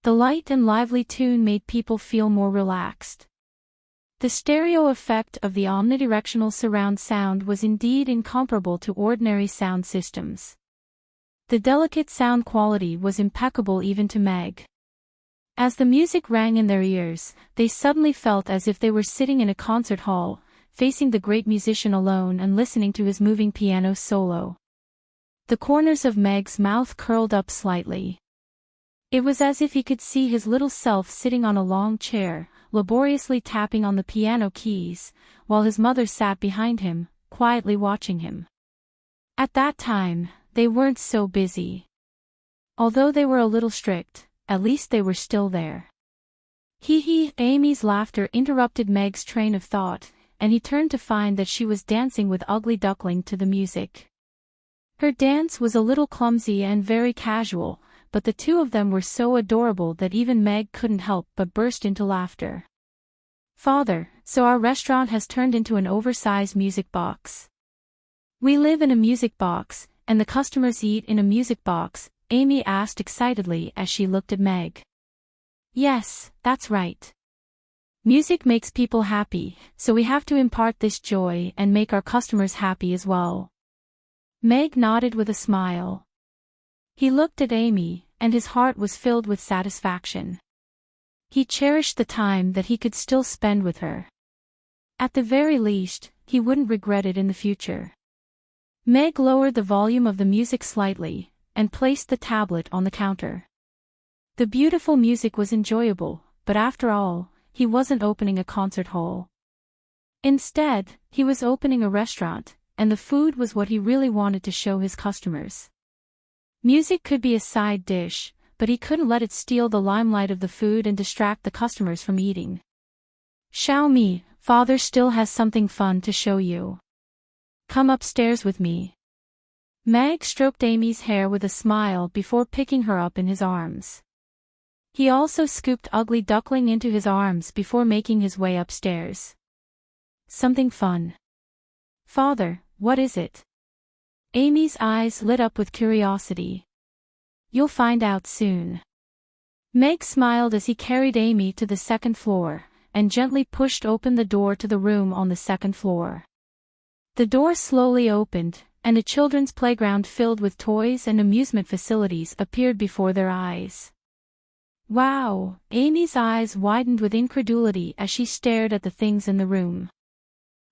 The light and lively tune made people feel more relaxed. The stereo effect of the omnidirectional surround sound was indeed incomparable to ordinary sound systems. The delicate sound quality was impeccable even to Meg. As the music rang in their ears, they suddenly felt as if they were sitting in a concert hall, facing the great musician alone and listening to his moving piano solo. The corners of Meg's mouth curled up slightly. It was as if he could see his little self sitting on a long chair, laboriously tapping on the piano keys, while his mother sat behind him, quietly watching him. At that time, they weren't so busy. Although they were a little strict, at least they were still there. Hee, Amy's laughter interrupted Meg's train of thought, and he turned to find that she was dancing with Ugly Duckling to the music. Her dance was a little clumsy and very casual, but the two of them were so adorable that even Meg couldn't help but burst into laughter. "Father, so our restaurant has turned into an oversized music box. We live in a music box, and the customers eat in a music box," Amy asked excitedly as she looked at Meg. "Yes, that's right. Music makes people happy, so we have to impart this joy and make our customers happy as well." Meg nodded with a smile. He looked at Amy, and his heart was filled with satisfaction. He cherished the time that he could still spend with her. At the very least, he wouldn't regret it in the future. Meg lowered the volume of the music slightly, and placed the tablet on the counter. The beautiful music was enjoyable, but after all, he wasn't opening a concert hall. Instead, he was opening a restaurant, and the food was what he really wanted to show his customers. Music could be a side dish, but he couldn't let it steal the limelight of the food and distract the customers from eating. "Xiaomi, father still has something fun to show you. Come upstairs with me." Meg stroked Amy's hair with a smile before picking her up in his arms. He also scooped Ugly Duckling into his arms before making his way upstairs. "Something fun. Father, what is it?" Amy's eyes lit up with curiosity. "You'll find out soon." Meg smiled as he carried Amy to the second floor, and gently pushed open the door to the room on the second floor. The door slowly opened, and a children's playground filled with toys and amusement facilities appeared before their eyes. "Wow!" Amy's eyes widened with incredulity as she stared at the things in the room.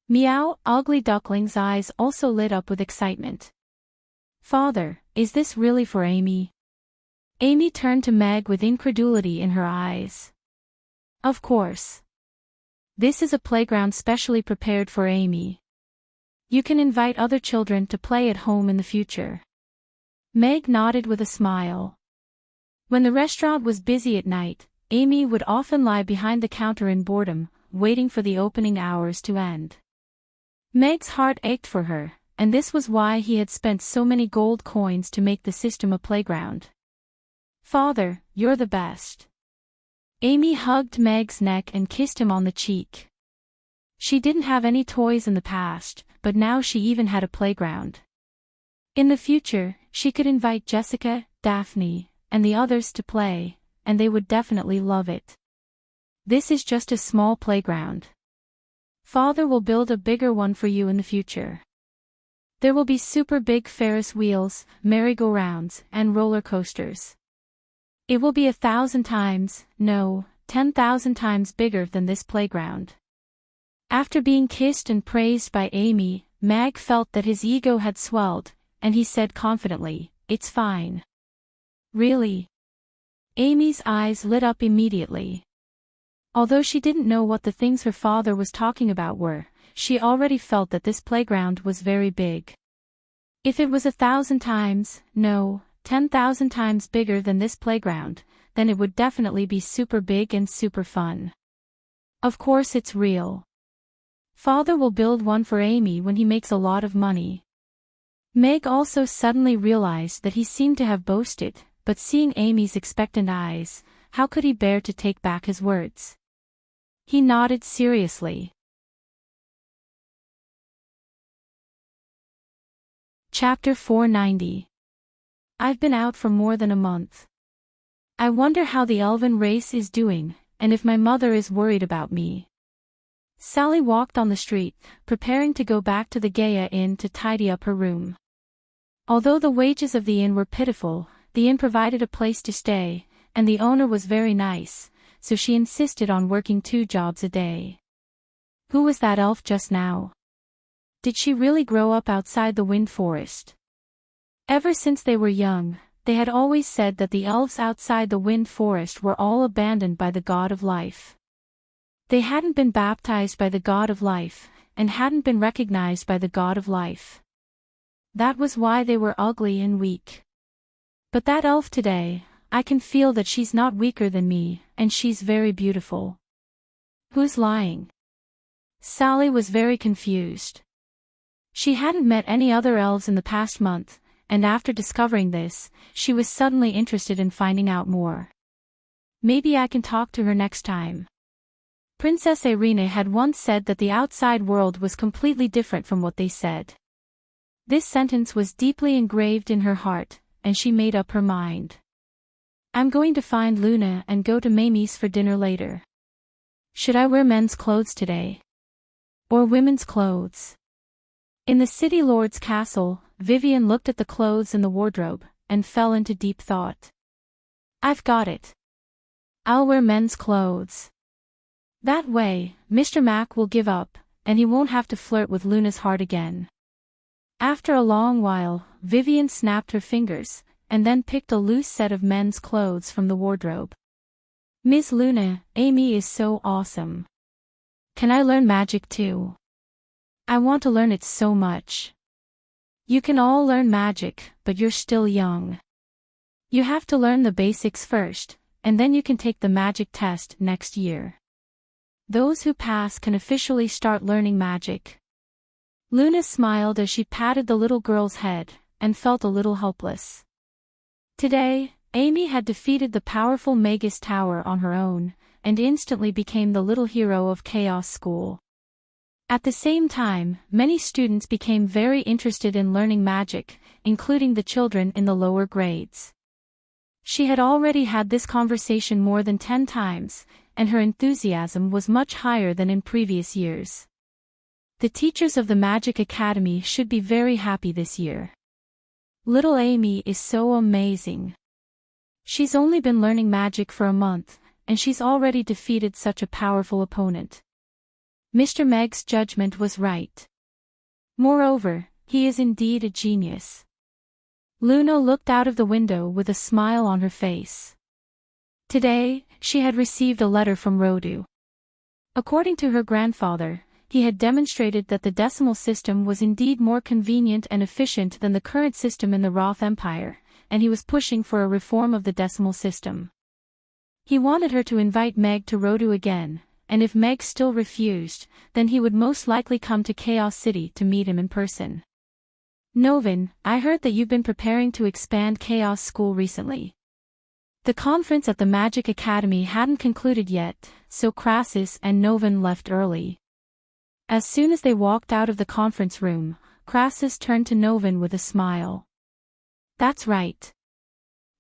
"Meow!" Ugly Duckling's eyes also lit up with excitement. "Father, is this really for Amy?" Amy turned to Meg with incredulity in her eyes. "Of course. This is a playground specially prepared for Amy. You can invite other children to play at home in the future." Meg nodded with a smile. When the restaurant was busy at night, Amy would often lie behind the counter in boredom, waiting for the opening hours to end. Meg's heart ached for her, and this was why he had spent so many gold coins to make the system a playground. "Father, you're the best." Amy hugged Meg's neck and kissed him on the cheek. She didn't have any toys in the past, but now she even had a playground. In the future, she could invite Jessica, Daphne, and the others to play, and they would definitely love it. "This is just a small playground. Father will build a bigger one for you in the future. There will be super big Ferris wheels, merry-go-rounds, and roller coasters. It will be 1,000 times, no, 10,000 times bigger than this playground." After being kissed and praised by Amy, Meg felt that his ego had swelled, and he said confidently, "It's fine." "Really?" Amy's eyes lit up immediately. Although she didn't know what the things her father was talking about were, she already felt that this playground was very big. If it was 1,000 times, no, 10,000 times bigger than this playground, then it would definitely be super big and super fun. Of course it's real. Father will build one for Amy when he makes a lot of money. Meg also suddenly realized that he seemed to have boasted, but seeing Amy's expectant eyes, How could he bear to take back his words? He nodded seriously. Chapter 490. I've been out for more than a month. I wonder how the elven race is doing, and if my mother is worried about me. Sally walked on the street, preparing to go back to the Gaia Inn to tidy up her room. Although the wages of the inn were pitiful, the inn provided a place to stay, and the owner was very nice, so she insisted on working 2 jobs a day. Who was that elf just now? Did she really grow up outside the wind forest? Ever since they were young, they had always said that the elves outside the wind forest were all abandoned by the god of life. They hadn't been baptized by the god of life, and hadn't been recognized by the god of life. That was why they were ugly and weak. But that elf today, I can feel that she's not weaker than me, and she's very beautiful. Who's lying? Sally was very confused. She hadn't met any other elves in the past month, and after discovering this, she was suddenly interested in finding out more. Maybe I can talk to her next time. Princess Irene had once said that the outside world was completely different from what they said. This sentence was deeply engraved in her heart, and she made up her mind. I'm going to find Luna and go to Mamie's for dinner later. Should I wear men's clothes today? Or women's clothes? In the city lord's castle, Vivian looked at the clothes in the wardrobe, and fell into deep thought. I've got it. I'll wear men's clothes. That way, Mr. Mac will give up, and he won't have to flirt with Luna's heart again. After a long while, Vivian snapped her fingers, and then picked a loose set of men's clothes from the wardrobe. Miss Luna, Amy is so awesome. Can I learn magic too? I want to learn it so much. You can all learn magic, but you're still young. You have to learn the basics first, and then you can take the magic test next year. Those who pass can officially start learning magic. Luna smiled as she patted the little girl's head, and felt a little helpless. Today, Amy had defeated the powerful Magus Tower on her own, and instantly became the little hero of Chaos School. At the same time, many students became very interested in learning magic, including the children in the lower grades. She had already had this conversation more than 10 times, and her enthusiasm was much higher than in previous years. The teachers of the Magic Academy should be very happy this year. Little Amy is so amazing. She's only been learning magic for a month, and she's already defeated such a powerful opponent. Mr. Meg's judgment was right. Moreover, he is indeed a genius. Luna looked out of the window with a smile on her face. Today, she had received a letter from Rodu. According to her grandfather, he had demonstrated that the decimal system was indeed more convenient and efficient than the current system in the Roth Empire, and he was pushing for a reform of the decimal system. He wanted her to invite Meg to Rodu again, and if Meg still refused, then he would most likely come to Chaos City to meet him in person. Novin, I heard that you've been preparing to expand Chaos School recently. The conference at the Magic Academy hadn't concluded yet, so Crassus and Novin left early. As soon as they walked out of the conference room, Crassus turned to Novin with a smile. That's right.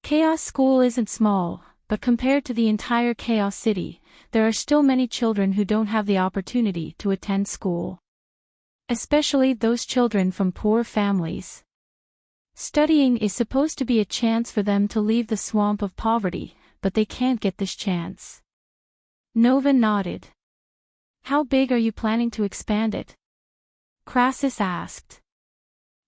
Chaos School isn't small, but compared to the entire Chaos City, there are still many children who don't have the opportunity to attend school. Especially those children from poor families. Studying is supposed to be a chance for them to leave the swamp of poverty, but they can't get this chance. Novin nodded. How big are you planning to expand it? Crassus asked.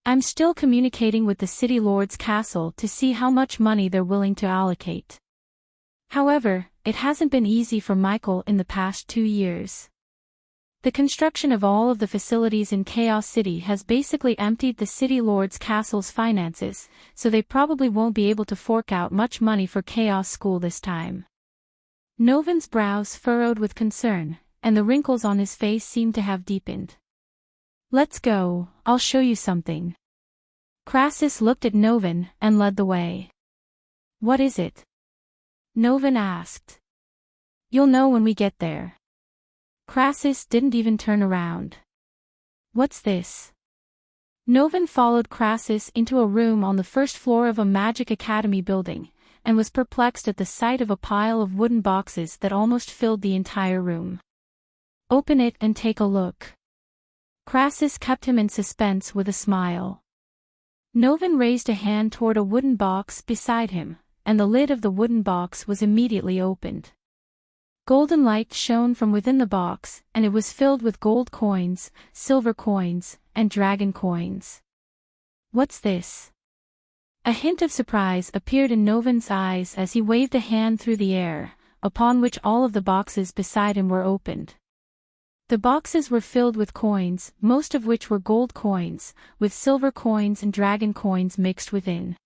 I'm still communicating with the City Lord's castle to see how much money they're willing to allocate. However, it hasn't been easy for Michael in the past 2 years. The construction of all of the facilities in Chaos City has basically emptied the City Lord's castle's finances, so they probably won't be able to fork out much money for Chaos School this time. Novin's brows furrowed with concern, and the wrinkles on his face seemed to have deepened. Let's go, I'll show you something. Crassus looked at Novin and led the way. What is it? Novin asked. You'll know when we get there. Crassus didn't even turn around. What's this? Novin followed Crassus into a room on the first floor of a Magic Academy building, and was perplexed at the sight of a pile of wooden boxes that almost filled the entire room. Open it and take a look. Crassus kept him in suspense with a smile. Novin raised a hand toward a wooden box beside him, and the lid of the wooden box was immediately opened. Golden light shone from within the box, and it was filled with gold coins, silver coins, and dragon coins. What's this? A hint of surprise appeared in Novin's eyes as he waved a hand through the air, upon which all of the boxes beside him were opened. The boxes were filled with coins, most of which were gold coins, with silver coins and dragon coins mixed within.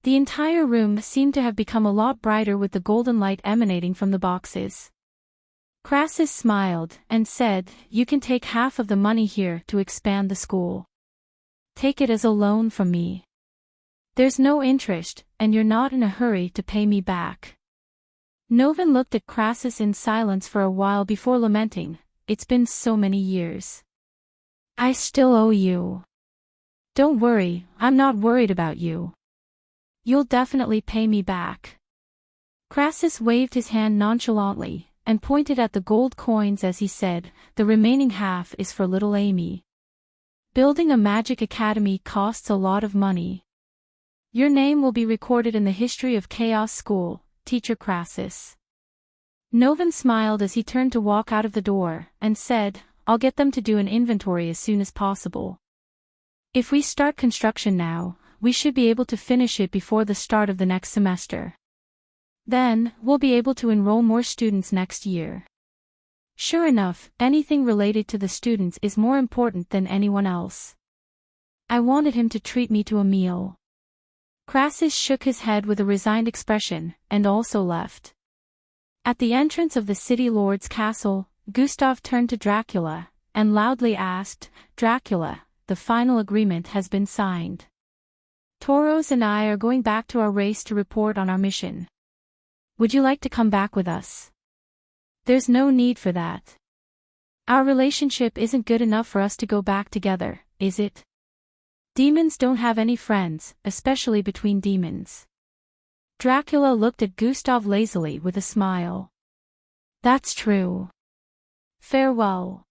The entire room seemed to have become a lot brighter with the golden light emanating from the boxes. Crassus smiled and said, You can take half of the money here to expand the school. Take it as a loan from me. There's no interest, and you're not in a hurry to pay me back. Novin looked at Crassus in silence for a while before lamenting, It's been so many years. I still owe you. Don't worry, I'm not worried about you. You'll definitely pay me back. Crassus waved his hand nonchalantly, and pointed at the gold coins as he said, The remaining half is for little Amy. Building a magic academy costs a lot of money. Your name will be recorded in the history of Chaos School, Teacher Crassus. Novin smiled as he turned to walk out of the door, and said, I'll get them to do an inventory as soon as possible. If we start construction now, we should be able to finish it before the start of the next semester. Then, we'll be able to enroll more students next year. Sure enough, anything related to the students is more important than anyone else. I wanted him to treat me to a meal. Crassus shook his head with a resigned expression, and also left. At the entrance of the city lord's castle, Gustav turned to Dracula, and loudly asked, Dracula, the final agreement has been signed. Tauros and I are going back to our race to report on our mission. Would you like to come back with us? There's no need for that. Our relationship isn't good enough for us to go back together, is it? Demons don't have any friends, especially between demons. Dracula looked at Gustav lazily with a smile. That's true. Farewell.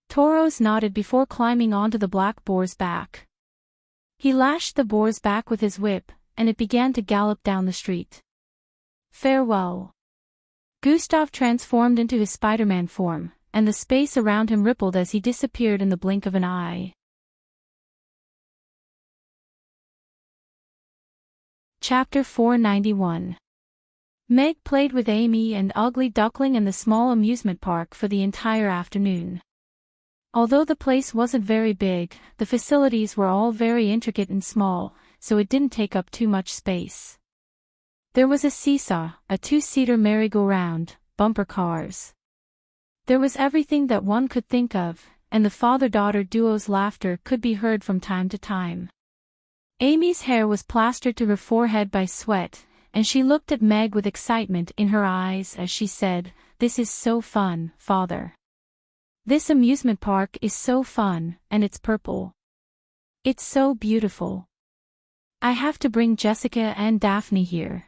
Tauros nodded before climbing onto the black boar's back. He lashed the boar's back with his whip, and it began to gallop down the street. Farewell. Gustav transformed into his Spider-Man form, and the space around him rippled as he disappeared in the blink of an eye. Chapter 491. Meg played with Amy and Ugly Duckling in the small amusement park for the entire afternoon. Although the place wasn't very big, the facilities were all very intricate and small, so it didn't take up too much space. There was a seesaw, a two-seater merry-go-round, bumper cars. There was everything that one could think of, and the father-daughter duo's laughter could be heard from time to time. Amy's hair was plastered to her forehead by sweat, and she looked at Meg with excitement in her eyes as she said, This is so fun, father. This amusement park is so fun, and it's purple. It's so beautiful. I have to bring Jessica and Daphne here.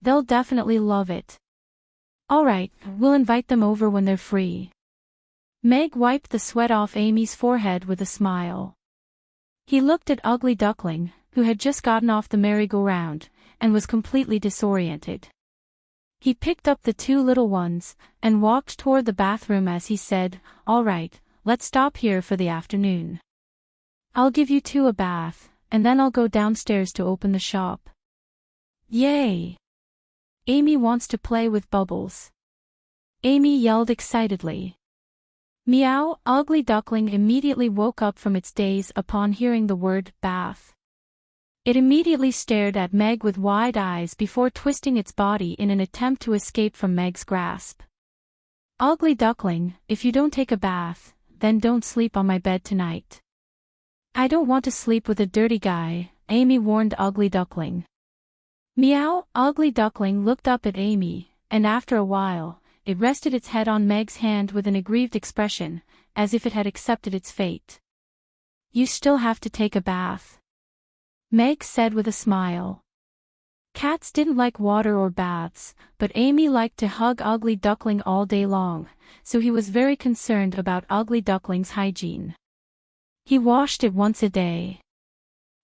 They'll definitely love it. Alright, we'll invite them over when they're free. Meg wiped the sweat off Amy's forehead with a smile. He looked at Ugly Duckling, who had just gotten off the merry-go-round, and was completely disoriented. He picked up the two little ones, and walked toward the bathroom as he said, All right, let's stop here for the afternoon. I'll give you two a bath, and then I'll go downstairs to open the shop. Yay! Amy wants to play with bubbles. Amy yelled excitedly. Meow! Ugly Duckling immediately woke up from its daze upon hearing the word bath. It immediately stared at Meg with wide eyes before twisting its body in an attempt to escape from Meg's grasp. Ugly Duckling, if you don't take a bath, then don't sleep on my bed tonight. I don't want to sleep with a dirty guy, Amy warned Ugly Duckling. Meow, Ugly Duckling looked up at Amy, and after a while, it rested its head on Meg's hand with an aggrieved expression, as if it had accepted its fate. You still have to take a bath, Meg said with a smile. Cats didn't like water or baths, but Amy liked to hug Ugly Duckling all day long, so he was very concerned about Ugly Duckling's hygiene. He washed it once a day.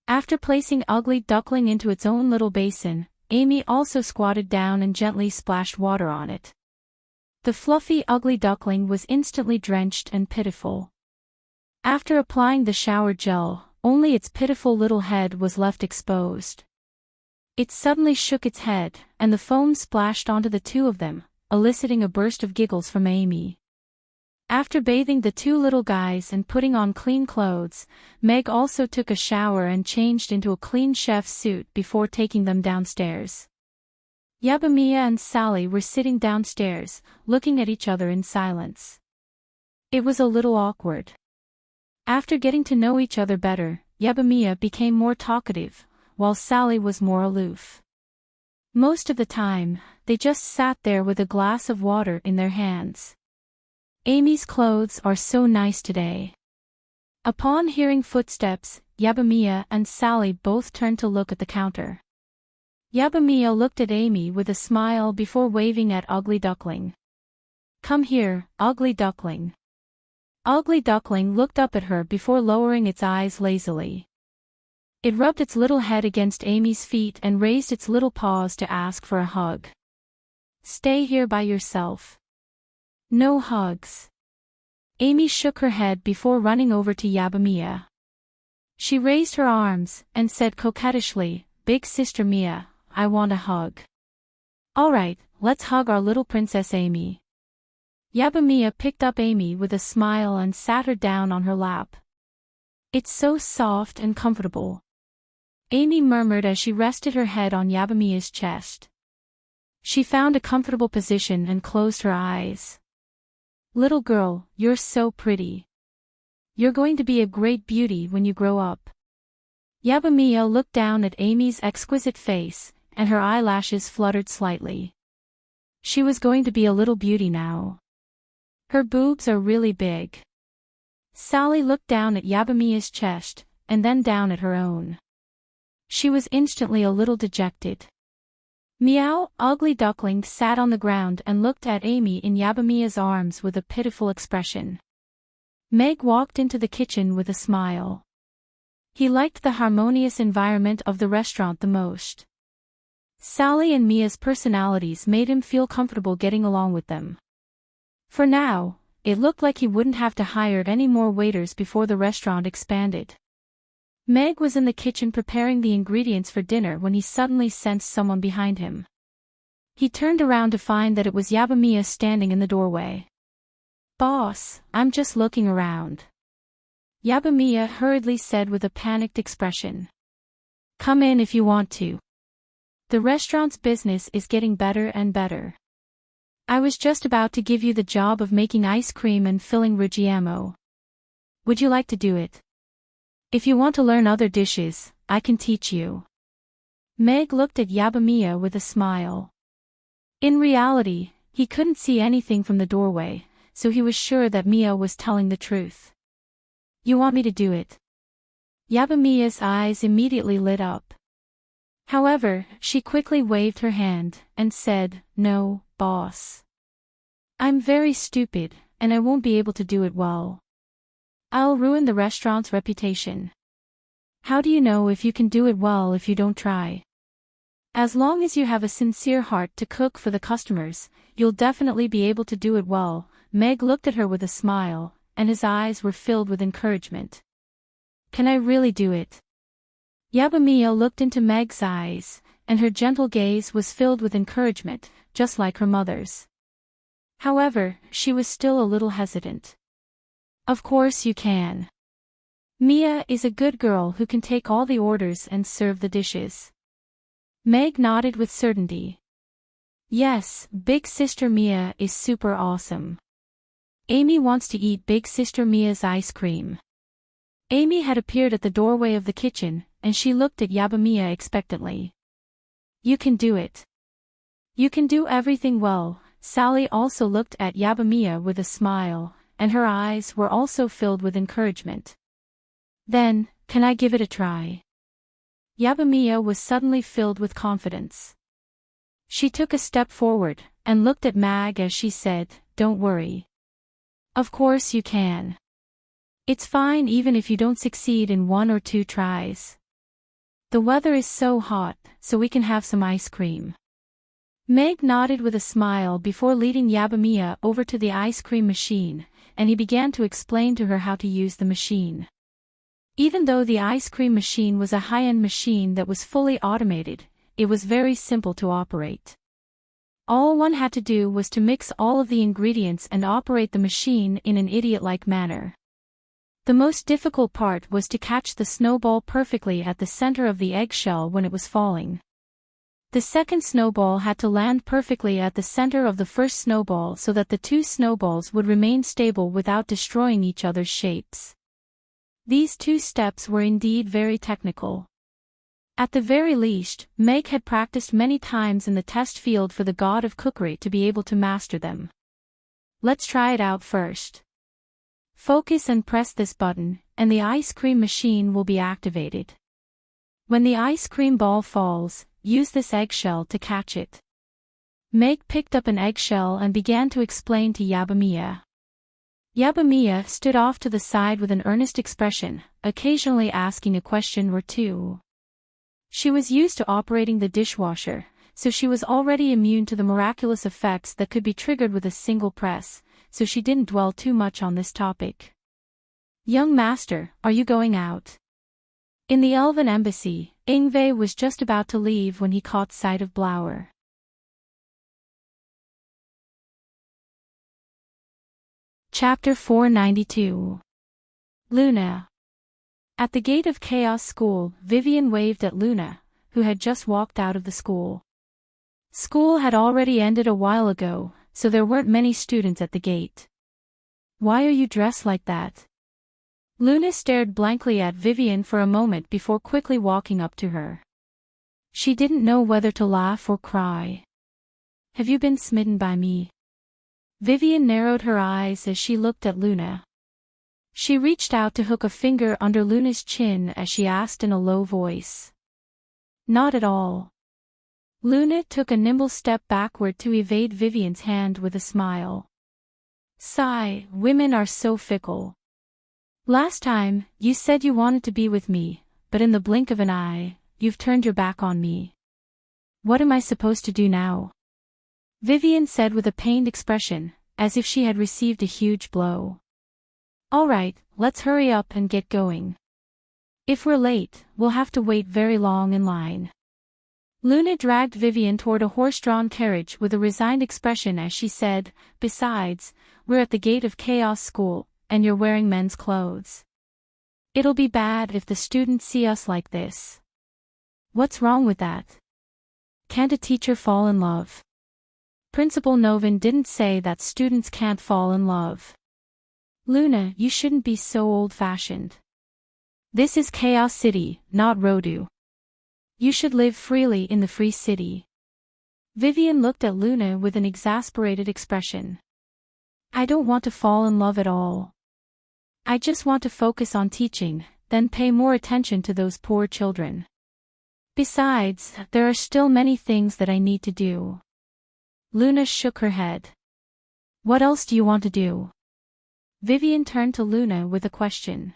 After placing Ugly Duckling into its own little basin, Amy also squatted down and gently splashed water on it. The fluffy Ugly Duckling was instantly drenched and pitiful. After applying the shower gel, only its pitiful little head was left exposed. It suddenly shook its head, and the foam splashed onto the two of them, eliciting a burst of giggles from Amy. After bathing the two little guys and putting on clean clothes, Meg also took a shower and changed into a clean chef's suit before taking them downstairs. Yabamia and Sally were sitting downstairs, looking at each other in silence. It was a little awkward. After getting to know each other better, Yabamia became more talkative, while Sally was more aloof. Most of the time, they just sat there with a glass of water in their hands. Amy's clothes are so nice today. Upon hearing footsteps, Yabamia and Sally both turned to look at the counter. Yabamia looked at Amy with a smile before waving at Ugly Duckling. Come here, Ugly Duckling. Ugly Duckling looked up at her before lowering its eyes lazily. It rubbed its little head against Amy's feet and raised its little paws to ask for a hug. Stay here by yourself. No hugs. Amy shook her head before running over to Yabamia. She raised her arms and said coquettishly, Big Sister Mia, I want a hug. All right, let's hug our little Princess Amy. Yabamia picked up Amy with a smile and sat her down on her lap. It's so soft and comfortable, Amy murmured as she rested her head on Yabamia's chest. She found a comfortable position and closed her eyes. Little girl, you're so pretty. You're going to be a great beauty when you grow up. Yabamia looked down at Amy's exquisite face, and her eyelashes fluttered slightly. She was going to be a little beauty now. Her boobs are really big. Sally looked down at Yabamia's chest, and then down at her own. She was instantly a little dejected. Meow, Ugly Duckling sat on the ground and looked at Amy in Yabamia's arms with a pitiful expression. Meg walked into the kitchen with a smile. He liked the harmonious environment of the restaurant the most. Sally and Mia's personalities made him feel comfortable getting along with them. For now, it looked like he wouldn't have to hire any more waiters before the restaurant expanded. Meg was in the kitchen preparing the ingredients for dinner when he suddenly sensed someone behind him. He turned around to find that it was Yabamia standing in the doorway. Boss, I'm just looking around, Yabamia hurriedly said with a panicked expression. Come in if you want to. The restaurant's business is getting better and better. I was just about to give you the job of making ice cream and filling Reggiano. Would you like to do it? If you want to learn other dishes, I can teach you. Meg looked at Yabamia with a smile. In reality, he couldn't see anything from the doorway, so he was sure that Mia was telling the truth. You want me to do it? Yabamia's eyes immediately lit up. However, she quickly waved her hand and said, No, boss. I'm very stupid, and I won't be able to do it well. I'll ruin the restaurant's reputation. How do you know if you can do it well if you don't try? As long as you have a sincere heart to cook for the customers, you'll definitely be able to do it well. Meg looked at her with a smile, and his eyes were filled with encouragement. Can I really do it? Yabamia looked into Meg's eyes, and her gentle gaze was filled with encouragement, just like her mother's. However, she was still a little hesitant. Of course you can. Mia is a good girl who can take all the orders and serve the dishes. Meg nodded with certainty. Yes, Big Sister Mia is super awesome. Amy wants to eat Big Sister Mia's ice cream. Amy had appeared at the doorway of the kitchen, and she looked at Yabamia expectantly. You can do it. You can do everything well. Sally also looked at Yabamiya with a smile, and her eyes were also filled with encouragement. Then, can I give it a try? Yabamiya was suddenly filled with confidence. She took a step forward, and looked at Mag as she said, "Don't worry. Of course you can. It's fine even if you don't succeed in 1 or 2 tries. The weather is so hot, so we can have some ice cream." Meg nodded with a smile before leading Yabamiya over to the ice cream machine, and he began to explain to her how to use the machine. Even though the ice cream machine was a high-end machine that was fully automated, it was very simple to operate. All one had to do was to mix all of the ingredients and operate the machine in an idiot-like manner. The most difficult part was to catch the snowball perfectly at the center of the eggshell when it was falling. The second snowball had to land perfectly at the center of the first snowball so that the 2 snowballs would remain stable without destroying each other's shapes. These 2 steps were indeed very technical. At the very least, Meg had practiced many times in the test field for the god of cookery to be able to master them. Let's try it out first. Focus and press this button, and the ice cream machine will be activated. When the ice cream ball falls, use this eggshell to catch it. Meg picked up an eggshell and began to explain to Yabamiya. Yabamiya stood off to the side with an earnest expression, occasionally asking a question or 2. She was used to operating the dishwasher, so she was already immune to the miraculous effects that could be triggered with a single press, so she didn't dwell too much on this topic. "Young master, are you going out?" In the Elven embassy, Yngve was just about to leave when he caught sight of Blower. Chapter 492. Luna. At the gate of Chaos School, Vivian waved at Luna, who had just walked out of the school. School had already ended a while ago, so there weren't many students at the gate. "Why are you dressed like that?" Luna stared blankly at Vivian for a moment before quickly walking up to her. She didn't know whether to laugh or cry. "Have you been smitten by me?" Vivian narrowed her eyes as she looked at Luna. She reached out to hook a finger under Luna's chin as she asked in a low voice. "Not at all." Luna took a nimble step backward to evade Vivian's hand with a smile. "Sigh, women are so fickle. Last time, you said you wanted to be with me, but in the blink of an eye, you've turned your back on me. What am I supposed to do now?" Vivian said with a pained expression, as if she had received a huge blow. "All right, let's hurry up and get going. If we're late, we'll have to wait very long in line." Luna dragged Vivian toward a horse-drawn carriage with a resigned expression as she said, "Besides, we're at the gate of Chaos School, and you're wearing men's clothes. It'll be bad if the students see us like this." "What's wrong with that? Can't a teacher fall in love?" Principal Novin didn't say that students can't fall in love. "Luna, you shouldn't be so old-fashioned. This is Chaos City, not Rodu. You should live freely in the free city." Vivian looked at Luna with an exasperated expression. "I don't want to fall in love at all. I just want to focus on teaching, then pay more attention to those poor children. Besides, there are still many things that I need to do." Luna shook her head. "What else do you want to do?" Vivian turned to Luna with a question.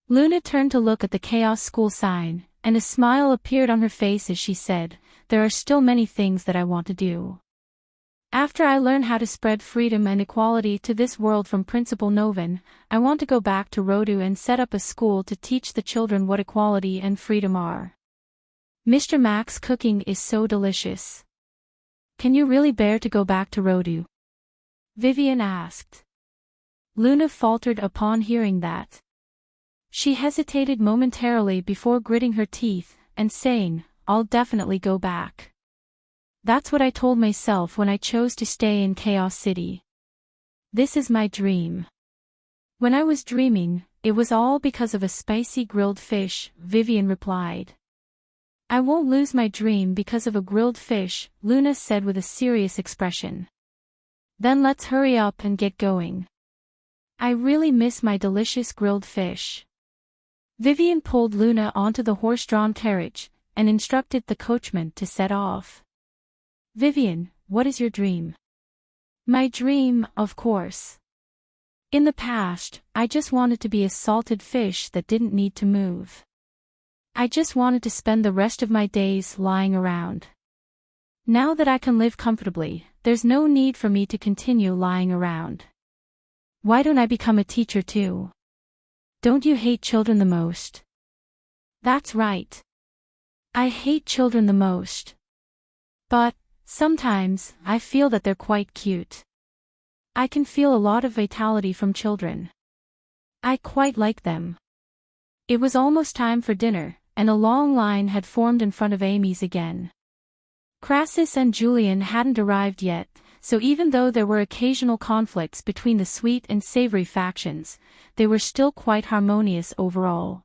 Luna turned to look at the Chaos School sign, and a smile appeared on her face as she said, "There are still many things that I want to do. After I learn how to spread freedom and equality to this world from Principal Novin, I want to go back to Rodu and set up a school to teach the children what equality and freedom are. Mr. Mac's cooking is so delicious. Can you really bear to go back to Rodu?" Vivian asked. Luna faltered upon hearing that. She hesitated momentarily before gritting her teeth and saying, "I'll definitely go back. That's what I told myself when I chose to stay in Chaos City. This is my dream. When I was dreaming, it was all because of a spicy grilled fish," Vivian replied. I won't lose my dream because of a grilled fish, Luna said with a serious expression. Then let's hurry up and get going. I really miss my delicious grilled fish. Vivian pulled Luna onto the horse-drawn carriage, and instructed the coachman to set off. Vivian, what is your dream? My dream, of course. In the past, I just wanted to be a salted fish that didn't need to move. I just wanted to spend the rest of my days lying around. Now that I can live comfortably, there's no need for me to continue lying around. Why don't I become a teacher too? Don't you hate children the most? That's right. I hate children the most. But, sometimes, I feel that they're quite cute. I can feel a lot of vitality from children. I quite like them. It was almost time for dinner, and a long line had formed in front of Amy's again. Crassus and Julian hadn't arrived yet, so even though there were occasional conflicts between the sweet and savory factions, they were still quite harmonious overall.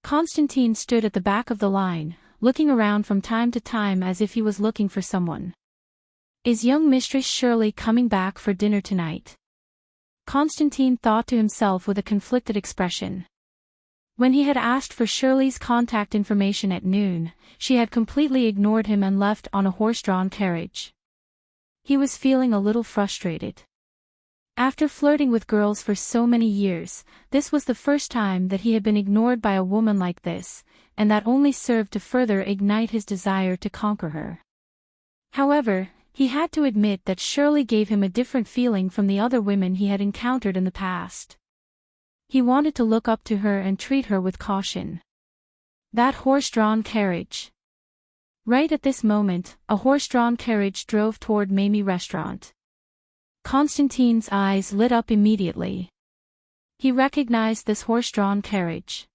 Constantine stood at the back of the line, looking around from time to time as if he was looking for someone. Is young Mistress Shirley coming back for dinner tonight? Constantine thought to himself with a conflicted expression. When he had asked for Shirley's contact information at noon, she had completely ignored him and left on a horse-drawn carriage. He was feeling a little frustrated. After flirting with girls for so many years, this was the first time that he had been ignored by a woman like this, and that only served to further ignite his desire to conquer her. However, he had to admit that Shirley gave him a different feeling from the other women he had encountered in the past. He wanted to look up to her and treat her with caution. That horse-drawn carriage. Right at this moment, a horse-drawn carriage drove toward Mamie Restaurant. Constantine's eyes lit up immediately. He recognized this horse-drawn carriage.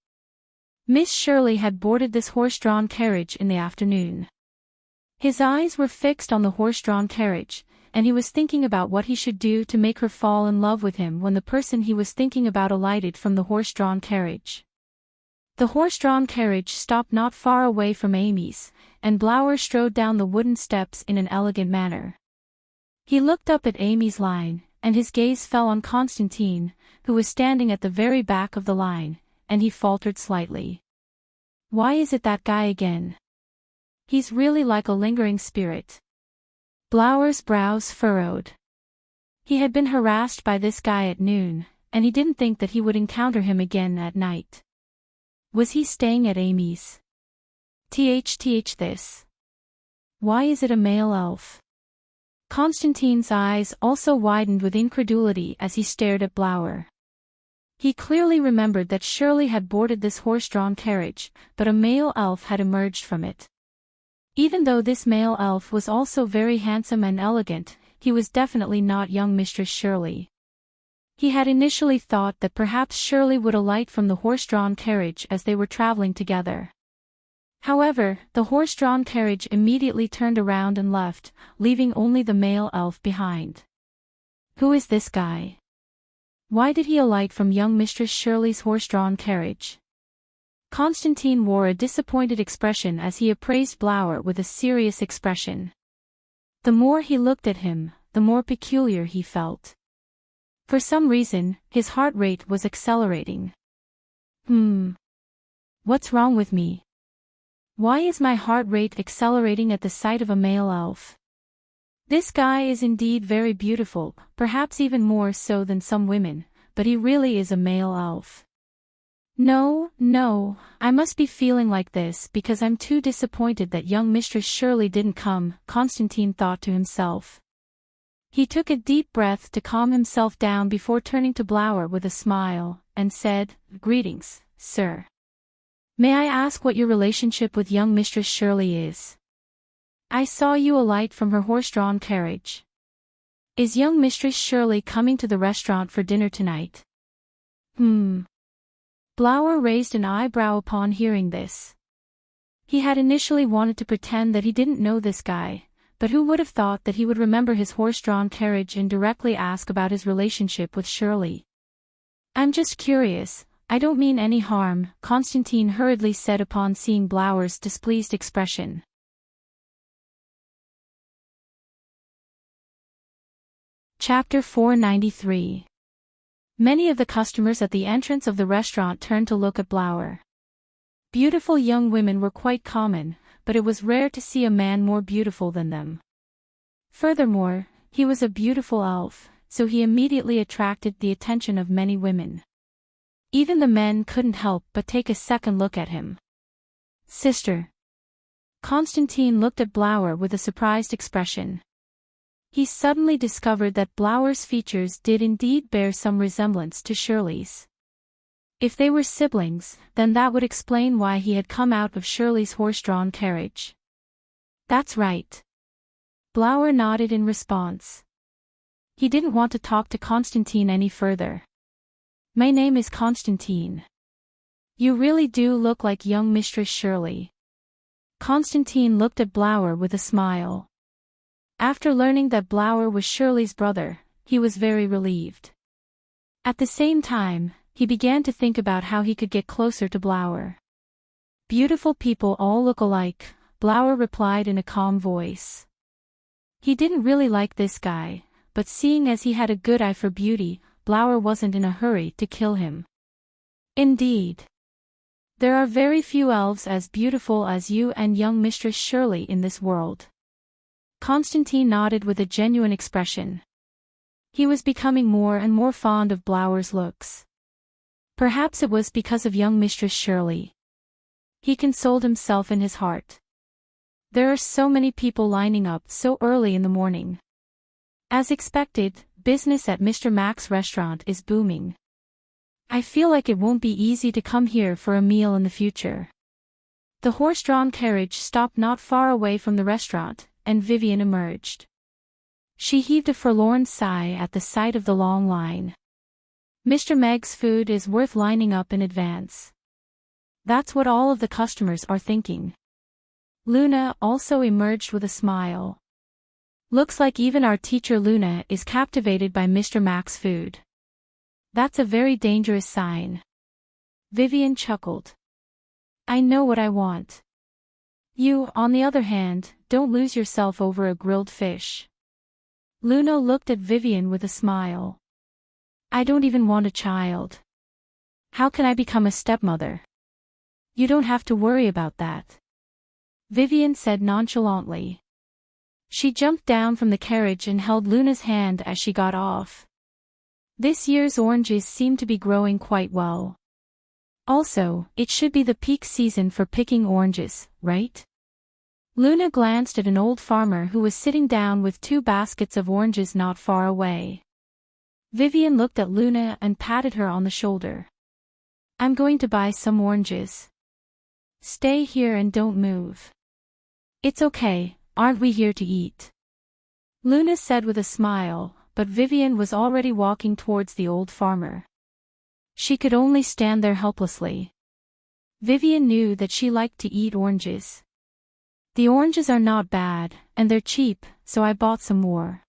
Miss Shirley had boarded this horse-drawn carriage in the afternoon. His eyes were fixed on the horse-drawn carriage, and he was thinking about what he should do to make her fall in love with him when the person he was thinking about alighted from the horse-drawn carriage. The horse-drawn carriage stopped not far away from Amy's, and Blower strode down the wooden steps in an elegant manner. He looked up at Amy's line, and his gaze fell on Constantine, who was standing at the very back of the line, and he faltered slightly. Why is it that guy again? He's really like a lingering spirit. Blower's brows furrowed. He had been harassed by this guy at noon, and he didn't think that he would encounter him again at night. Was he staying at Amy's? This. Why is it a male elf? Constantine's eyes also widened with incredulity as he stared at Blower. He clearly remembered that Shirley had boarded this horse-drawn carriage, but a male elf had emerged from it. Even though this male elf was also very handsome and elegant, he was definitely not young Mistress Shirley. He had initially thought that perhaps Shirley would alight from the horse-drawn carriage as they were traveling together. However, the horse-drawn carriage immediately turned around and left, leaving only the male elf behind. Who is this guy? Why did he alight from young Mistress Shirley's horse-drawn carriage? Constantine wore a disappointed expression as he appraised Blower with a serious expression. The more he looked at him, the more peculiar he felt. For some reason, his heart rate was accelerating. What's wrong with me? Why is my heart rate accelerating at the sight of a male elf? This guy is indeed very beautiful, perhaps even more so than some women, but he really is a male elf. No, I must be feeling like this because I'm too disappointed that young Mistress Shirley didn't come, Constantine thought to himself. He took a deep breath to calm himself down before turning to Blower with a smile, and said, "Greetings, sir. May I ask what your relationship with young Mistress Shirley is? I saw you alight from her horse-drawn carriage. Is young Mistress Shirley coming to the restaurant for dinner tonight?" Blower raised an eyebrow upon hearing this. He had initially wanted to pretend that he didn't know this guy, but who would have thought that he would remember his horse-drawn carriage and directly ask about his relationship with Shirley? "I'm just curious, I don't mean any harm, Constantine hurriedly said upon seeing Blower's displeased expression. Chapter 493. Many of the customers at the entrance of the restaurant turned to look at Blower. Beautiful young women were quite common, but it was rare to see a man more beautiful than them. Furthermore, he was a beautiful elf, so he immediately attracted the attention of many women. Even the men couldn't help but take a second look at him. Sister. Constantine looked at Blower with a surprised expression. He suddenly discovered that Blower's features did indeed bear some resemblance to Shirley's. If they were siblings, then that would explain why he had come out of Shirley's horse-drawn carriage. That's right. Blower nodded in response. He didn't want to talk to Constantine any further. My name is Constantine. You really do look like young Mistress Shirley. Constantine looked at Blower with a smile. After learning that Blower was Shirley's brother, he was very relieved. At the same time, he began to think about how he could get closer to Blower. Beautiful people all look alike, Blower replied in a calm voice. He didn't really like this guy, but seeing as he had a good eye for beauty, Blower wasn't in a hurry to kill him. Indeed. There are very few elves as beautiful as you and young Mistress Shirley in this world. Constantine nodded with a genuine expression. He was becoming more and more fond of Blower's looks. Perhaps it was because of young Mistress Shirley. He consoled himself in his heart. There are so many people lining up so early in the morning. As expected, business at Mr. Mac's restaurant is booming. I feel like it won't be easy to come here for a meal in the future. The horse-drawn carriage stopped not far away from the restaurant, and Vivian emerged. She heaved a forlorn sigh at the sight of the long line. Mr. Meg's food is worth lining up in advance. That's what all of the customers are thinking. Luna also emerged with a smile. Looks like even our teacher Luna is captivated by Mr. Mac's food. That's a very dangerous sign. Vivian chuckled. I know what I want. You, on the other hand, don't lose yourself over a grilled fish. Luna looked at Vivian with a smile. I don't even want a child. How can I become a stepmother? You don't have to worry about that. Vivian said nonchalantly. She jumped down from the carriage and held Luna's hand as she got off. This year's oranges seem to be growing quite well. Also, it should be the peak season for picking oranges, right? Luna glanced at an old farmer who was sitting down with 2 baskets of oranges not far away. Vivian looked at Luna and patted her on the shoulder. I'm going to buy some oranges. Stay here and don't move. It's okay, aren't we here to eat? Luna said with a smile, but Vivian was already walking towards the old farmer. She could only stand there helplessly. Vivian knew that she liked to eat oranges. The oranges are not bad, and they're cheap, so I bought some more.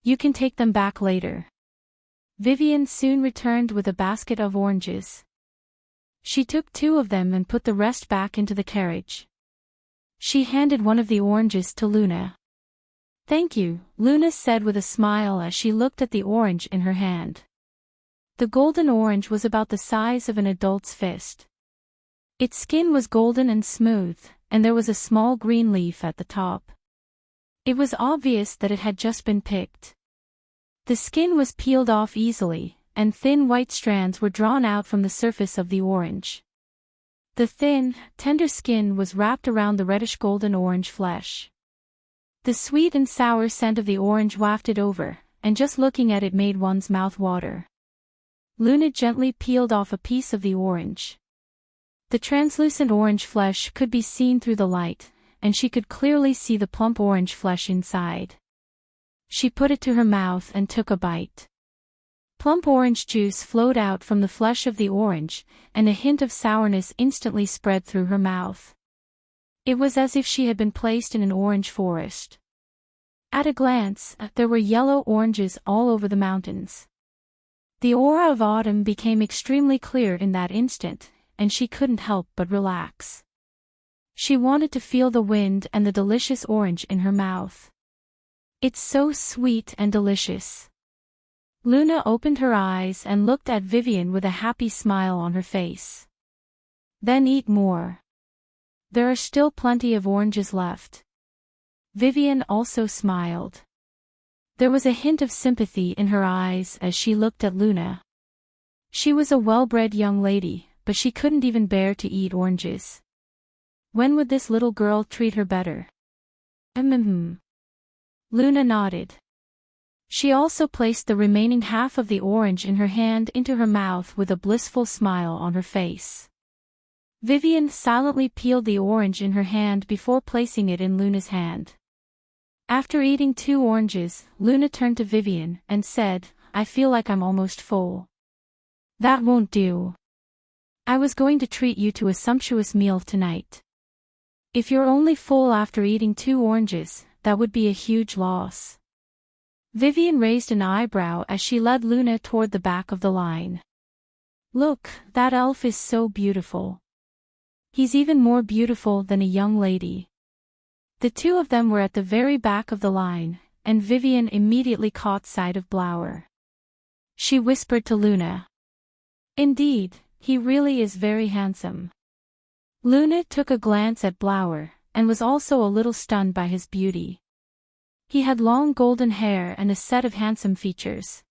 You can take them back later. Vivian soon returned with a basket of oranges. She took 2 of them and put the rest back into the carriage. She handed one of the oranges to Luna. Thank you, Luna said with a smile as she looked at the orange in her hand. The golden orange was about the size of an adult's fist. Its skin was golden and smooth, and there was a small green leaf at the top. It was obvious that it had just been picked. The skin was peeled off easily, and thin white strands were drawn out from the surface of the orange. The thin, tender skin was wrapped around the reddish-golden orange flesh. The sweet and sour scent of the orange wafted over, and just looking at it made one's mouth water. Luna gently peeled off a piece of the orange. The translucent orange flesh could be seen through the light, and she could clearly see the plump orange flesh inside. She put it to her mouth and took a bite. Plump orange juice flowed out from the flesh of the orange, and a hint of sourness instantly spread through her mouth. It was as if she had been placed in an orange forest. At a glance, there were yellow oranges all over the mountains. The aura of autumn became extremely clear in that instant, and she couldn't help but relax. She wanted to feel the wind and the delicious orange in her mouth. It's so sweet and delicious. Luna opened her eyes and looked at Vivian with a happy smile on her face. Then eat more. There are still plenty of oranges left. Vivian also smiled. There was a hint of sympathy in her eyes as she looked at Luna. She was a well-bred young lady, but she couldn't even bear to eat oranges. When would this little girl treat her better? Luna nodded. She also placed the remaining half of the orange in her hand into her mouth with a blissful smile on her face. Vivian silently peeled the orange in her hand before placing it in Luna's hand. After eating 2 oranges, Luna turned to Vivian and said, "I feel like I'm almost full." "That won't do. I was going to treat you to a sumptuous meal tonight. If you're only full after eating 2 oranges, that would be a huge loss." Vivian raised an eyebrow as she led Luna toward the back of the line. "Look, that elf is so beautiful. He's even more beautiful than a young lady." The 2 of them were at the very back of the line, and Vivian immediately caught sight of Blower. She whispered to Luna, "Indeed, he really is very handsome." Luna took a glance at Blower, and was also a little stunned by his beauty. He had long golden hair and a set of handsome features.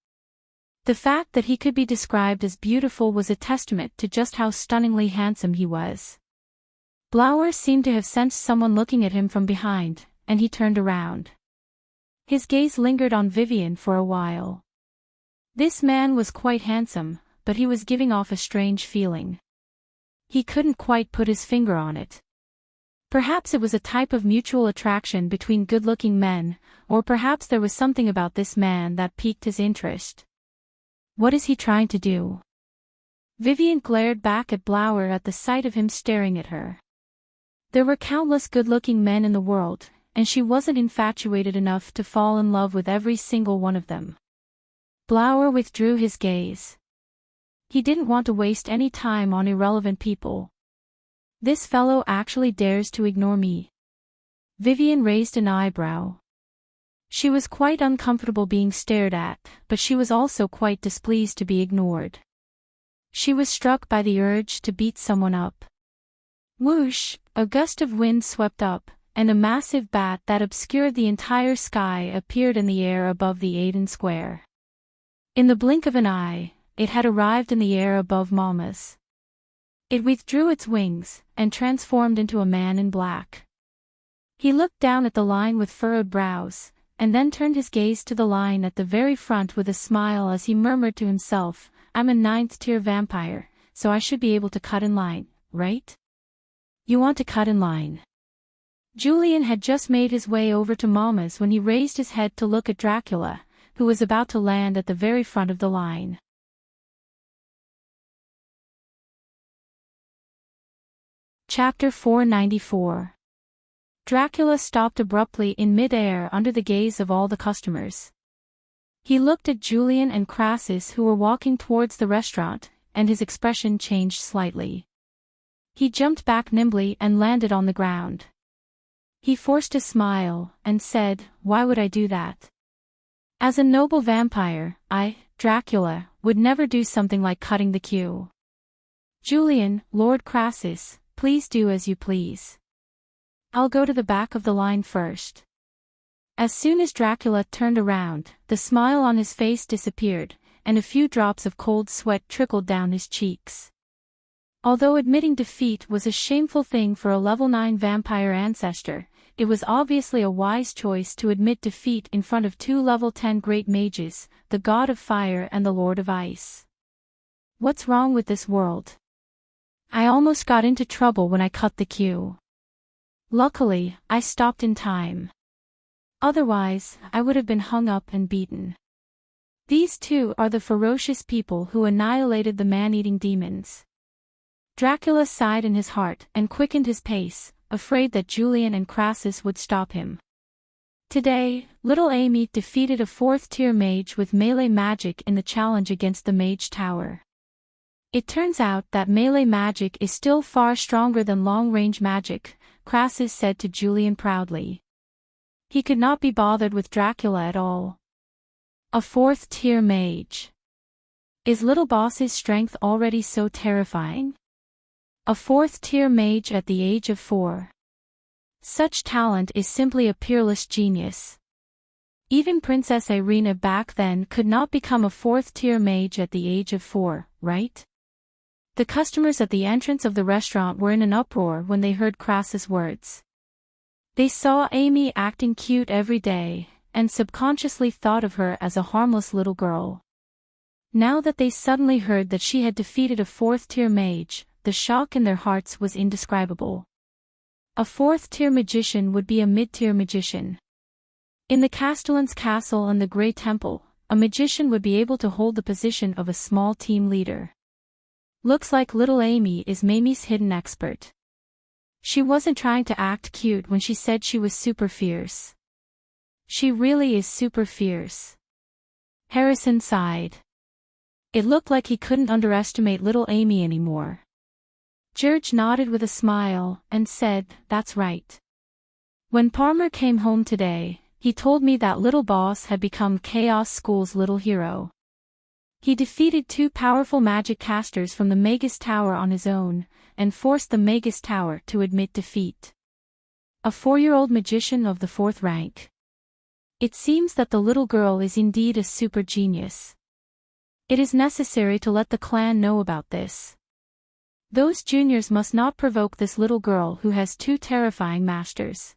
The fact that he could be described as beautiful was a testament to just how stunningly handsome he was. Blower seemed to have sensed someone looking at him from behind, and he turned around. His gaze lingered on Vivian for a while. This man was quite handsome, but he was giving off a strange feeling. He couldn't quite put his finger on it. Perhaps it was a type of mutual attraction between good-looking men, or perhaps there was something about this man that piqued his interest. What is he trying to do? Vivian glared back at Blower at the sight of him staring at her. There were countless good-looking men in the world, and she wasn't infatuated enough to fall in love with every single one of them. Blower withdrew his gaze. He didn't want to waste any time on irrelevant people. This fellow actually dares to ignore me. Vivian raised an eyebrow. She was quite uncomfortable being stared at, but she was also quite displeased to be ignored. She was struck by the urge to beat someone up. Whoosh! A gust of wind swept up, and a massive bat that obscured the entire sky appeared in the air above the Aiden Square. In the blink of an eye, it had arrived in the air above Mama's. It withdrew its wings, and transformed into a man in black. He looked down at the line with furrowed brows, and then turned his gaze to the line at the very front with a smile as he murmured to himself, "I'm a 9th-tier vampire, so I should be able to cut in line, right?" "You want to cut in line?" Julian had just made his way over to Mama's when he raised his head to look at Dracula, who was about to land at the very front of the line. Chapter 494. Dracula stopped abruptly in mid-air under the gaze of all the customers. He looked at Julian and Crassus who were walking towards the restaurant, and his expression changed slightly. He jumped back nimbly and landed on the ground. He forced a smile, and said, "Why would I do that? As a noble vampire, I, Dracula, would never do something like cutting the queue. Julian, Lord Crassus, please do as you please. I'll go to the back of the line first." As soon as Dracula turned around, the smile on his face disappeared, and a few drops of cold sweat trickled down his cheeks. Although admitting defeat was a shameful thing for a level 9 vampire ancestor, it was obviously a wise choice to admit defeat in front of 2 level 10 great mages, the God of Fire and the Lord of Ice. What's wrong with this world? I almost got into trouble when I cut the queue. Luckily, I stopped in time. Otherwise, I would have been hung up and beaten. These 2 are the ferocious people who annihilated the man-eating demons. Dracula sighed in his heart and quickened his pace, afraid that Julian and Crassus would stop him. Today, little Amy defeated a 4th-tier mage with melee magic in the challenge against the mage tower. It turns out that melee magic is still far stronger than long-range magic, Crassus said to Julian proudly. He could not be bothered with Dracula at all. A 4th-tier mage. Is little boss's strength already so terrifying? A 4th-tier mage at the age of 4. Such talent is simply a peerless genius. Even Princess Irina back then could not become a 4th-tier mage at the age of 4, right? The customers at the entrance of the restaurant were in an uproar when they heard Crassus' words. They saw Amy acting cute every day, and subconsciously thought of her as a harmless little girl. Now that they suddenly heard that she had defeated a 4th-tier mage, the shock in their hearts was indescribable. A 4th-tier magician would be a mid-tier magician. In the Castellan's castle and the Grey Temple, a magician would be able to hold the position of a small team leader. Looks like little Amy is Mamie's hidden expert. She wasn't trying to act cute when she said she was super fierce. She really is super fierce. Harrison sighed. It looked like he couldn't underestimate little Amy anymore. George nodded with a smile, and said, "That's right." When Palmer came home today, he told me that little boss had become Chaos School's little hero. He defeated 2 powerful magic casters from the Magus Tower on his own, and forced the Magus Tower to admit defeat. A 4-year-old magician of the 4th rank. It seems that the little girl is indeed a super genius. It is necessary to let the clan know about this. Those juniors must not provoke this little girl who has 2 terrifying masters.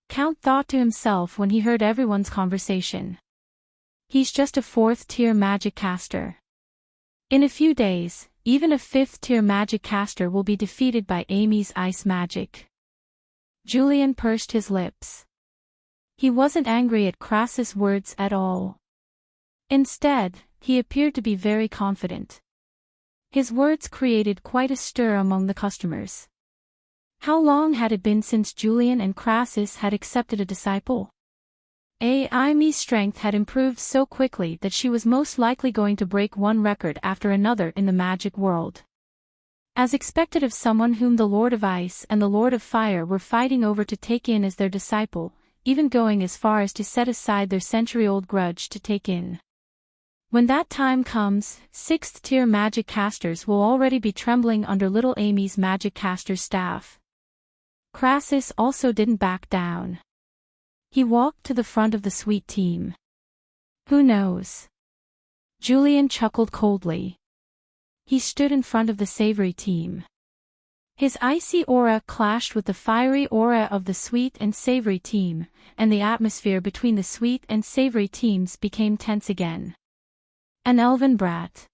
Count thought to himself when he heard everyone's conversation. He's just a 4th-tier magic caster. In a few days, even a 5th-tier magic caster will be defeated by Amy's ice magic. Julian pursed his lips. He wasn't angry at Crassus' words at all. Instead, he appeared to be very confident. His words created quite a stir among the customers. How long had it been since Julian and Crassus had accepted a disciple? Amy's strength had improved so quickly that she was most likely going to break one record after another in the magic world. As expected of someone whom the Lord of Ice and the Lord of Fire were fighting over to take in as their disciple, even going as far as to set aside their century-old grudge to take in. When that time comes, 6th-tier magic casters will already be trembling under little Amy's magic caster's staff. Crassus also didn't back down. He walked to the front of the sweet team. Who knows? Julian chuckled coldly. He stood in front of the savory team. His icy aura clashed with the fiery aura of the sweet and savory team, and the atmosphere between the sweet and savory teams became tense again. An elven brat.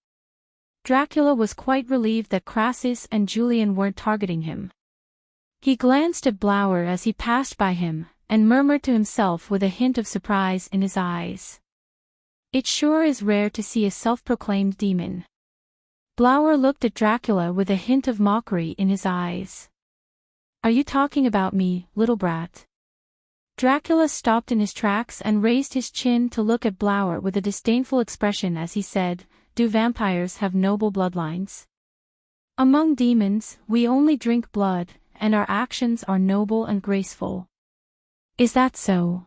Dracula was quite relieved that Crassus and Julian weren't targeting him. He glanced at Blower as he passed by him, and murmured to himself with a hint of surprise in his eyes. It sure is rare to see a self-proclaimed demon. Blower looked at Dracula with a hint of mockery in his eyes. Are you talking about me, little brat? Dracula stopped in his tracks and raised his chin to look at Blower with a disdainful expression as he said, Do vampires have noble bloodlines? Among demons, we only drink blood, and our actions are noble and graceful. Is that so?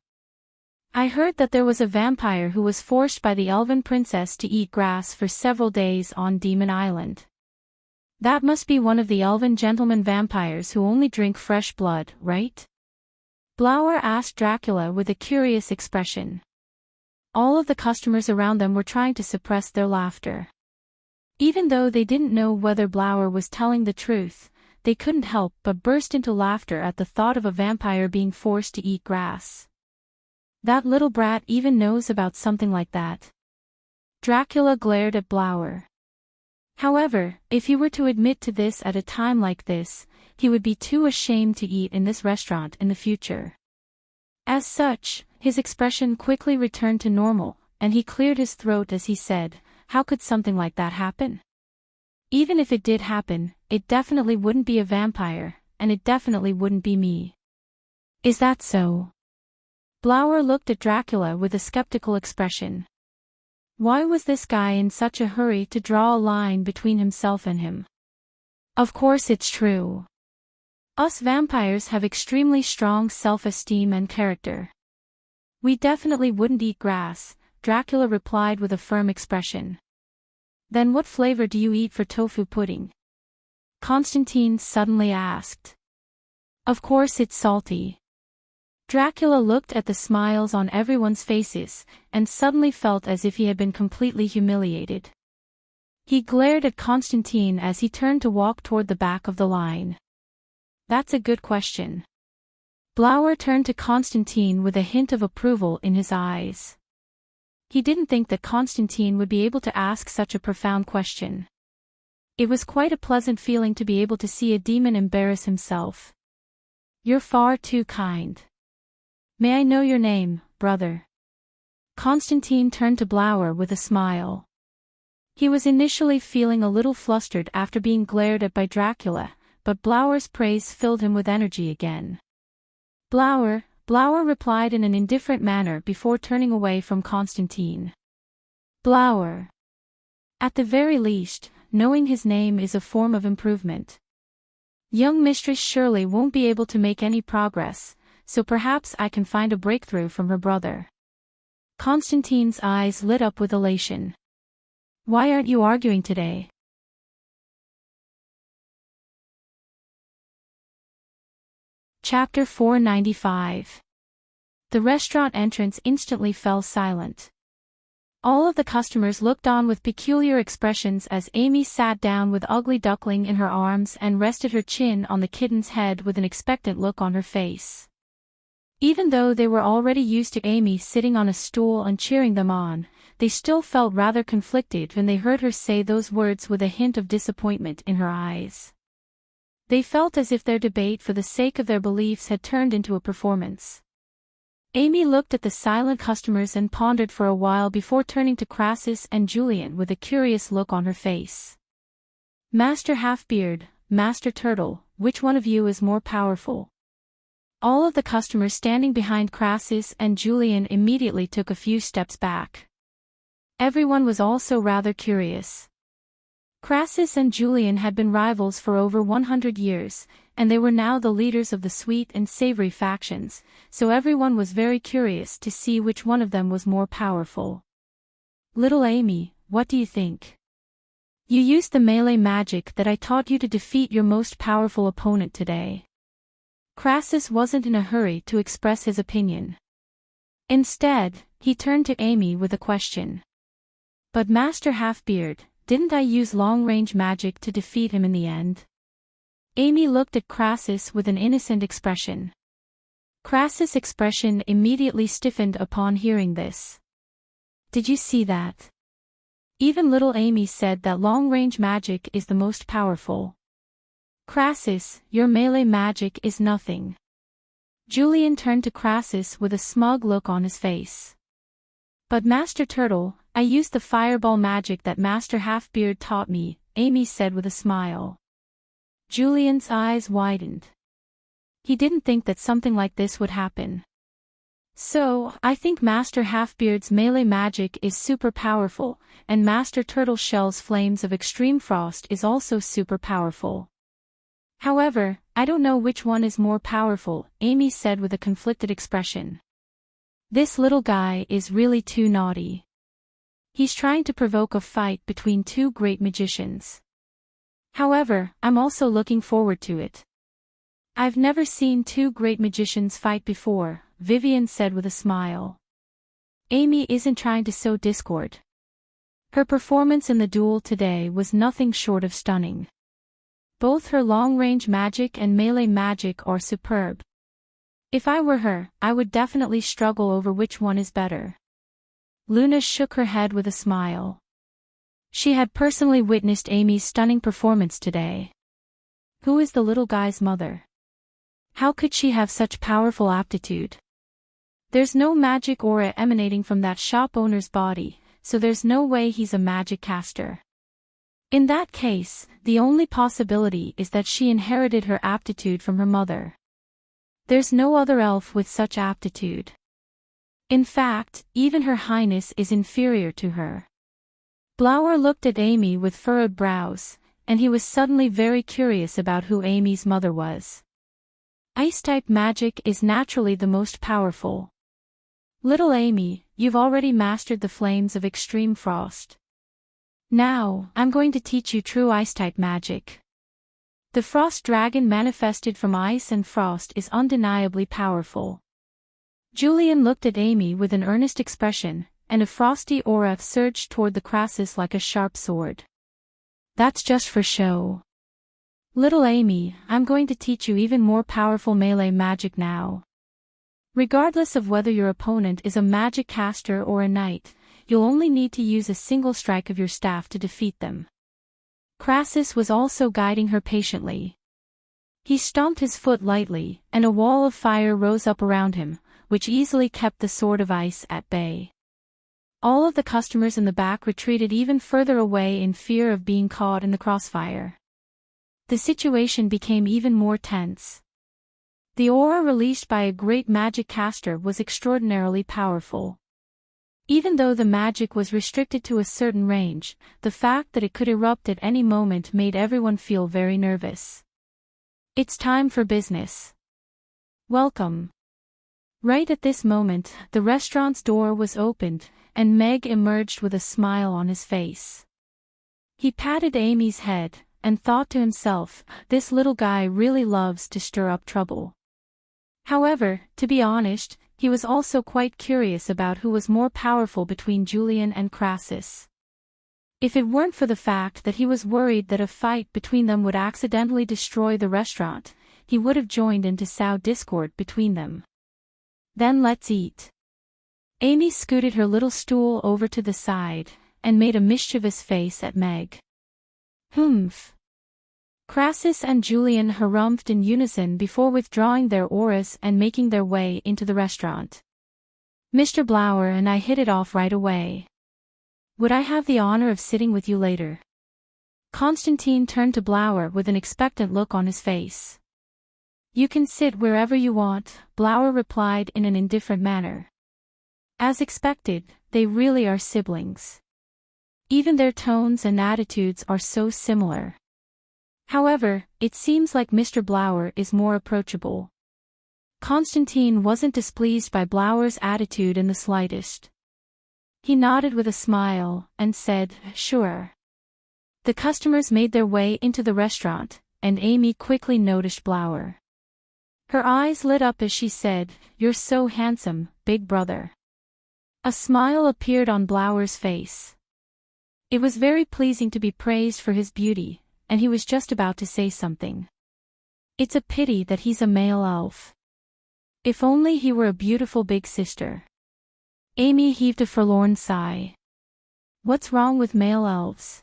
I heard that there was a vampire who was forced by the elven princess to eat grass for several days on Demon Island. That must be one of the elven gentleman vampires who only drink fresh blood, right? Blower asked Dracula with a curious expression. All of the customers around them were trying to suppress their laughter. Even though they didn't know whether Blower was telling the truth, they couldn't help but burst into laughter at the thought of a vampire being forced to eat grass. That little brat even knows about something like that. Dracula glared at Blower. However, if he were to admit to this at a time like this, he would be too ashamed to eat in this restaurant in the future. As such, his expression quickly returned to normal, and he cleared his throat as he said, How could something like that happen? Even if it did happen, it definitely wouldn't be a vampire, and it definitely wouldn't be me. Is that so? Blower looked at Dracula with a skeptical expression. Why was this guy in such a hurry to draw a line between himself and him? Of course it's true. Us vampires have extremely strong self-esteem and character. We definitely wouldn't eat grass, Dracula replied with a firm expression. Then what flavor do you eat for tofu pudding? Constantine suddenly asked. Of course it's salty. Dracula looked at the smiles on everyone's faces, and suddenly felt as if he had been completely humiliated. He glared at Constantine as he turned to walk toward the back of the line. That's a good question. Blower turned to Constantine with a hint of approval in his eyes. He didn't think that Constantine would be able to ask such a profound question. It was quite a pleasant feeling to be able to see a demon embarrass himself. You're far too kind. May I know your name, brother? Constantine turned to Blower with a smile. He was initially feeling a little flustered after being glared at by Dracula, but Blower's praise filled him with energy again. Blower replied in an indifferent manner before turning away from Constantine. Blower. At the very least, knowing his name is a form of improvement. Young Mistress surely won't be able to make any progress, so perhaps I can find a breakthrough from her brother. Constantine's eyes lit up with elation. Why aren't you arguing today? Chapter 495. The restaurant entrance instantly fell silent. All of the customers looked on with peculiar expressions as Amy sat down with Ugly Duckling in her arms and rested her chin on the kitten's head with an expectant look on her face. Even though they were already used to Amy sitting on a stool and cheering them on, they still felt rather conflicted when they heard her say those words with a hint of disappointment in her eyes. They felt as if their debate for the sake of their beliefs had turned into a performance. Amy looked at the silent customers and pondered for a while before turning to Crassus and Julian with a curious look on her face. Master Halfbeard, Master Turtle, which one of you is more powerful? All of the customers standing behind Crassus and Julian immediately took a few steps back. Everyone was also rather curious. Crassus and Julian had been rivals for over 100 years, and they were now the leaders of the sweet and savory factions, so everyone was very curious to see which one of them was more powerful. Little Amy, what do you think? You used the melee magic that I taught you to defeat your most powerful opponent today. Crassus wasn't in a hurry to express his opinion. Instead, he turned to Amy with a question. But Master Halfbeard, didn't I use long-range magic to defeat him in the end? Amy looked at Crassus with an innocent expression. Crassus' expression immediately stiffened upon hearing this. Did you see that? Even little Amy said that long-range magic is the most powerful. Crassus, your melee magic is nothing. Julian turned to Crassus with a smug look on his face. But Master Turtle, I used the fireball magic that Master Halfbeard taught me, Amy said with a smile. Julian's eyes widened. He didn't think that something like this would happen. So, I think Master Halfbeard's melee magic is super powerful, and Master Turtle Shell's Flames of Extreme Frost is also super powerful. However, I don't know which one is more powerful, Amy said with a conflicted expression. This little guy is really too naughty. He's trying to provoke a fight between two great magicians. However, I'm also looking forward to it. I've never seen two great magicians fight before, Vivian said with a smile. Amy isn't trying to sow discord. Her performance in the duel today was nothing short of stunning. Both her long-range magic and melee magic are superb. If I were her, I would definitely struggle over which one is better. Luna shook her head with a smile. She had personally witnessed Amy's stunning performance today. Who is the little guy's mother? How could she have such powerful aptitude? There's no magic aura emanating from that shop owner's body, so there's no way he's a magic caster. In that case, the only possibility is that she inherited her aptitude from her mother. There's no other elf with such aptitude. In fact, even Her Highness is inferior to her. Blower looked at Amy with furrowed brows, and he was suddenly very curious about who Amy's mother was. Ice-type magic is naturally the most powerful. Little Amy, you've already mastered the flames of extreme frost. Now, I'm going to teach you true ice-type magic. The frost dragon manifested from ice and frost is undeniably powerful. Julian looked at Amy with an earnest expression, and a frosty aura surged toward the Crassus like a sharp sword. That's just for show. Little Amy, I'm going to teach you even more powerful melee magic now. Regardless of whether your opponent is a magic caster or a knight, you'll only need to use a single strike of your staff to defeat them. Crassus was also guiding her patiently. He stomped his foot lightly, and a wall of fire rose up around him, which easily kept the sword of ice at bay. All of the customers in the back retreated even further away in fear of being caught in the crossfire. The situation became even more tense. The aura released by a great magic caster was extraordinarily powerful. Even though the magic was restricted to a certain range, the fact that it could erupt at any moment made everyone feel very nervous. It's time for business. Welcome. Right at this moment, the restaurant's door was opened, and Meg emerged with a smile on his face. He patted Amy's head, and thought to himself, this little guy really loves to stir up trouble. However, to be honest, he was also quite curious about who was more powerful between Julian and Crassus. If it weren't for the fact that he was worried that a fight between them would accidentally destroy the restaurant, he would have joined in to sow discord between them. Then let's eat. Amy scooted her little stool over to the side, and made a mischievous face at Meg. Humph. Crassus and Julian harumphed in unison before withdrawing their auras and making their way into the restaurant. Mr. Blower and I hit it off right away. Would I have the honor of sitting with you later? Constantine turned to Blower with an expectant look on his face. You can sit wherever you want, Blower replied in an indifferent manner. As expected, they really are siblings. Even their tones and attitudes are so similar. However, it seems like Mr. Blower is more approachable. Constantine wasn't displeased by Blower's attitude in the slightest. He nodded with a smile, and said, sure. The customers made their way into the restaurant, and Amy quickly noticed Blower. Her eyes lit up as she said, You're so handsome, big brother. A smile appeared on Blower's face. It was very pleasing to be praised for his beauty, and he was just about to say something. It's a pity that he's a male elf. If only he were a beautiful big sister. Amy heaved a forlorn sigh. What's wrong with male elves?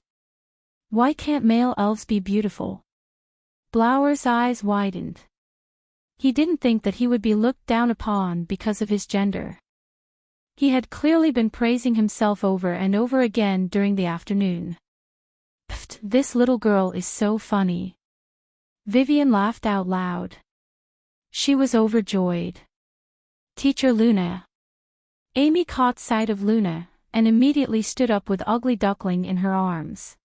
Why can't male elves be beautiful? Blower's eyes widened. He didn't think that he would be looked down upon because of his gender. He had clearly been praising himself over and over again during the afternoon. Pfft, this little girl is so funny. Vivian laughed out loud. She was overjoyed. Teacher Luna. Amy caught sight of Luna, and immediately stood up with Ugly Duckling in her arms.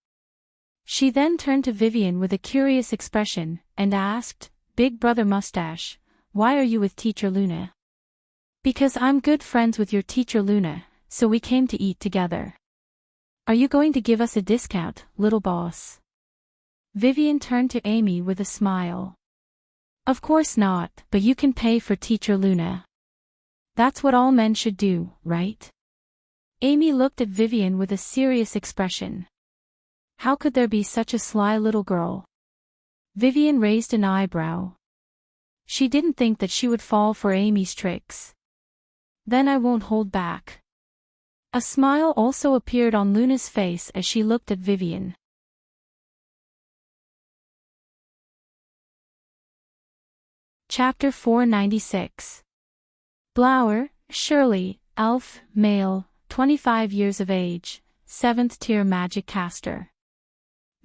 She then turned to Vivian with a curious expression, and asked, Big Brother Mustache, why are you with Teacher Luna? Because I'm good friends with your Teacher Luna, so we came to eat together. Are you going to give us a discount, little boss? Vivian turned to Amy with a smile. Of course not, but you can pay for Teacher Luna. That's what all men should do, right? Amy looked at Vivian with a serious expression. How could there be such a sly little girl? Vivian raised an eyebrow. She didn't think that she would fall for Amy's tricks. Then I won't hold back. A smile also appeared on Luna's face as she looked at Vivian. Chapter 496. Blower, Shirley, elf, male, 25 years of age, 7th tier magic caster.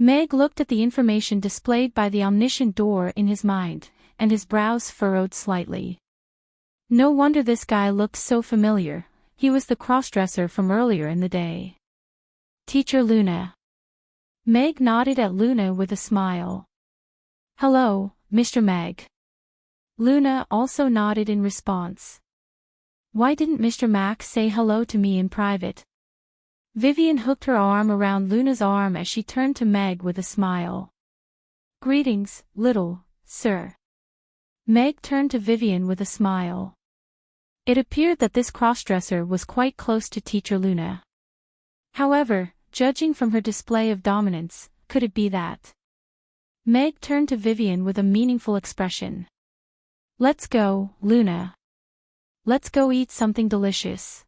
Meg looked at the information displayed by the omniscient door in his mind, and his brows furrowed slightly. No wonder this guy looked so familiar, He was the crossdresser from earlier in the day. Teacher Luna. Meg nodded at Luna with a smile. Hello, Mr. Meg. Luna also nodded in response. Why didn't Mr. Mac say hello to me in private? Vivian hooked her arm around Luna's arm as she turned to Meg with a smile. Greetings, little sir. Meg turned to Vivian with a smile. It appeared that this crossdresser was quite close to Teacher Luna. However, judging from her display of dominance, could it be that? Meg turned to Vivian with a meaningful expression. Let's go, Luna. Let's go eat something delicious.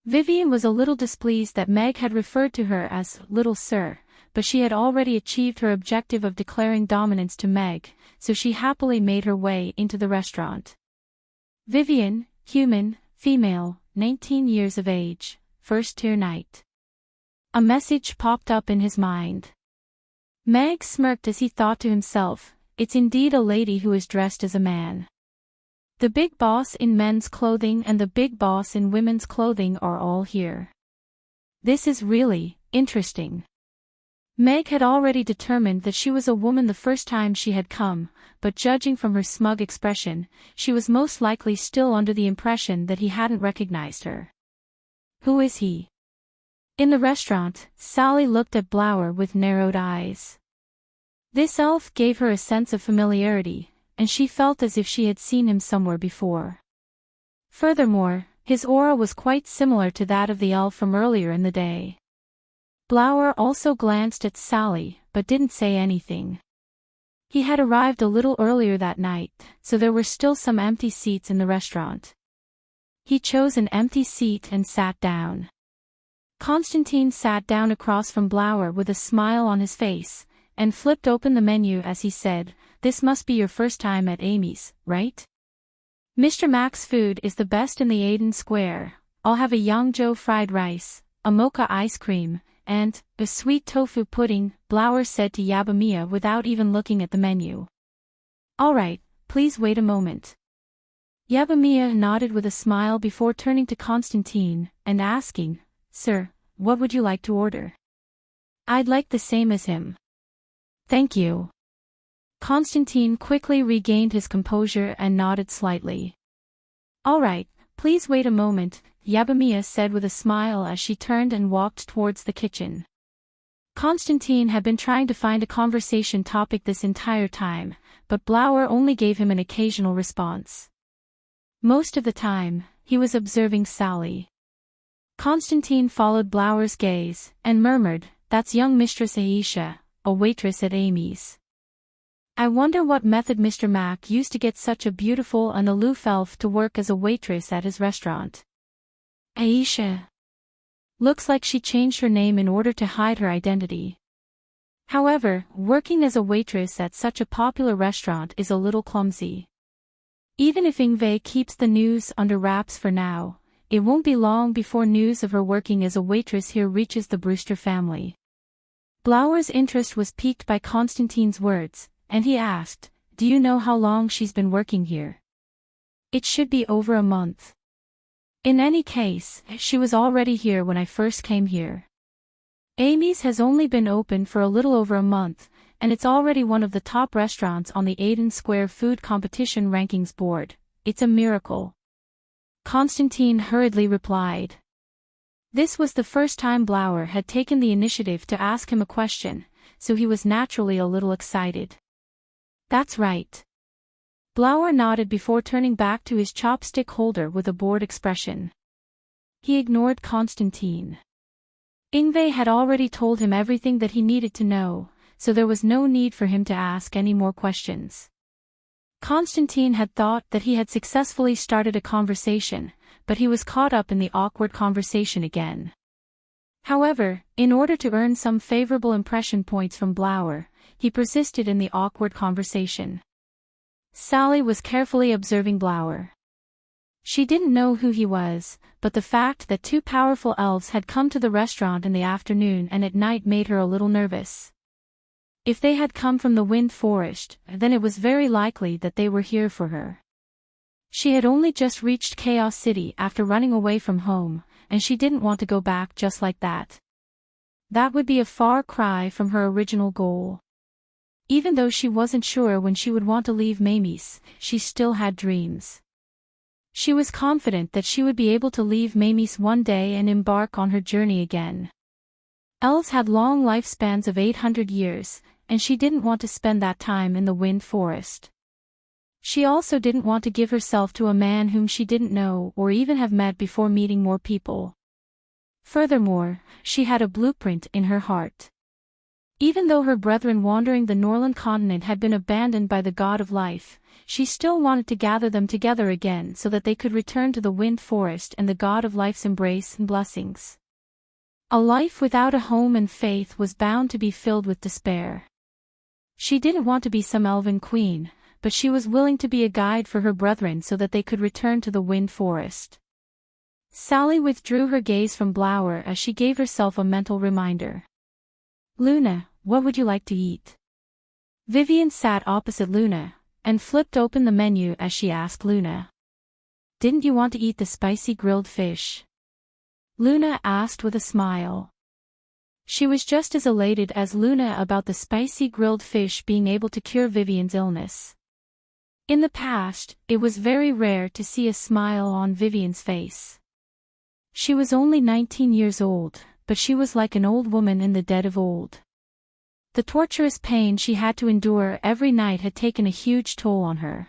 Vivian was a little displeased that Meg had referred to her as little sir, but she had already achieved her objective of declaring dominance to Meg, so she happily made her way into the restaurant. Vivian, human, female, 19 years of age, first-tier knight. A message popped up in his mind. Meg smirked as he thought to himself, it's indeed a lady who is dressed as a man. The big boss in men's clothing and the big boss in women's clothing are all here. This is really interesting. Meg had already determined that she was a woman the first time she had come, but judging from her smug expression, she was most likely still under the impression that he hadn't recognized her. Who is he? In the restaurant, Sally looked at Blower with narrowed eyes. This elf gave her a sense of familiarity, and she felt as if she had seen him somewhere before. Furthermore, his aura was quite similar to that of the elf from earlier in the day. Blower also glanced at Sally, but didn't say anything. He had arrived a little earlier that night, so there were still some empty seats in the restaurant. He chose an empty seat and sat down. Constantine sat down across from Blower with a smile on his face, and flipped open the menu as he said, "This must be your first time at Amy's, right? Mr. Mac's food is the best in the Aiden Square. I'll have a Yangzhou fried rice, a mocha ice cream, and a sweet tofu pudding," Blower said to Yabamiya without even looking at the menu. "All right, please wait a moment." Yabamiya nodded with a smile before turning to Constantine and asking, "Sir, what would you like to order?" "I'd like the same as him." "Thank you." Constantine quickly regained his composure and nodded slightly. "All right, please wait a moment," Yabamiya said with a smile as she turned and walked towards the kitchen. Constantine had been trying to find a conversation topic this entire time, but Blower only gave him an occasional response. Most of the time, he was observing Sally. Constantine followed Blower's gaze, and murmured, "That's young Mistress Aisha, a waitress at Amy's. I wonder what method Mr. Mac used to get such a beautiful and aloof elf to work as a waitress at his restaurant. Aisha. Looks like she changed her name in order to hide her identity. However, working as a waitress at such a popular restaurant is a little clumsy. Even if Ingve keeps the news under wraps for now, it won't be long before news of her working as a waitress here reaches the Brewster family." Blower's interest was piqued by Constantine's words, and he asked, "Do you know how long she's been working here?" "It should be over a month. In any case, she was already here when I first came here. Amy's has only been open for a little over a month, and it's already one of the top restaurants on the Aiden Square Food Competition Rankings Board. It's a miracle." Constantine hurriedly replied. This was the first time Blower had taken the initiative to ask him a question, so he was naturally a little excited. "That's right." Blower nodded before turning back to his chopstick holder with a bored expression. He ignored Constantine. Ingve had already told him everything that he needed to know, so there was no need for him to ask any more questions. Constantine had thought that he had successfully started a conversation, but he was caught up in the awkward conversation again. However, in order to earn some favorable impression points from Blower, he persisted in the awkward conversation. Sally was carefully observing Blower. She didn't know who he was, but the fact that two powerful elves had come to the restaurant in the afternoon and at night made her a little nervous. If they had come from the Wind Forest, then it was very likely that they were here for her. She had only just reached Chaos City after running away from home, and she didn't want to go back just like that. That would be a far cry from her original goal. Even though she wasn't sure when she would want to leave Mamie's, she still had dreams. She was confident that she would be able to leave Mamie's one day and embark on her journey again. Elves had long lifespans of 800 years, and she didn't want to spend that time in the Wind Forest. She also didn't want to give herself to a man whom she didn't know or even have met before meeting more people. Furthermore, she had a blueprint in her heart. Even though her brethren wandering the Norland continent had been abandoned by the god of life, she still wanted to gather them together again so that they could return to the Wind Forest and the god of life's embrace and blessings. A life without a home and faith was bound to be filled with despair. She didn't want to be some elven queen, but she was willing to be a guide for her brethren so that they could return to the Wind Forest. Sally withdrew her gaze from Blower as she gave herself a mental reminder. Luna, what would you like to eat? Vivian sat opposite Luna, and flipped open the menu as she asked Luna. Didn't you want to eat the spicy grilled fish? Luna asked with a smile. She was just as elated as Luna about the spicy grilled fish being able to cure Vivian's illness. In the past, it was very rare to see a smile on Vivian's face. She was only 19 years old, but she was like an old woman in the dead of old. The torturous pain she had to endure every night had taken a huge toll on her.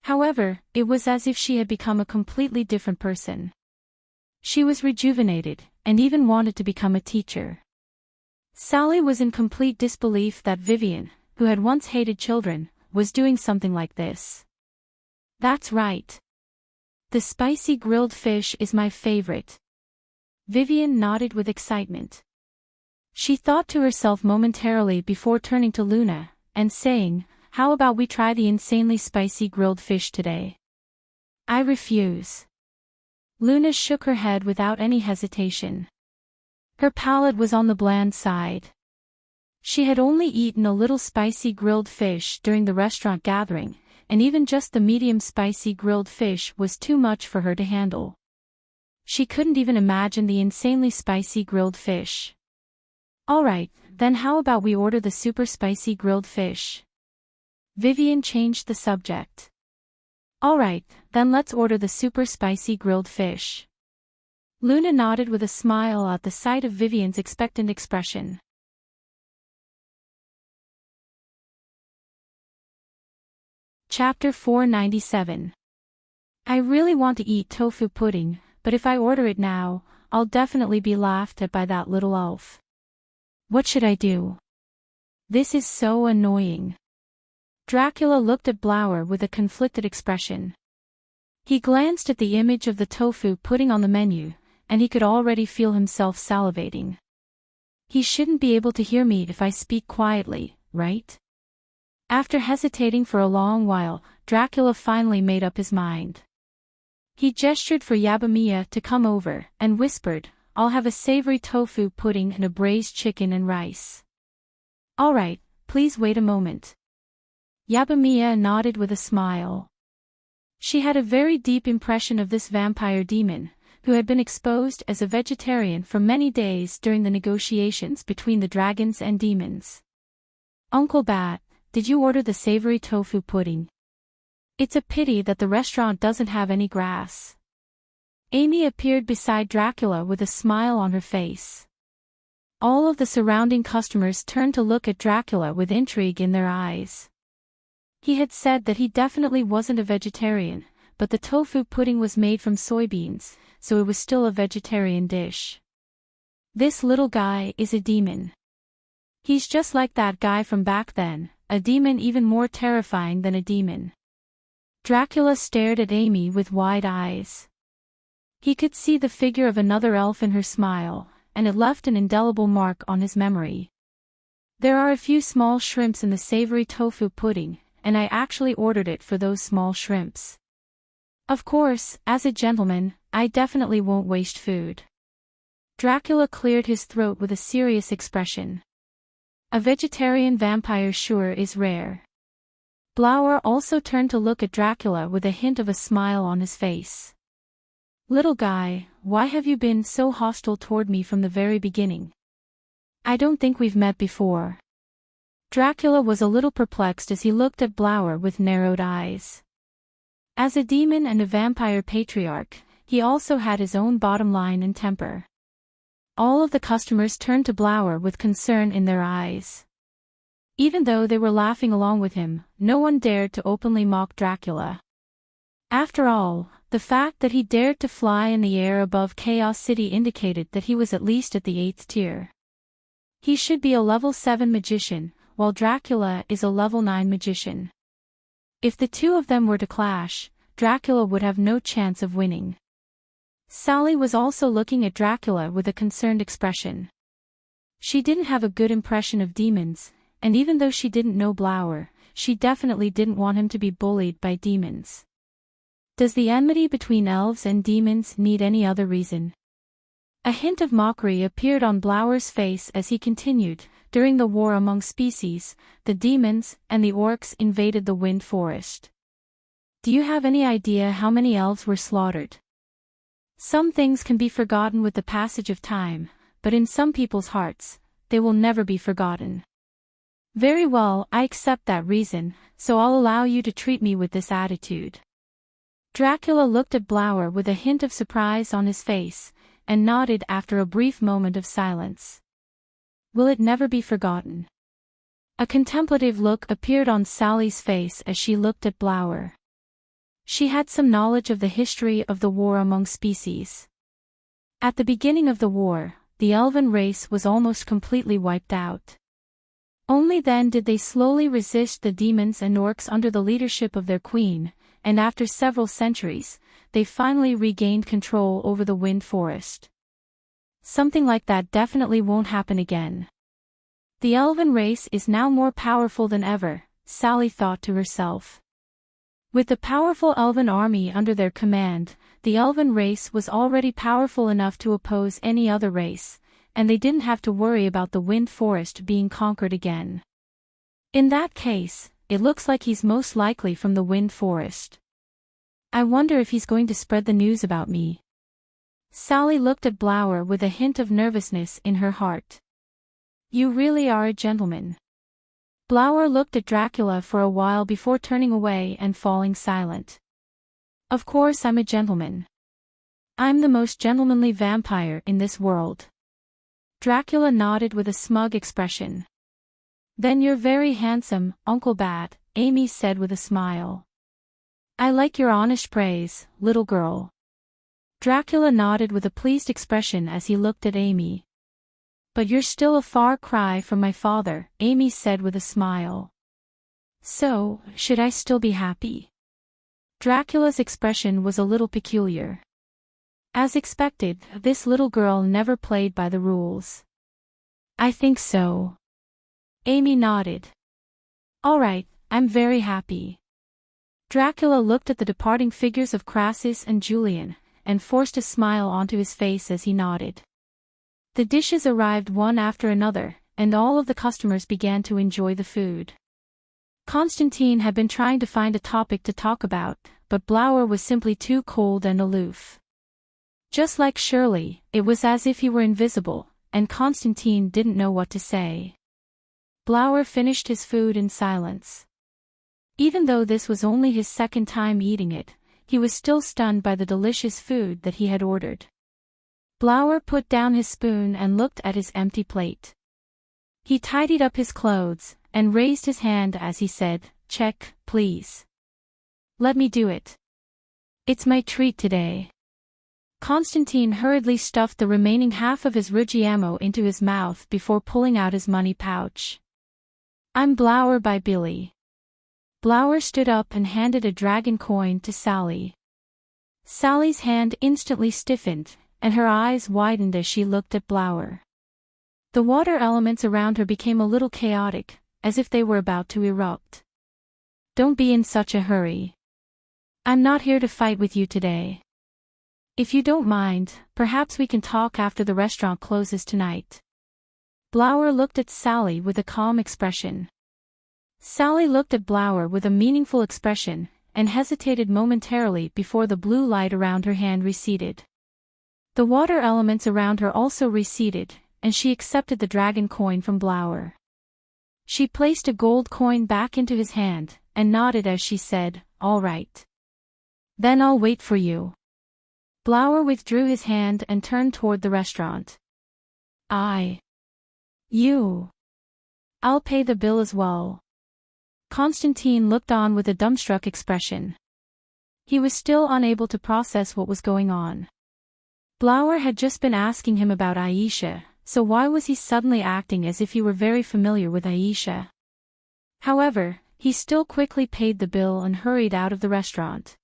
However, it was as if she had become a completely different person. She was rejuvenated, and even wanted to become a teacher. Sally was in complete disbelief that Vivian, who had once hated children, was doing something like this. That's right. The spicy grilled fish is my favorite. Vivian nodded with excitement. She thought to herself momentarily before turning to Luna, and saying, how about we try the insanely spicy grilled fish today? I refuse. Luna shook her head without any hesitation. Her palate was on the bland side. She had only eaten a little spicy grilled fish during the restaurant gathering, and even just the medium spicy grilled fish was too much for her to handle. She couldn't even imagine the insanely spicy grilled fish. Alright, then how about we order the super spicy grilled fish? Vivian changed the subject. Alright, then let's order the super spicy grilled fish. Luna nodded with a smile at the sight of Vivian's expectant expression. Chapter 497. I really want to eat tofu pudding, but if I order it now, I'll definitely be laughed at by that little elf. What should I do? This is so annoying. Dracula looked at Blower with a conflicted expression. He glanced at the image of the tofu pudding on the menu, and he could already feel himself salivating. He shouldn't be able to hear me if I speak quietly, right? After hesitating for a long while, Dracula finally made up his mind. He gestured for Yabamiya to come over, and whispered, I'll have a savory tofu pudding and a braised chicken and rice. Alright, please wait a moment. Yabamiya nodded with a smile. She had a very deep impression of this vampire demon, who had been exposed as a vegetarian for many days during the negotiations between the dragons and demons. Uncle Bat, did you order the savory tofu pudding? It's a pity that the restaurant doesn't have any grass. Amy appeared beside Dracula with a smile on her face. All of the surrounding customers turned to look at Dracula with intrigue in their eyes. He had said that he definitely wasn't a vegetarian, but the tofu pudding was made from soybeans, so it was still a vegetarian dish. This little guy is a demon. He's just like that guy from back then, a demon even more terrifying than a demon. Dracula stared at Amy with wide eyes. He could see the figure of another elf in her smile, and it left an indelible mark on his memory. There are a few small shrimps in the savory tofu pudding, and I actually ordered it for those small shrimps. Of course, as a gentleman, I definitely won't waste food. Dracula cleared his throat with a serious expression. A vegetarian vampire sure is rare. Blower also turned to look at Dracula with a hint of a smile on his face. Little guy, why have you been so hostile toward me from the very beginning? I don't think we've met before. Dracula was a little perplexed as he looked at Blower with narrowed eyes. As a demon and a vampire patriarch, he also had his own bottom line and temper. All of the customers turned to Blower with concern in their eyes. Even though they were laughing along with him, no one dared to openly mock Dracula. After all, the fact that he dared to fly in the air above Chaos City indicated that he was at least at the 8th tier. He should be a level 7 magician, while Dracula is a level 9 magician. If the two of them were to clash, Dracula would have no chance of winning. Sally was also looking at Dracula with a concerned expression. She didn't have a good impression of demons, and even though she didn't know Blower, she definitely didn't want him to be bullied by demons. Does the enmity between elves and demons need any other reason? A hint of mockery appeared on Blower's face as he continued. During the war among species, the demons and the orcs invaded the Wind Forest. Do you have any idea how many elves were slaughtered? Some things can be forgotten with the passage of time, but in some people's hearts, they will never be forgotten. Very well, I accept that reason, so I'll allow you to treat me with this attitude. Dracula looked at Blower with a hint of surprise on his face, and nodded after a brief moment of silence. Will it never be forgotten? A contemplative look appeared on Sally's face as she looked at Blower. She had some knowledge of the history of the war among species. At the beginning of the war, the elven race was almost completely wiped out. Only then did they slowly resist the demons and orcs under the leadership of their queen, and after several centuries, they finally regained control over the Wind Forest. Something like that definitely won't happen again. The elven race is now more powerful than ever, Sally thought to herself. With the powerful elven army under their command, the elven race was already powerful enough to oppose any other race, and they didn't have to worry about the Wind Forest being conquered again. In that case, it looks like he's most likely from the Wind Forest. I wonder if he's going to spread the news about me. Sally looked at Blower with a hint of nervousness in her heart. You really are a gentleman. Blower looked at Dracula for a while before turning away and falling silent. Of course I'm a gentleman. I'm the most gentlemanly vampire in this world. Dracula nodded with a smug expression. Then you're very handsome, Uncle Bat, Amy said with a smile. I like your honest praise, little girl. Dracula nodded with a pleased expression as he looked at Amy. But you're still a far cry from my father, Amy said with a smile. So, should I still be happy? Dracula's expression was a little peculiar. As expected, this little girl never played by the rules. I think so. Amy nodded. All right, I'm very happy. Dracula looked at the departing figures of Crassus and Julian, and forced a smile onto his face as he nodded. The dishes arrived one after another, and all of the customers began to enjoy the food. Constantine had been trying to find a topic to talk about, but Blower was simply too cold and aloof. Just like Shirley, it was as if he were invisible, and Constantine didn't know what to say. Blower finished his food in silence. Even though this was only his second time eating it, he was still stunned by the delicious food that he had ordered. Blower put down his spoon and looked at his empty plate. He tidied up his clothes, and raised his hand as he said, "Check, please. Let me do it. It's my treat today." Constantine hurriedly stuffed the remaining half of his Ruggiemo into his mouth before pulling out his money pouch. I'm Blower by Billy. Blower stood up and handed a dragon coin to Sally. Sally's hand instantly stiffened, and her eyes widened as she looked at Blower. The water elements around her became a little chaotic, as if they were about to erupt. Don't be in such a hurry. I'm not here to fight with you today. If you don't mind, perhaps we can talk after the restaurant closes tonight. Blower looked at Sally with a calm expression. Sally looked at Blower with a meaningful expression, and hesitated momentarily before the blue light around her hand receded. The water elements around her also receded, and she accepted the dragon coin from Blower. She placed a gold coin back into his hand, and nodded as she said, "All right. Then I'll wait for you." Blower withdrew his hand and turned toward the restaurant. You. I'll pay the bill as well." Constantine looked on with a dumbstruck expression. He was still unable to process what was going on. Blower had just been asking him about Aisha, so why was he suddenly acting as if he were very familiar with Aisha? However, he still quickly paid the bill and hurried out of the restaurant.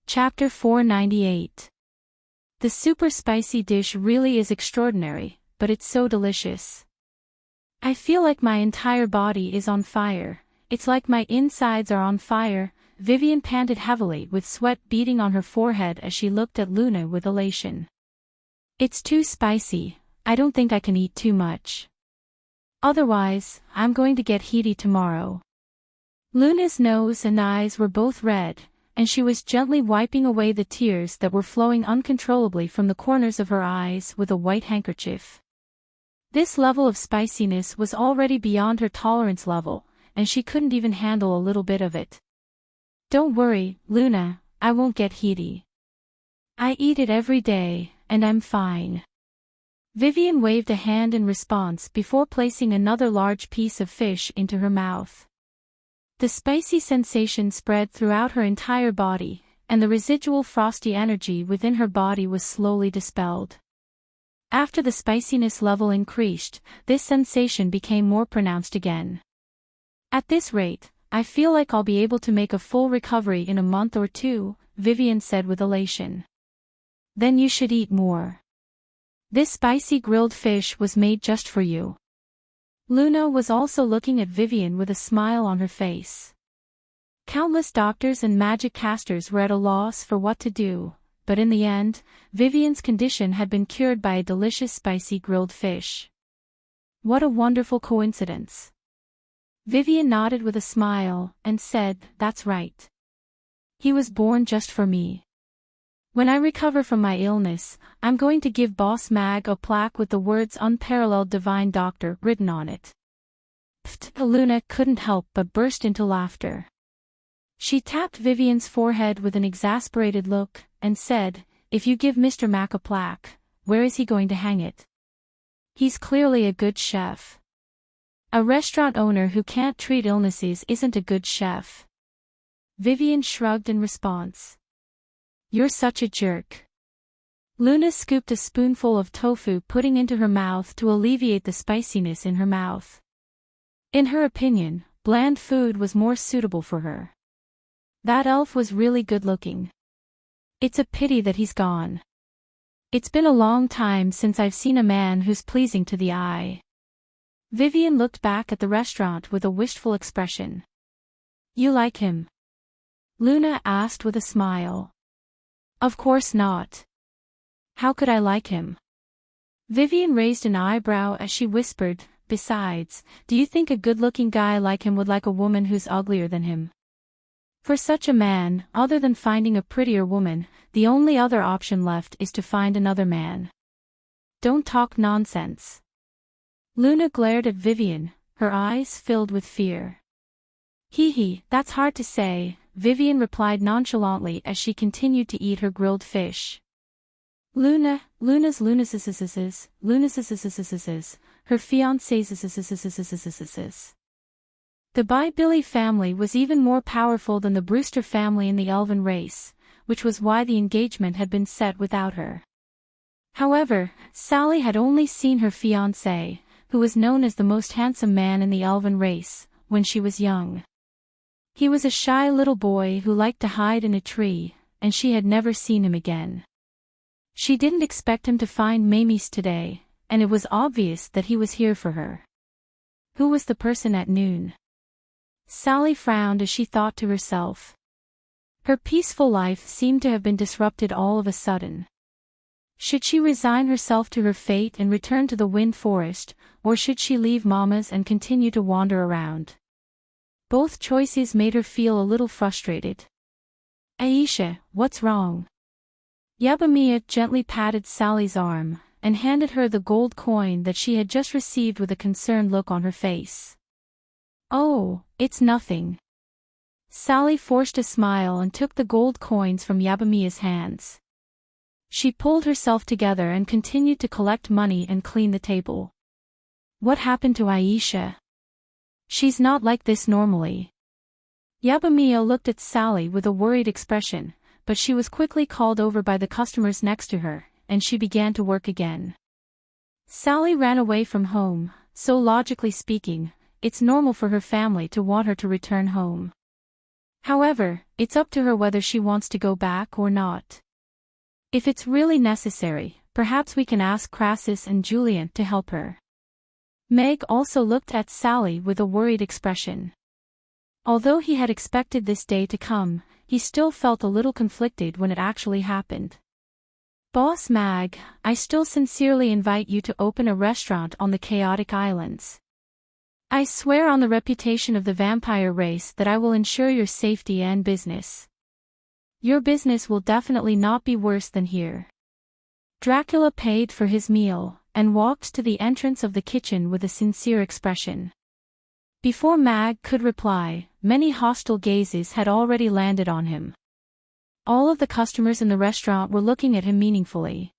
Chapter 498. The super spicy dish really is extraordinary, but it's so delicious. I feel like my entire body is on fire. It's like my insides are on fire. Vivian panted heavily with sweat beading on her forehead as she looked at Luna with elation. "It's too spicy. I don't think I can eat too much. Otherwise, I'm going to get heaty tomorrow." Luna's nose and eyes were both red, and she was gently wiping away the tears that were flowing uncontrollably from the corners of her eyes with a white handkerchief. This level of spiciness was already beyond her tolerance level, and she couldn't even handle a little bit of it. "Don't worry, Luna, I won't get heaty. I eat it every day, and I'm fine." Vivian waved a hand in response before placing another large piece of fish into her mouth. The spicy sensation spread throughout her entire body, and the residual frosty energy within her body was slowly dispelled. After the spiciness level increased, this sensation became more pronounced again. "At this rate, I feel like I'll be able to make a full recovery in a month or two," Vivian said with elation. "Then you should eat more. This spicy grilled fish was made just for you." Luna was also looking at Vivian with a smile on her face. Countless doctors and magic casters were at a loss for what to do, but in the end, Vivian's condition had been cured by a delicious spicy grilled fish. What a wonderful coincidence. Vivian nodded with a smile, and said, "That's right. He was born just for me. When I recover from my illness, I'm going to give Boss Mag a plaque with the words 'Unparalleled Divine Doctor' written on it." Luna couldn't help but burst into laughter. She tapped Vivian's forehead with an exasperated look, and said, "If you give Mr. Mac a plaque, where is he going to hang it? He's clearly a good chef. A restaurant owner who can't treat illnesses isn't a good chef." Vivian shrugged in response. "You're such a jerk." Luna scooped a spoonful of tofu pudding into her mouth to alleviate the spiciness in her mouth. In her opinion, bland food was more suitable for her. That elf was really good-looking. It's a pity that he's gone. It's been a long time since I've seen a man who's pleasing to the eye. Vivian looked back at the restaurant with a wistful expression. "You like him?" Luna asked with a smile. "Of course not. How could I like him?" Vivian raised an eyebrow as she whispered, "Besides, do you think a good-looking guy like him would like a woman who's uglier than him? For such a man, other than finding a prettier woman, the only other option left is to find another man. Don't talk nonsense." Luna glared at Vivian, her eyes filled with fear. "Hee, that's hard to say," Vivian replied nonchalantly as she continued to eat her grilled fish. Luna's, her fiancé's. The Bi-Billy family was even more powerful than the Brewster family in the elven race, which was why the engagement had been set without her. However, Sally had only seen her fiancé, who was known as the most handsome man in the elven race, when she was young. He was a shy little boy who liked to hide in a tree, and she had never seen him again. She didn't expect him to find Mamie's today, and it was obvious that he was here for her. Who was the person at noon? Sally frowned as she thought to herself. Her peaceful life seemed to have been disrupted all of a sudden. Should she resign herself to her fate and return to the wind forest, or should she leave Mama's and continue to wander around? Both choices made her feel a little frustrated. Aisha, what's wrong? Yabamiya gently patted Sally's arm, and handed her the gold coin that she had just received with a concerned look on her face. Oh, it's nothing. Sally forced a smile and took the gold coins from Yabamiya's hands. She pulled herself together and continued to collect money and clean the table. What happened to Aisha? She's not like this normally. Yabamiya looked at Sally with a worried expression, but she was quickly called over by the customers next to her, and she began to work again. Sally ran away from home, so logically speaking, it's normal for her family to want her to return home. However, it's up to her whether she wants to go back or not. If it's really necessary, perhaps we can ask Crassus and Julian to help her. Meg also looked at Sally with a worried expression. Although he had expected this day to come, he still felt a little conflicted when it actually happened. Boss Mag, I still sincerely invite you to open a restaurant on the Chaotic Islands. I swear on the reputation of the vampire race that I will ensure your safety and business. Your business will definitely not be worse than here. Dracula paid for his meal, and walked to the entrance of the kitchen with a sincere expression. Before Mag could reply, many hostile gazes had already landed on him. All of the customers in the restaurant were looking at him meaningfully.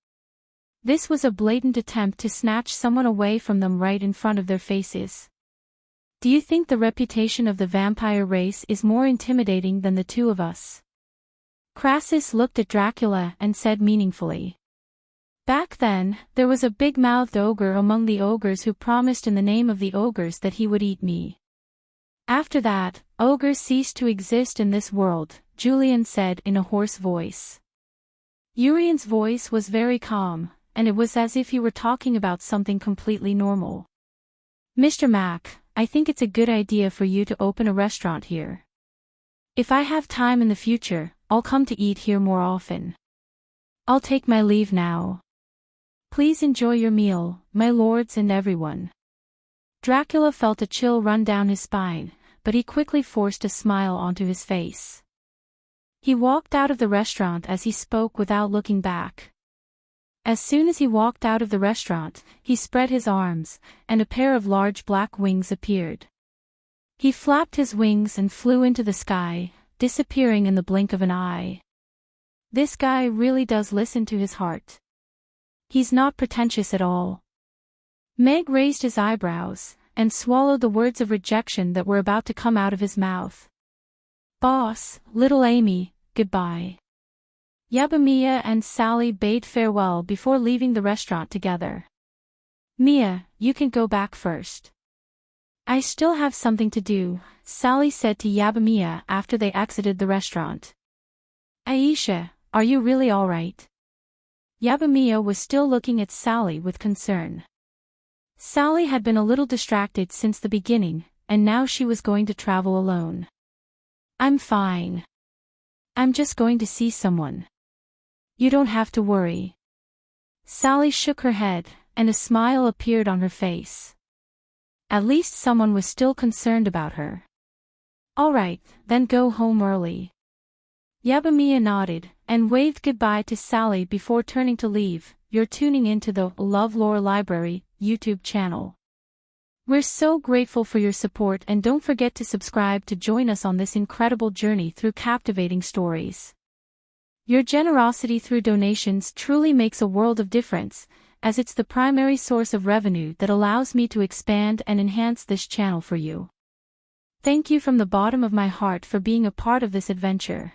This was a blatant attempt to snatch someone away from them right in front of their faces. Do you think the reputation of the vampire race is more intimidating than the two of us? Crassus looked at Dracula and said meaningfully. Back then, there was a big-mouthed ogre among the ogres who promised in the name of the ogres that he would eat me. After that, ogres ceased to exist in this world, Julian said in a hoarse voice. Urian's voice was very calm, and it was as if he were talking about something completely normal. Mr. Mack, I think it's a good idea for you to open a restaurant here. If I have time in the future, I'll come to eat here more often. I'll take my leave now. Please enjoy your meal, my lords and everyone. Dracula felt a chill run down his spine, but he quickly forced a smile onto his face. He walked out of the restaurant as he spoke without looking back. As soon as he walked out of the restaurant, he spread his arms, and a pair of large black wings appeared. He flapped his wings and flew into the sky, disappearing in the blink of an eye. This guy really does listen to his heart. He's not pretentious at all. Meg raised his eyebrows, and swallowed the words of rejection that were about to come out of his mouth. Boss, little Amy, goodbye. Yabamiya and Sally bade farewell before leaving the restaurant together. Mia, you can go back first. I still have something to do, Sally said to Yabamiya after they exited the restaurant. Aisha, are you really all right? Yabamiya was still looking at Sally with concern. Sally had been a little distracted since the beginning, and now she was going to travel alone. I'm fine. I'm just going to see someone. You don't have to worry. Sally shook her head, and a smile appeared on her face. At least someone was still concerned about her. All right, then go home early. Yabamiya nodded, and waved goodbye to Sally before turning to leave. You're tuning into the LoveLore Library YouTube channel. We're so grateful for your support, and don't forget to subscribe to join us on this incredible journey through captivating stories. Your generosity through donations truly makes a world of difference, as it's the primary source of revenue that allows me to expand and enhance this channel for you. Thank you from the bottom of my heart for being a part of this adventure.